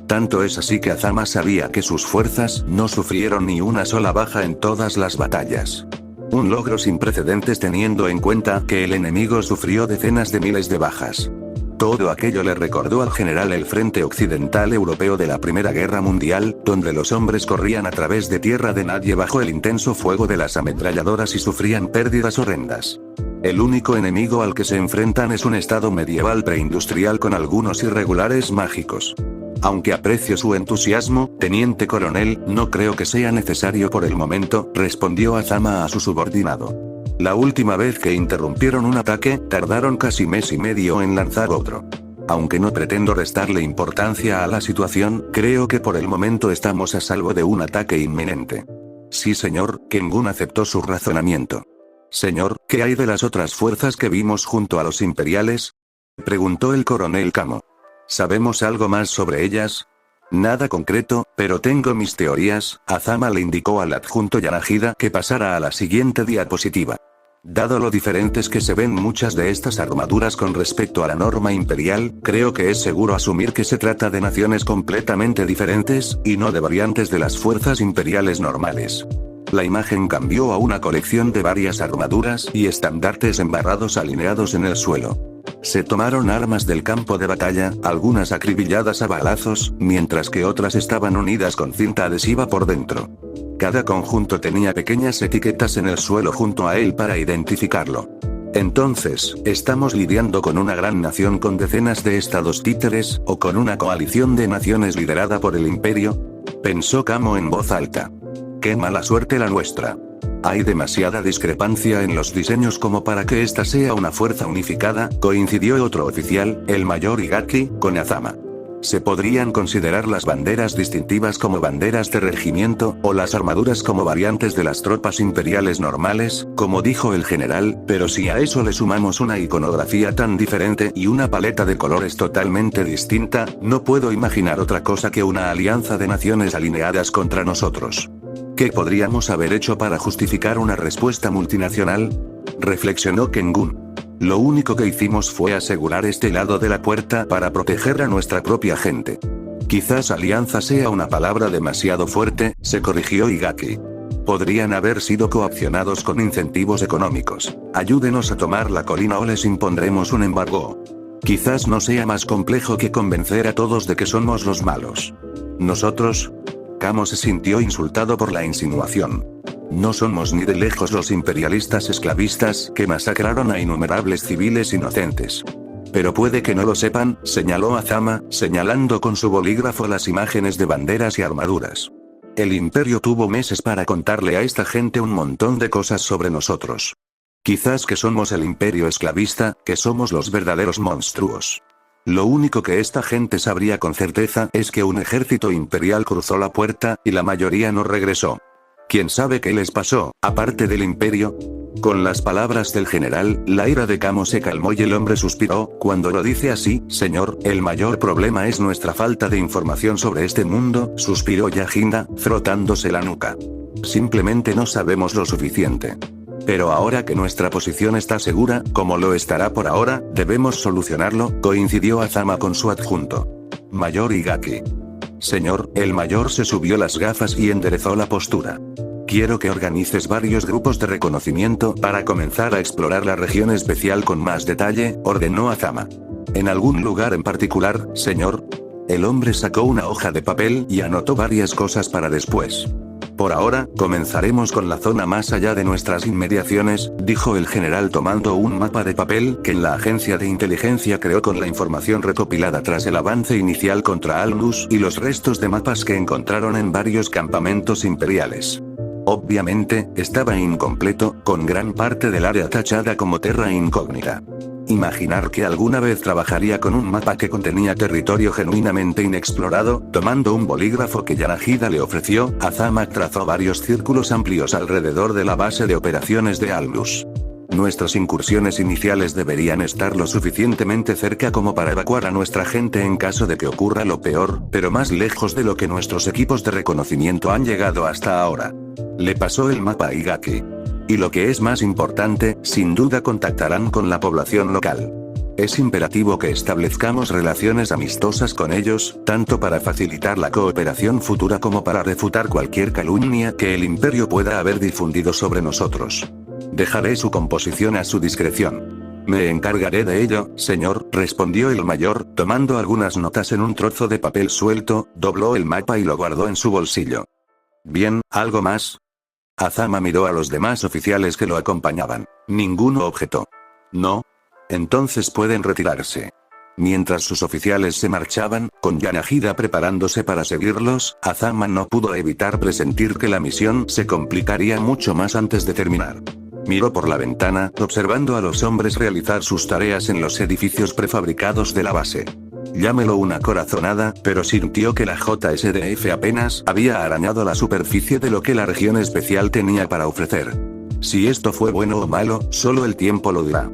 Tanto es así que Azama sabía que sus fuerzas no sufrieron ni una sola baja en todas las batallas. Un logro sin precedentes teniendo en cuenta que el enemigo sufrió decenas de miles de bajas. Todo aquello le recordó al general el frente occidental europeo de la Primera Guerra Mundial, donde los hombres corrían a través de tierra de nadie bajo el intenso fuego de las ametralladoras y sufrían pérdidas horrendas. El único enemigo al que se enfrentan es un estado medieval preindustrial con algunos irregulares mágicos. Aunque aprecio su entusiasmo, teniente coronel, no creo que sea necesario por el momento, respondió Azama a su subordinado. La última vez que interrumpieron un ataque, tardaron casi mes y medio en lanzar otro. Aunque no pretendo restarle importancia a la situación, creo que por el momento estamos a salvo de un ataque inminente. Sí señor, Kengun aceptó su razonamiento. Señor, ¿qué hay de las otras fuerzas que vimos junto a los imperiales? Preguntó el coronel Kamo. ¿Sabemos algo más sobre ellas? Nada concreto, pero tengo mis teorías. Azama le indicó al adjunto Yanagida que pasara a la siguiente diapositiva. Dado lo diferentes que se ven muchas de estas armaduras con respecto a la norma imperial, creo que es seguro asumir que se trata de naciones completamente diferentes, y no de variantes de las fuerzas imperiales normales. La imagen cambió a una colección de varias armaduras y estandartes embarrados alineados en el suelo. Se tomaron armas del campo de batalla, algunas acribilladas a balazos, mientras que otras estaban unidas con cinta adhesiva por dentro. Cada conjunto tenía pequeñas etiquetas en el suelo junto a él para identificarlo. Entonces, ¿estamos lidiando con una gran nación con decenas de estados títeres, o con una coalición de naciones liderada por el imperio? Pensó Camo en voz alta. ¡Qué mala suerte la nuestra! Hay demasiada discrepancia en los diseños como para que esta sea una fuerza unificada, coincidió otro oficial, el mayor Igaki, con Azama. Se podrían considerar las banderas distintivas como banderas de regimiento, o las armaduras como variantes de las tropas imperiales normales, como dijo el general, pero si a eso le sumamos una iconografía tan diferente y una paleta de colores totalmente distinta, no puedo imaginar otra cosa que una alianza de naciones alineadas contra nosotros. ¿Qué podríamos haber hecho para justificar una respuesta multinacional? Reflexionó Kengun. Lo único que hicimos fue asegurar este lado de la puerta para proteger a nuestra propia gente. Quizás alianza sea una palabra demasiado fuerte, se corrigió Igaki. Podrían haber sido coaccionados con incentivos económicos. Ayúdenos a tomar la colina o les impondremos un embargo. Quizás no sea más complejo que convencer a todos de que somos los malos. ¿Nosotros? Camo se sintió insultado por la insinuación. No somos ni de lejos los imperialistas esclavistas que masacraron a innumerables civiles inocentes. Pero puede que no lo sepan, señaló Azama, señalando con su bolígrafo las imágenes de banderas y armaduras. El imperio tuvo meses para contarle a esta gente un montón de cosas sobre nosotros. Quizás que somos el imperio esclavista, que somos los verdaderos monstruos. Lo único que esta gente sabría con certeza es que un ejército imperial cruzó la puerta, y la mayoría no regresó. ¿Quién sabe qué les pasó, aparte del imperio? Con las palabras del general, la ira de Camo se calmó y el hombre suspiró. Cuando lo dice así, señor, el mayor problema es nuestra falta de información sobre este mundo, suspiró Yaginda, frotándose la nuca. Simplemente no sabemos lo suficiente. Pero ahora que nuestra posición está segura, como lo estará por ahora, debemos solucionarlo, coincidió Azama con su adjunto. Mayor Igaki. Señor, el mayor se subió las gafas y enderezó la postura. Quiero que organices varios grupos de reconocimiento para comenzar a explorar la región especial con más detalle, ordenó Azama. ¿En algún lugar en particular, señor? El hombre sacó una hoja de papel y anotó varias cosas para después. Por ahora, comenzaremos con la zona más allá de nuestras inmediaciones, dijo el general tomando un mapa de papel que la agencia de inteligencia creó con la información recopilada tras el avance inicial contra Alnus y los restos de mapas que encontraron en varios campamentos imperiales. Obviamente, estaba incompleto, con gran parte del área tachada como terra incógnita. Imaginar que alguna vez trabajaría con un mapa que contenía territorio genuinamente inexplorado, tomando un bolígrafo que Yanagida le ofreció, Azama trazó varios círculos amplios alrededor de la base de operaciones de Alnus. Nuestras incursiones iniciales deberían estar lo suficientemente cerca como para evacuar a nuestra gente en caso de que ocurra lo peor, pero más lejos de lo que nuestros equipos de reconocimiento han llegado hasta ahora. Le pasó el mapa a Igaki. Y lo que es más importante, sin duda contactarán con la población local. Es imperativo que establezcamos relaciones amistosas con ellos, tanto para facilitar la cooperación futura como para refutar cualquier calumnia que el imperio pueda haber difundido sobre nosotros. Dejaré su composición a su discreción. Me encargaré de ello, señor, respondió el mayor, tomando algunas notas en un trozo de papel suelto, dobló el mapa y lo guardó en su bolsillo. Bien, ¿algo más? Azama miró a los demás oficiales que lo acompañaban. Ninguno objetó. ¿No? Entonces pueden retirarse. Mientras sus oficiales se marchaban, con Yanagida preparándose para seguirlos, Azama no pudo evitar presentir que la misión se complicaría mucho más antes de terminar. Miró por la ventana, observando a los hombres realizar sus tareas en los edificios prefabricados de la base. Llámelo una corazonada, pero sintió que la JSDF apenas había arañado la superficie de lo que la región especial tenía para ofrecer. Si esto fue bueno o malo, solo el tiempo lo dirá.